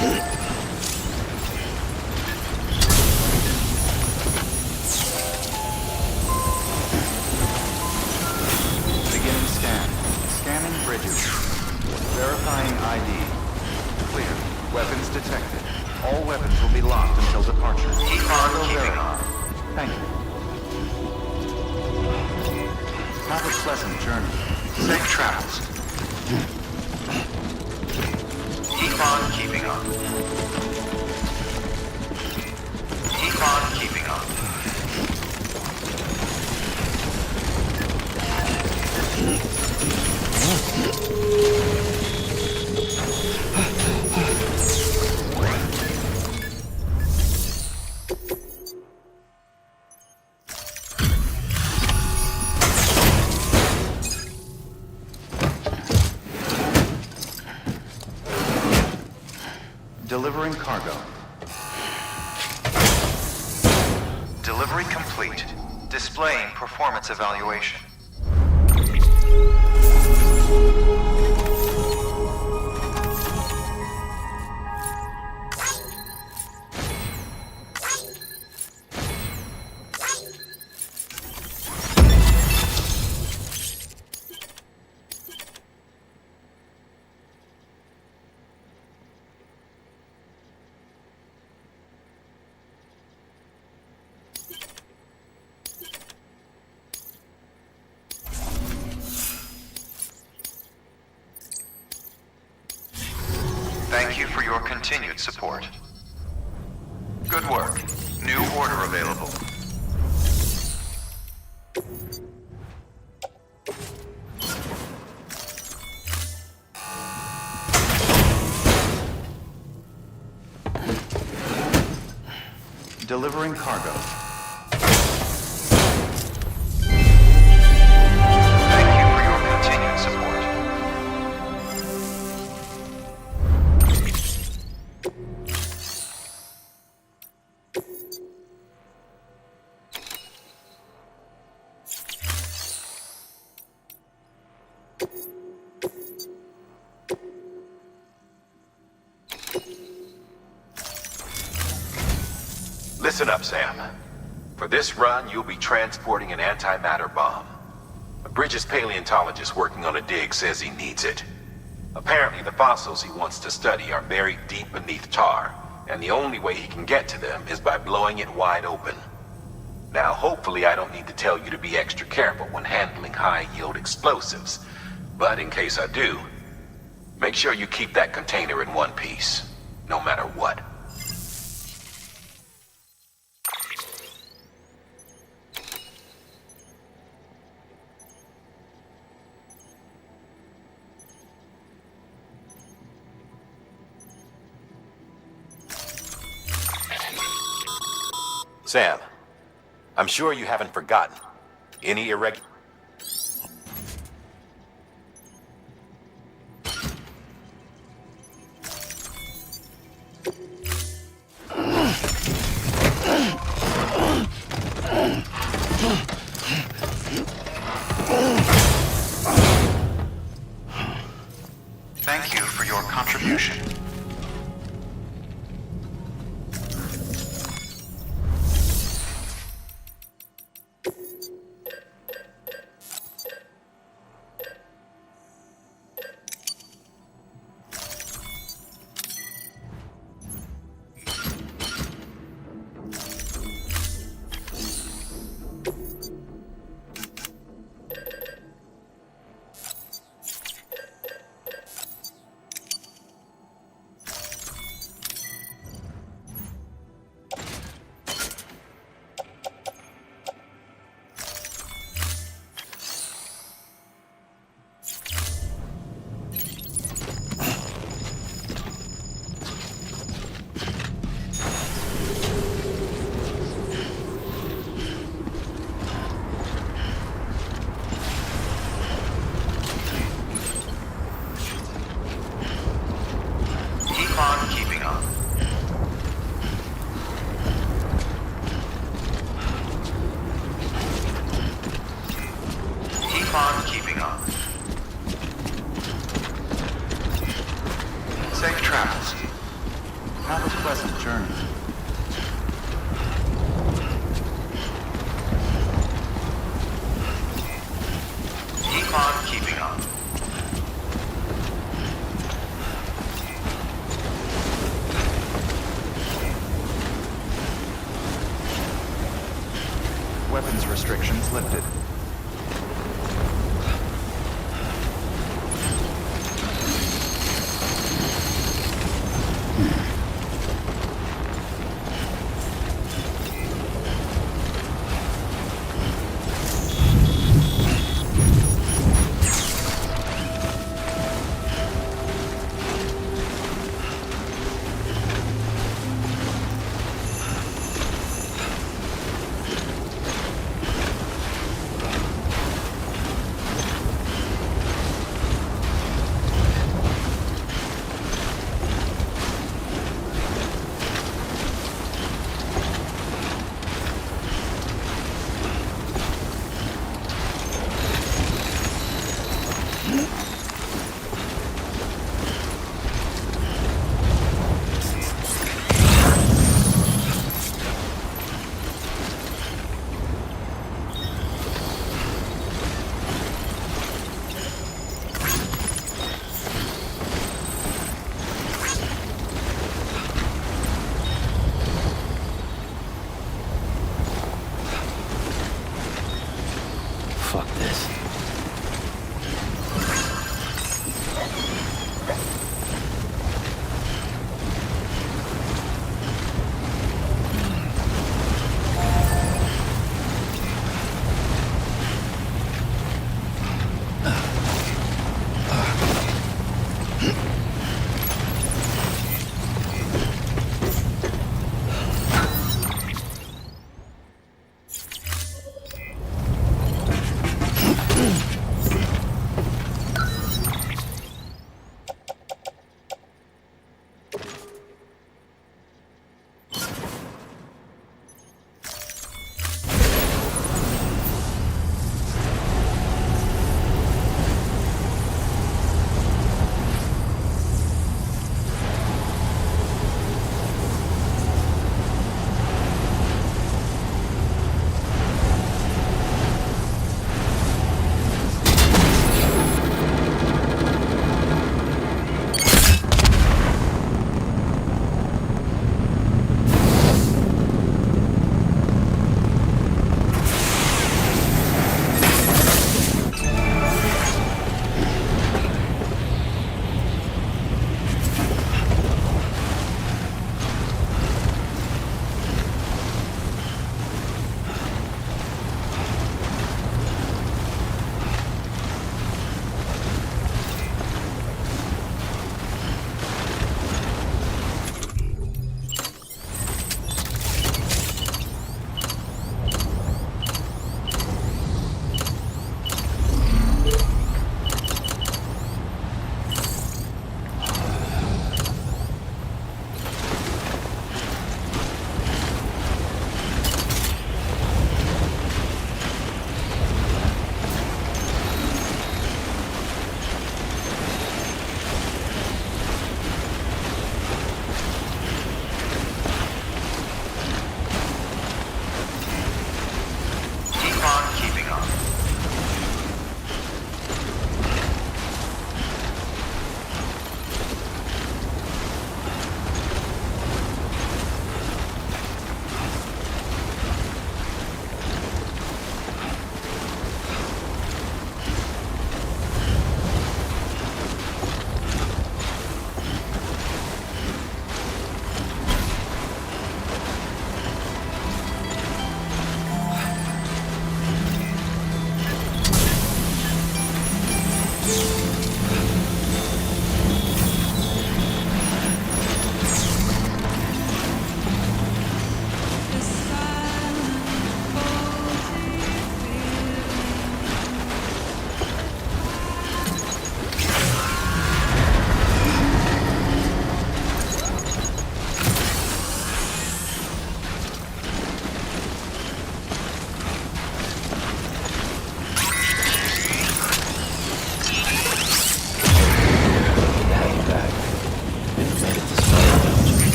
Beginning scan. Scanning bridges. Verifying ID. Clear. Weapons detected. All weapons will be locked until departure. Keep on keeping on. Thank you. Have a pleasant journey. Safe travels. Keep on keeping on. Keep on keeping on. Delivering cargo. Delivery complete. Displaying performance evaluation. Thank you for your continued support. Good work. New order available. Delivering cargo. Thank you for your continued support. Listen up, Sam. For this run, you'll be transporting an antimatter bomb. A Bridges paleontologist working on a dig says he needs it. Apparently, the fossils he wants to study are buried deep beneath tar, and the only way he can get to them is by blowing it wide open. Now, hopefully I don't need to tell you to be extra careful when handling high-yield explosives, but in case I do, make sure you keep that container in one piece, no matter what. Sam, I'm sure you haven't forgotten. Any irregular... Thank you for your contribution. Have a pleasant journey. Keep on keeping on. Weapons restrictions lifted.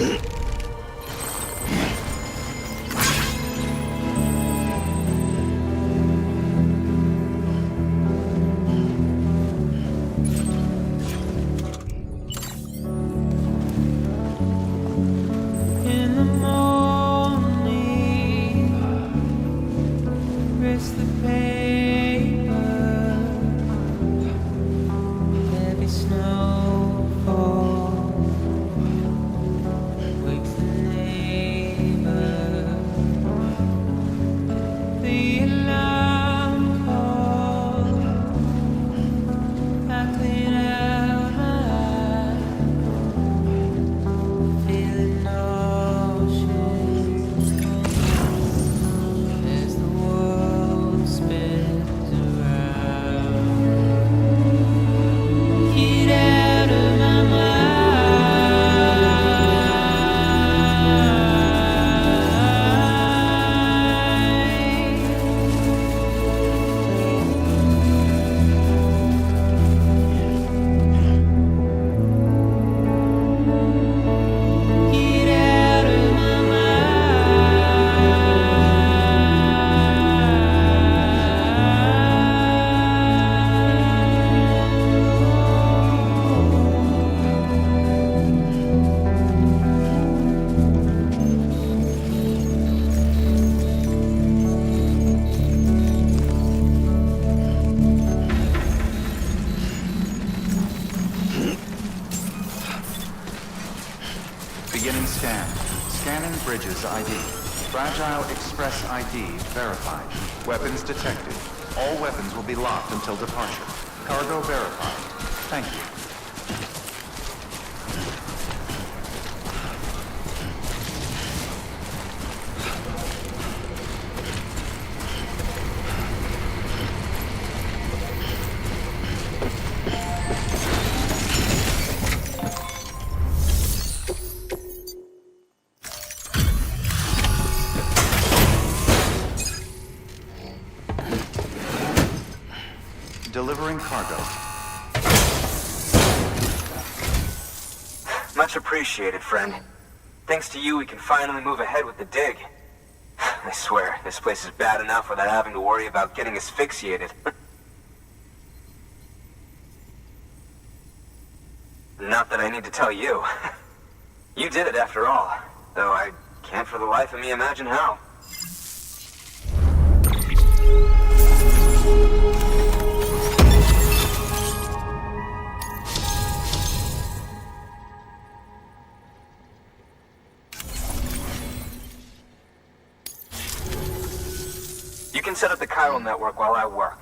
In the morning, rest the paper, heavy snowfall wakes the neighbor. The alarm call, I clean out my eyes, feeling nauseous as the world spins around. Get out of my Get out of my Beginning scan. Scanning bridges ID. Fragile Express ID verified. Weapons detected. All weapons will be locked until departure. Cargo verified. Thank you. Delivering cargo. Much appreciated, friend. Thanks to you, we can finally move ahead with the dig. I swear, this place is bad enough without having to worry about getting asphyxiated. Not that I need to tell you. You did it after all, though I can't for the life of me imagine how. You can set up the chiral network while I work.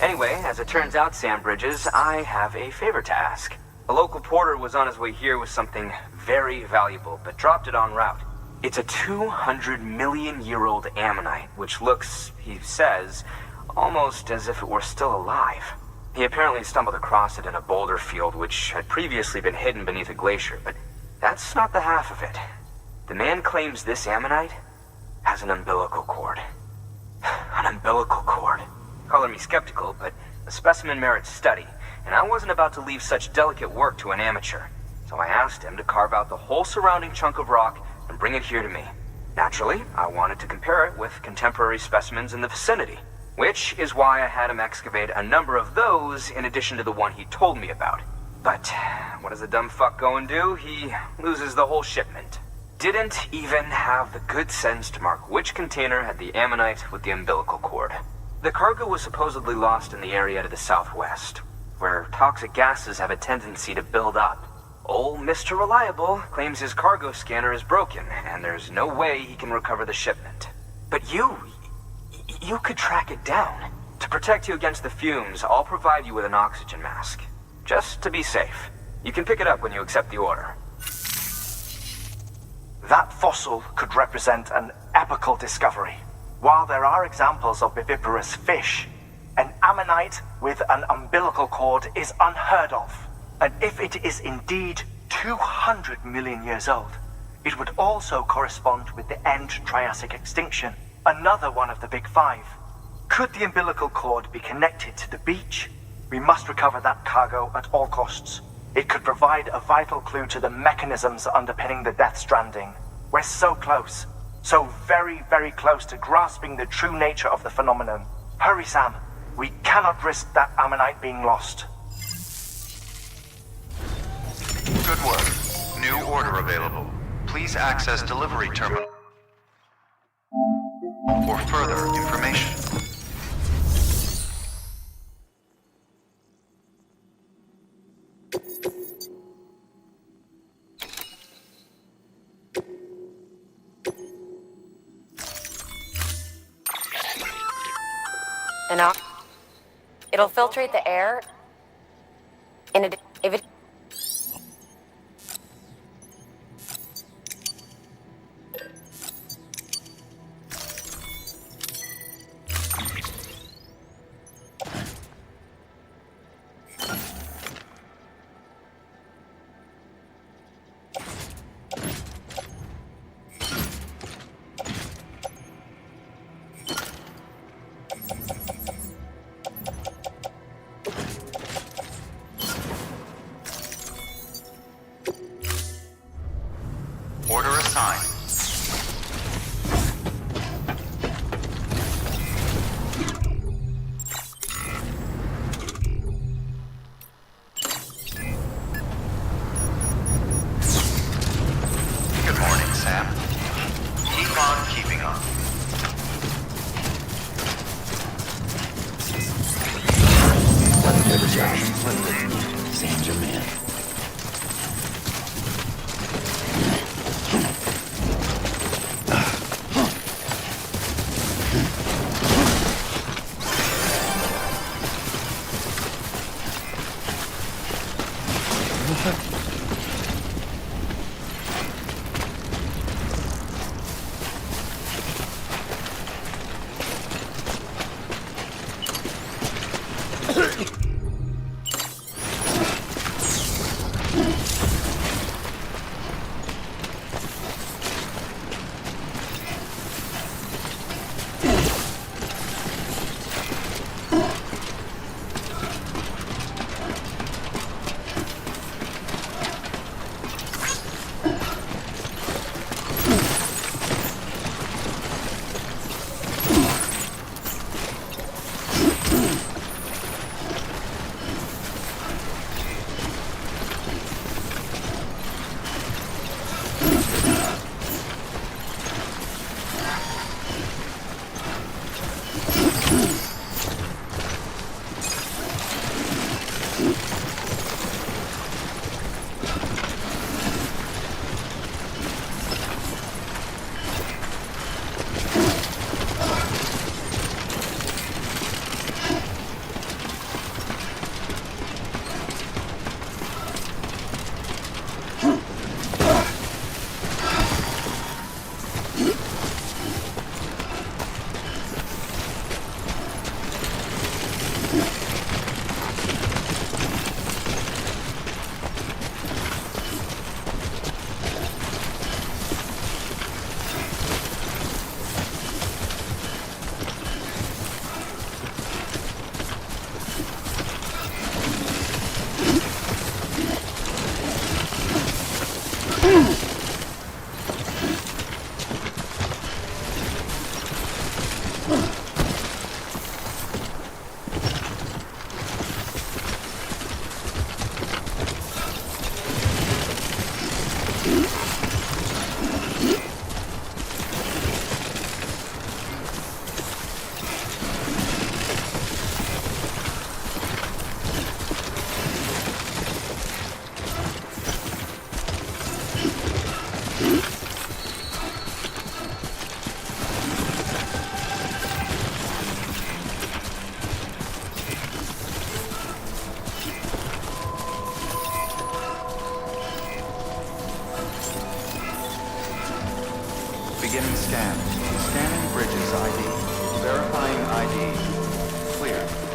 Anyway, as it turns out, Sam Bridges, I have a favor to ask. A local porter was on his way here with something very valuable, but dropped it en route. It's a 200-million-year-old ammonite, which looks, he says, almost as if it were still alive. He apparently stumbled across it in a boulder field which had previously been hidden beneath a glacier, but that's not the half of it. The man claims this ammonite has an umbilical cord. An umbilical cord. Color me skeptical, but the specimen merits study, and I wasn't about to leave such delicate work to an amateur. So I asked him to carve out the whole surrounding chunk of rock and bring it here to me. Naturally, I wanted to compare it with contemporary specimens in the vicinity. which is why I had him excavate a number of those in addition to the one he told me about. But what does the dumb fuck go and do? He loses the whole shipment. Didn't even have the good sense to mark which container had the ammonite with the umbilical cord. The cargo was supposedly lost in the area to the southwest, where toxic gases have a tendency to build up. Old Mr. Reliable claims his cargo scanner is broken, and there's no way he can recover the shipment. But you could track it down. To protect you against the fumes, I'll provide you with an oxygen mask. Just to be safe. You can pick it up when you accept the order. That fossil could represent an epical discovery. While there are examples of viviparous fish, an ammonite with an umbilical cord is unheard of. And if it is indeed 200 million years old, it would also correspond with the end Triassic extinction, another one of the Big Five. Could the umbilical cord be connected to the beach? We must recover that cargo at all costs. It could provide a vital clue to the mechanisms underpinning the Death Stranding. We're so close. So very, very close to grasping the true nature of the phenomenon. Hurry, Sam. We cannot risk that ammonite being lost. Good work. New order available. Please access delivery terminal for further information. It'll filtrate the air. If it Order assigned. Good morning, Sam. Keep on keeping on. Sam's your man.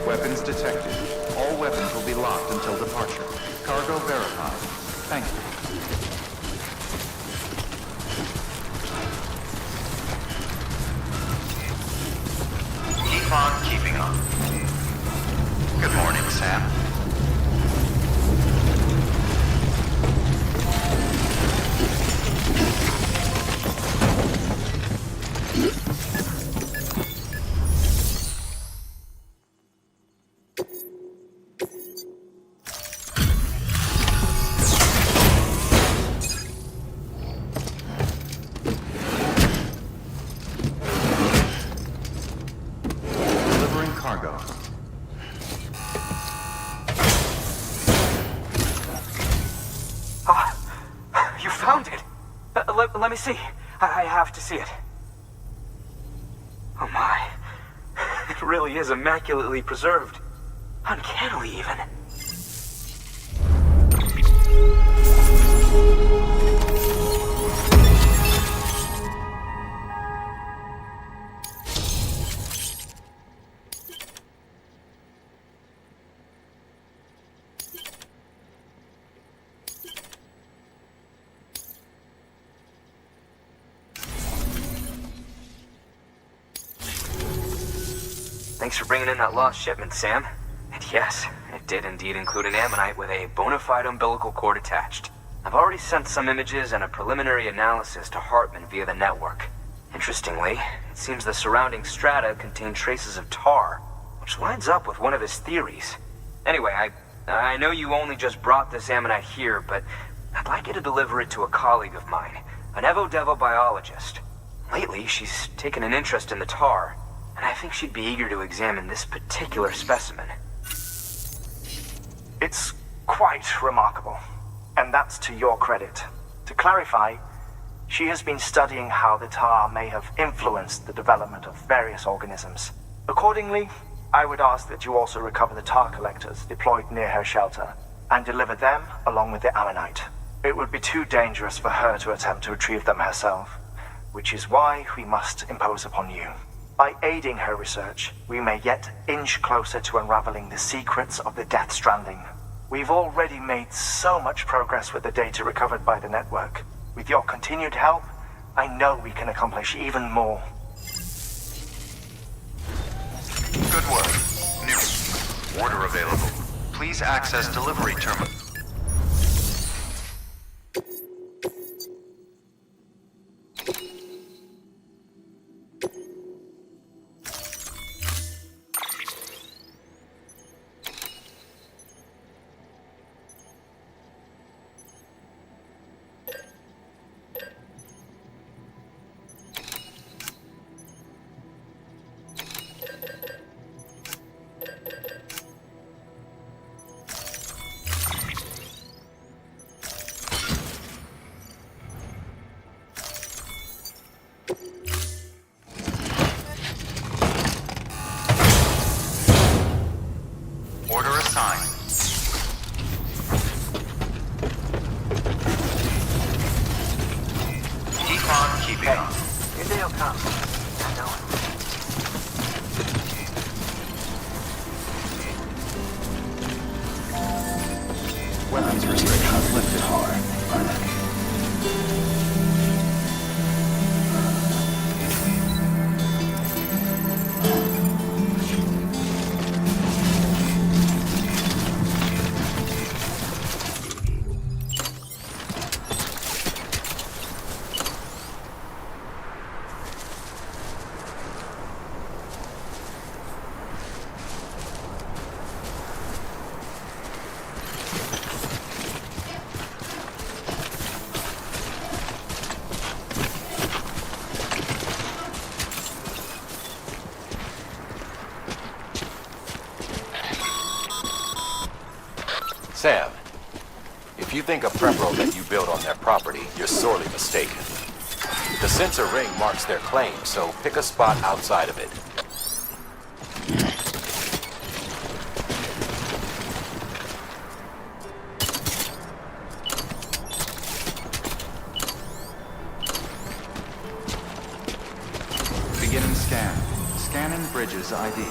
Weapons detected. All weapons will be locked until departure. Cargo verified. Thank you. Keep on keeping on. Good morning, Sam. Delivering cargo. You found it! Let me see. I have to see it. Oh my. It really is immaculately preserved. Uncannily, even. Thanks for bringing in that lost shipment, Sam. And yes, it did indeed include an ammonite with a bona fide umbilical cord attached. I've already sent some images and a preliminary analysis to Hartman via the network. Interestingly, it seems the surrounding strata contain traces of tar, which lines up with one of his theories. Anyway, I know you only just brought this ammonite here, but I'd like you to deliver it to a colleague of mine, an Evo-Devo biologist. Lately, she's taken an interest in the tar, and I think she'd be eager to examine this particular specimen. It's quite remarkable, and that's to your credit. To clarify, she has been studying how the tar may have influenced the development of various organisms. Accordingly, I would ask that you also recover the tar collectors deployed near her shelter and deliver them along with the ammonite. It would be too dangerous for her to attempt to retrieve them herself, which is why we must impose upon you. By aiding her research, we may yet inch closer to unraveling the secrets of the Death Stranding. We've already made so much progress with the data recovered by the network. With your continued help, I know we can accomplish even more. Good work. New. Order available. Please access delivery terminal. Order assigned. Keep on keeping on. Your day will come. I know it. Weapons restrictions lifted hard. Sam, if you think a prep road that you built on their property, you're sorely mistaken. The sensor ring marks their claim, so pick a spot outside of it. Beginning scan. Scanning bridges Bridges ID.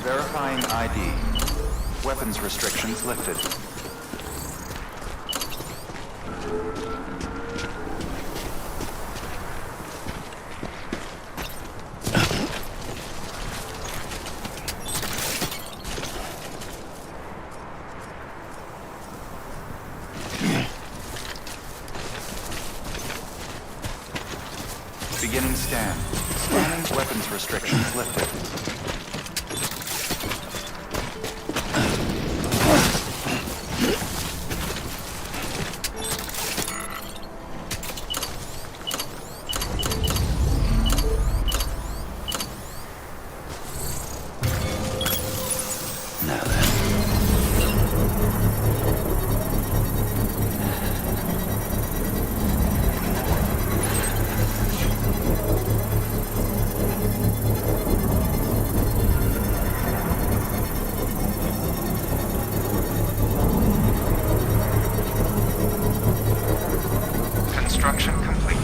Verifying ID. Weapons restrictions lifted. Beginning scan. Scanning weapons restrictions lifted. Now then. Construction complete.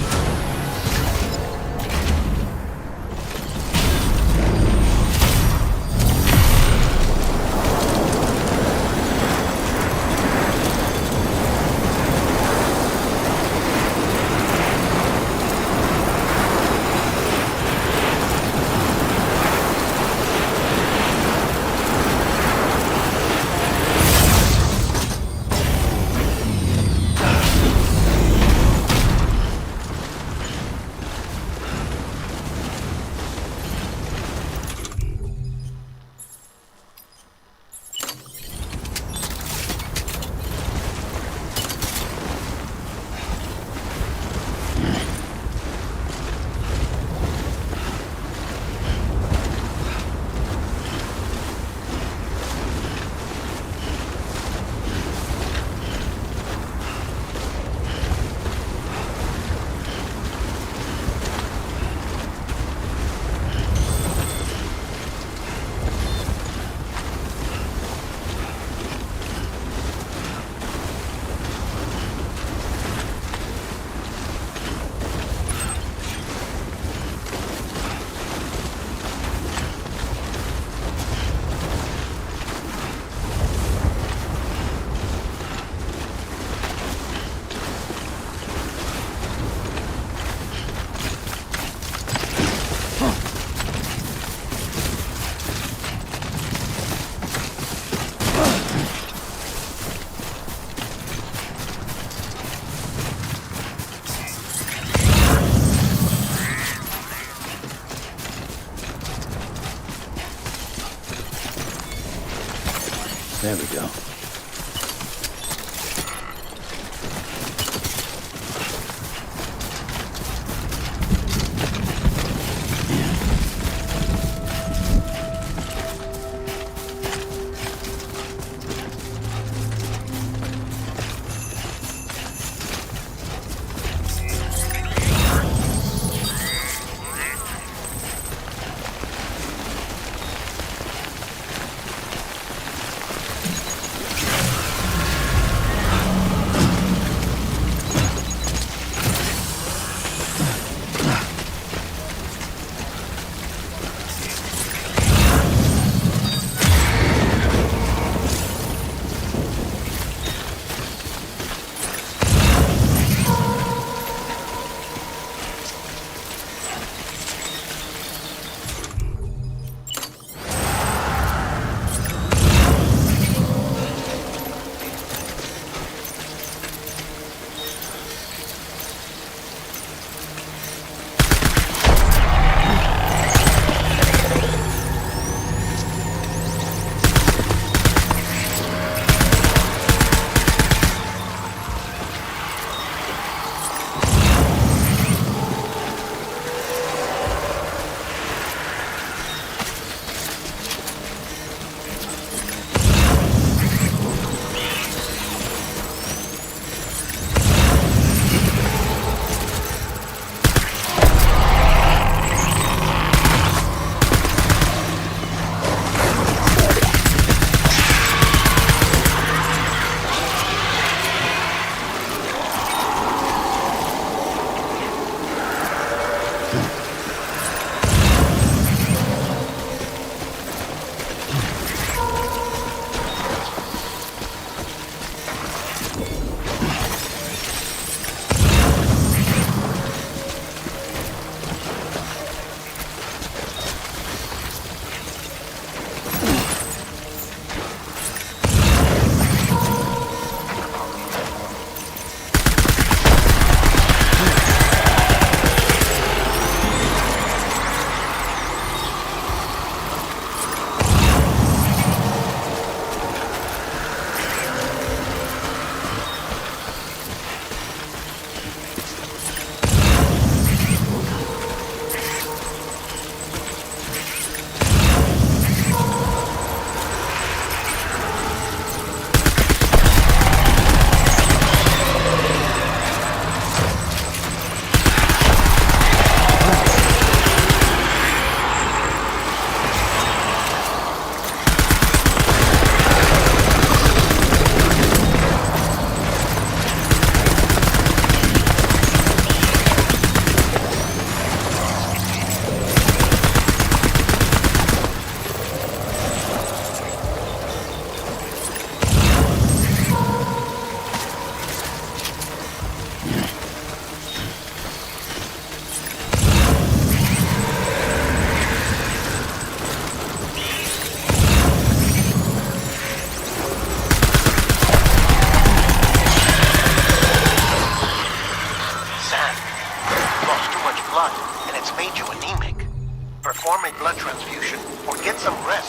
There we go.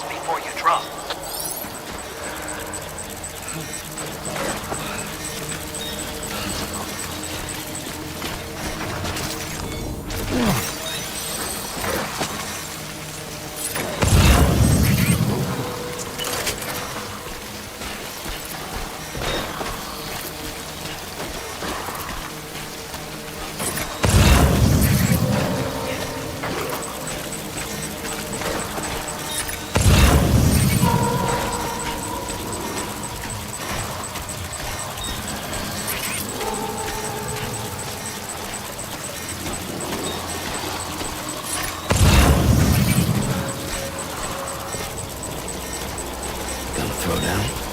before you drop. Throw down.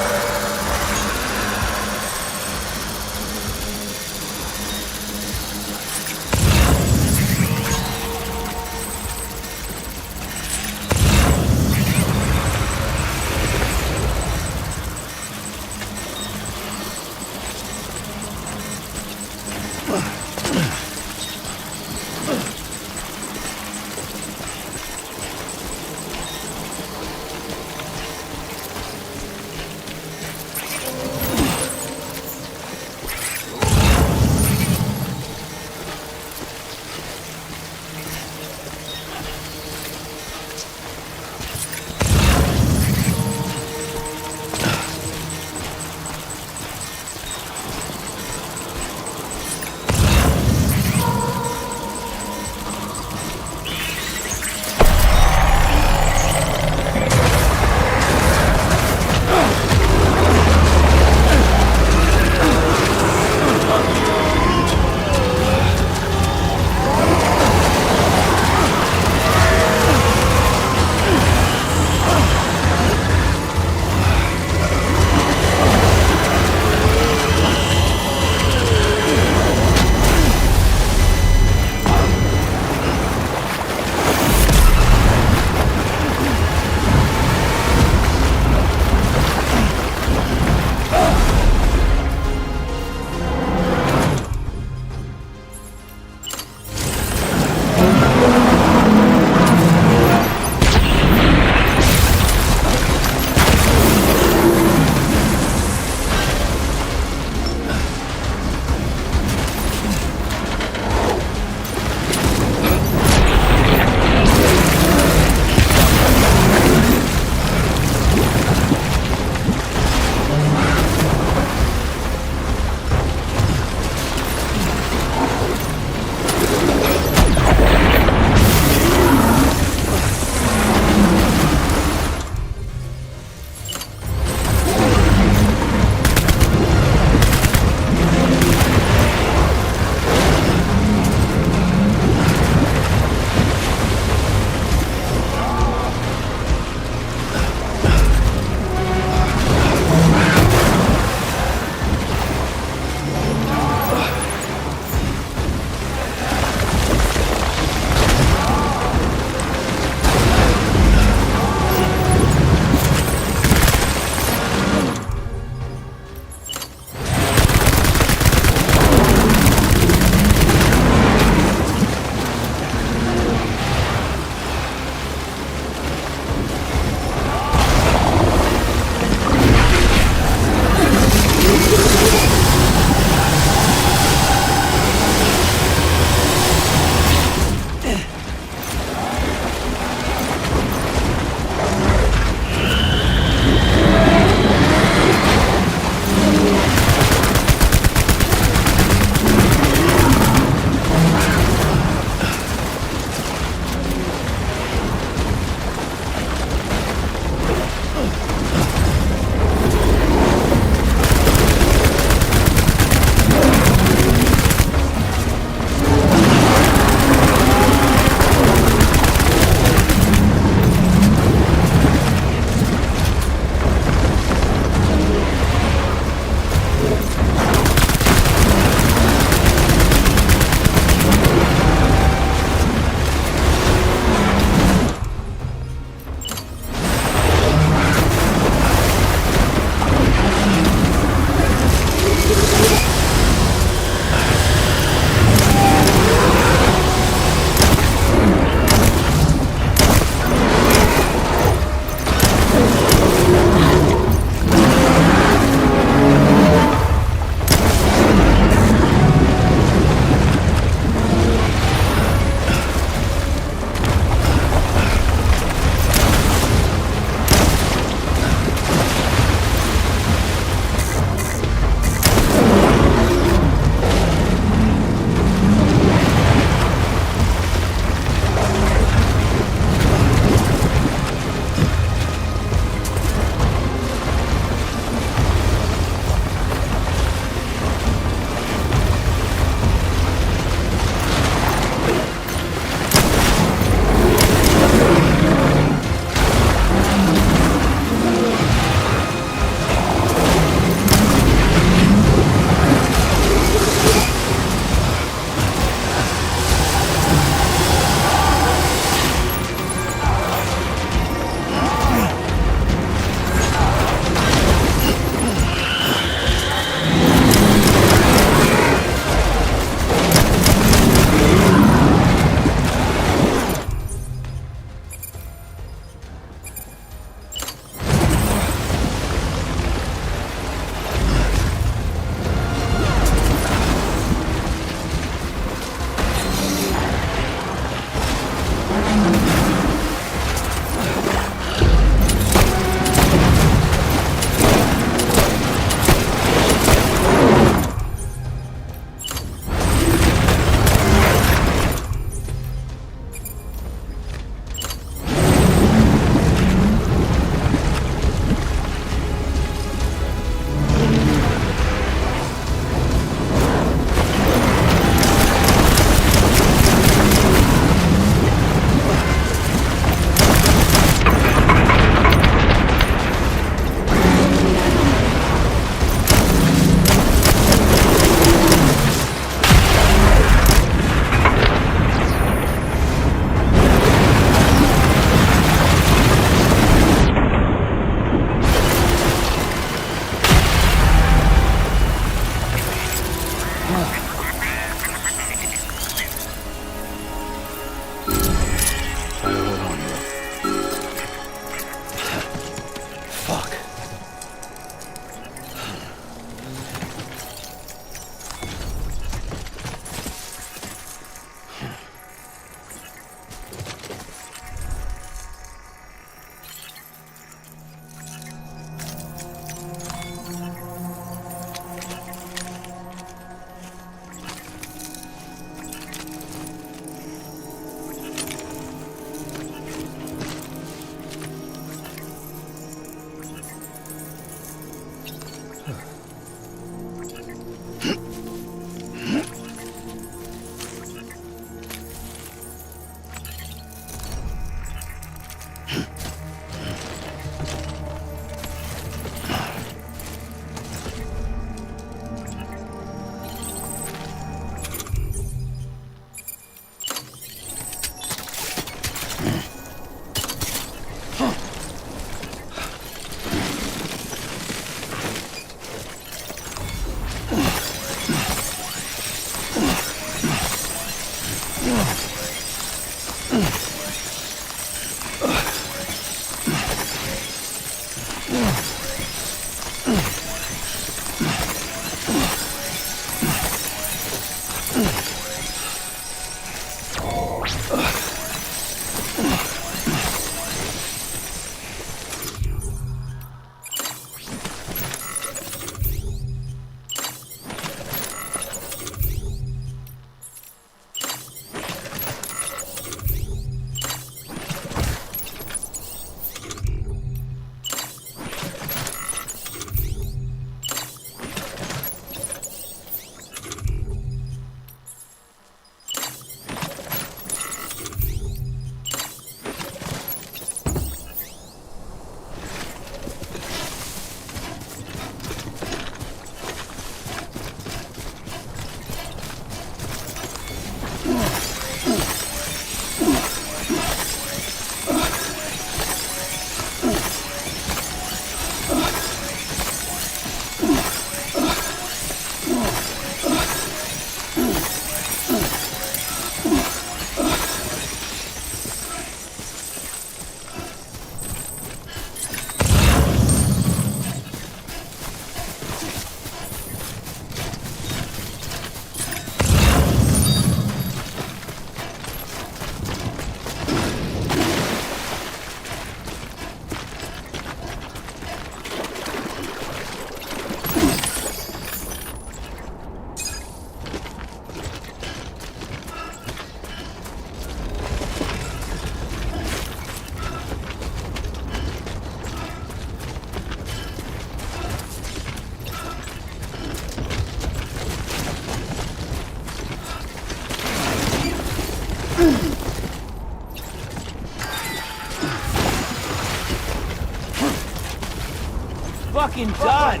Fucking done.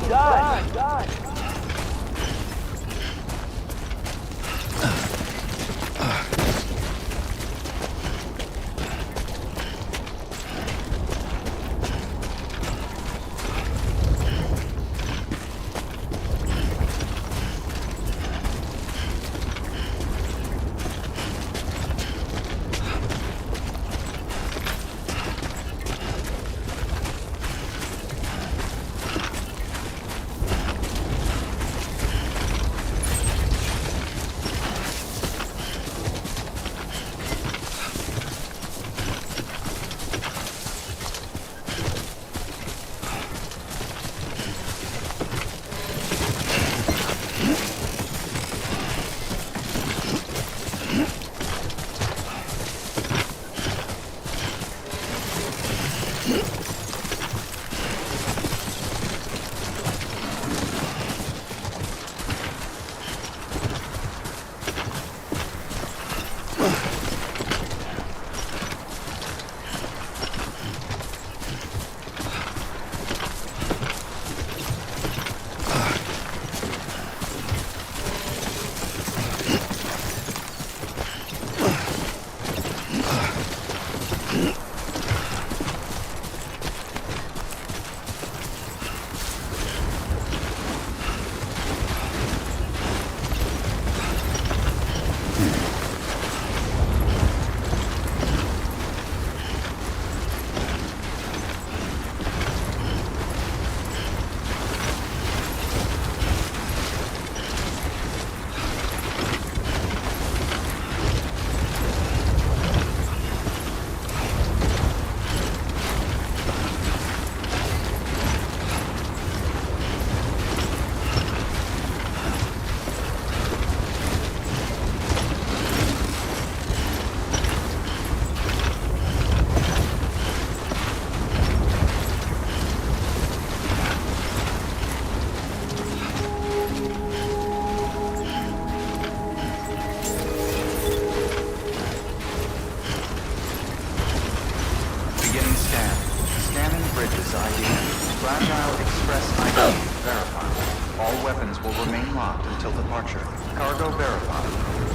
Fragile Express ID verified. All weapons will remain locked until departure. Cargo verified.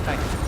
Thank you.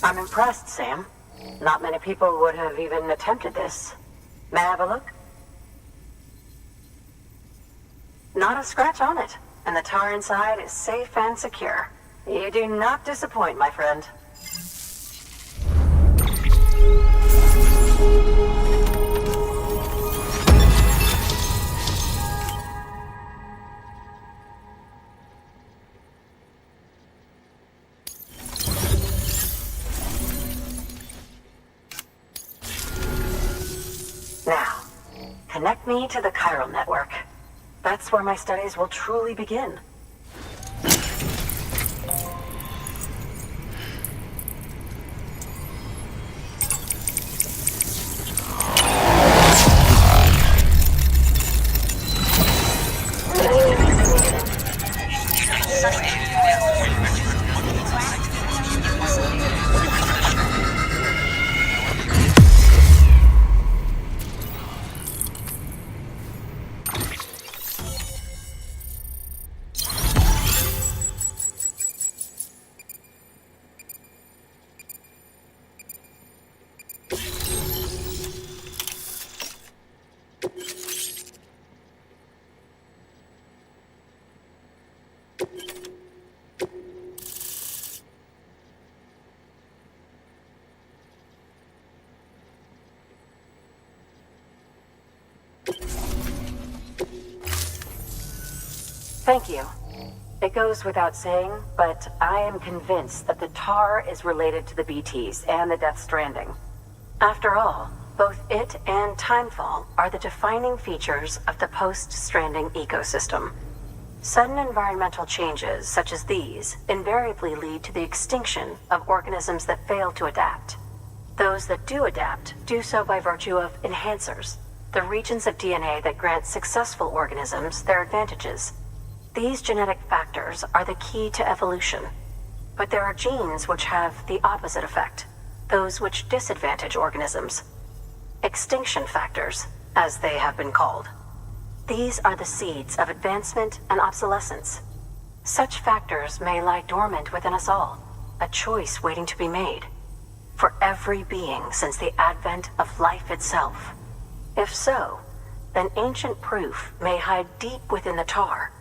I'm impressed, Sam. Not many people would have even attempted this. May I have a look? Not a scratch on it, and the tar inside is safe and secure. You do not disappoint, my friend. Now, connect me to the chiral network. That's where my studies will truly begin. Thank you. It goes without saying, but I am convinced that the tar is related to the BTs and the Death Stranding. After all, both it and Timefall are the defining features of the post-Stranding ecosystem. Sudden environmental changes such as these invariably lead to the extinction of organisms that fail to adapt. Those that do adapt do so by virtue of enhancers, the regions of DNA that grant successful organisms their advantages. These genetic factors are the key to evolution. But there are genes which have the opposite effect, those which disadvantage organisms. Extinction factors, as they have been called. These are the seeds of advancement and obsolescence. Such factors may lie dormant within us all, a choice waiting to be made. For every being since the advent of life itself. If so, then ancient proof may hide deep within the tar.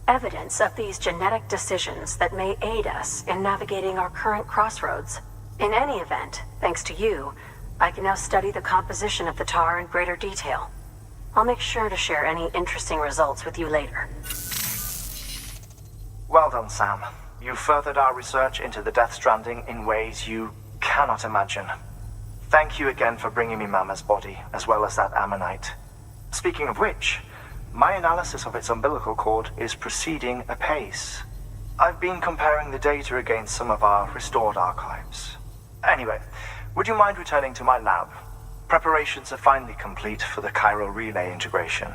Evidence of these genetic decisions that may aid us in navigating our current crossroads. In any event, thanks to you, I can now study the composition of the tar in greater detail. I'll make sure to share any interesting results with you later. Well done, Sam. You furthered our research into the Death Stranding in ways you cannot imagine. Thank you again for bringing me Mama's body, as well as that ammonite. Speaking of which, my analysis of its umbilical cord is proceeding apace. I've been comparing the data against some of our restored archives. Anyway, would you mind returning to my lab? Preparations are finally complete for the chiral relay integration.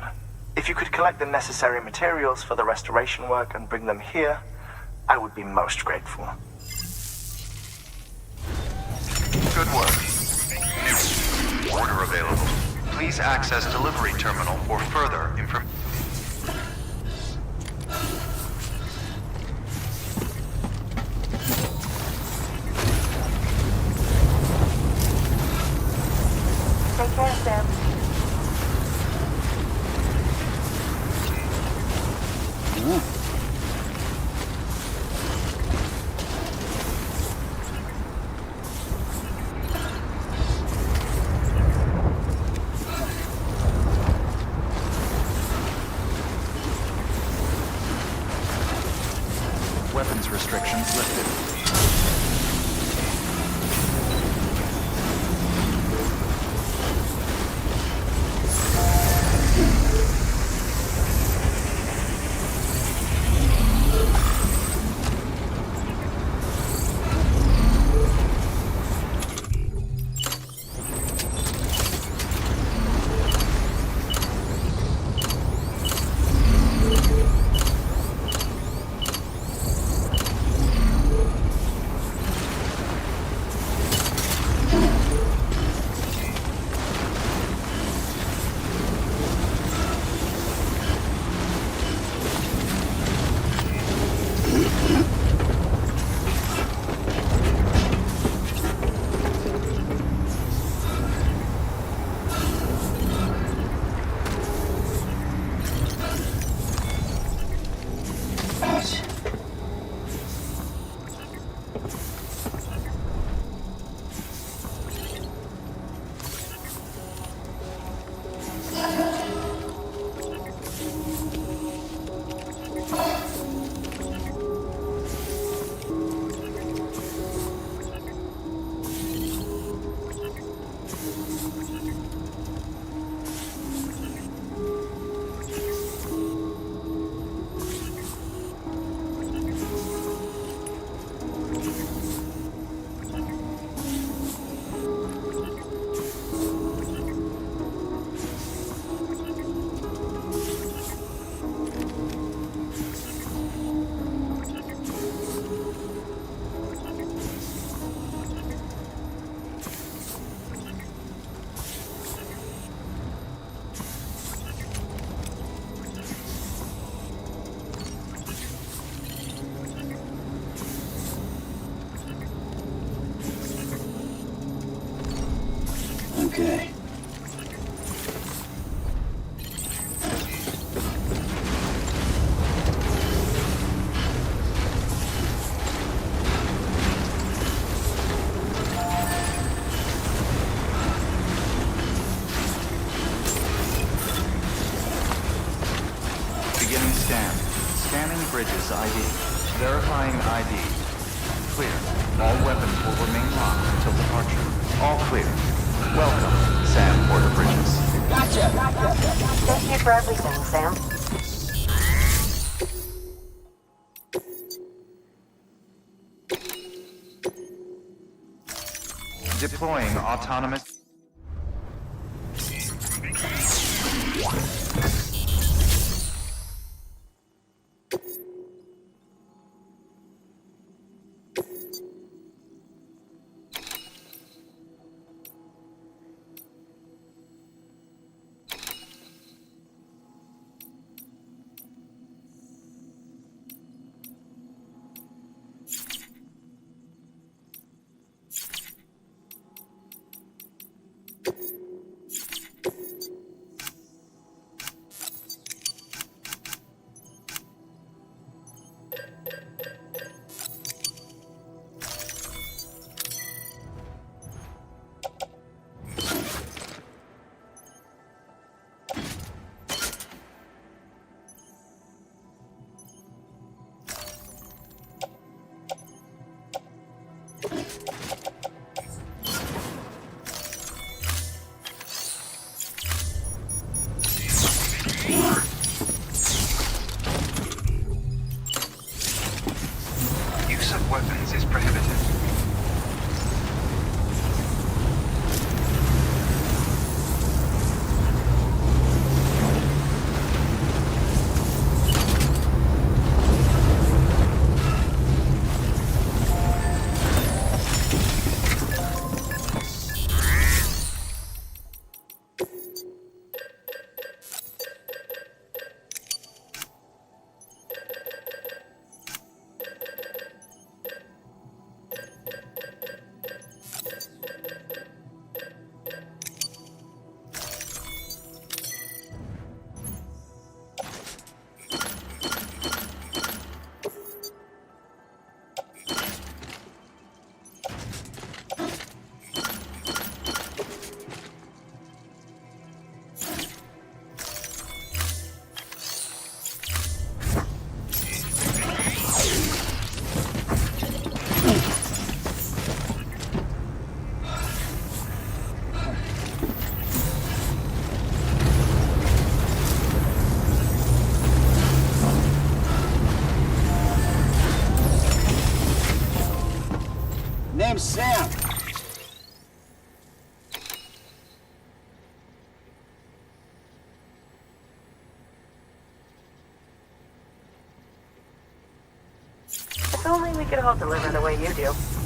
If you could collect the necessary materials for the restoration work and bring them here, I would be most grateful. Good work. New order available. Please access delivery terminal for further information. Take care, Sam. Weapons restrictions lifted. Okay. Beginning scan. Scanning bridges ID. Verifying ID. Clear. All weapons will remain locked until departure. All clear. Welcome, Sam Porter Bridges. Thank you for everything, Sam. Deploying autonomous... Use of weapons is prohibited. Name's Sam. If only we could all deliver the way you do.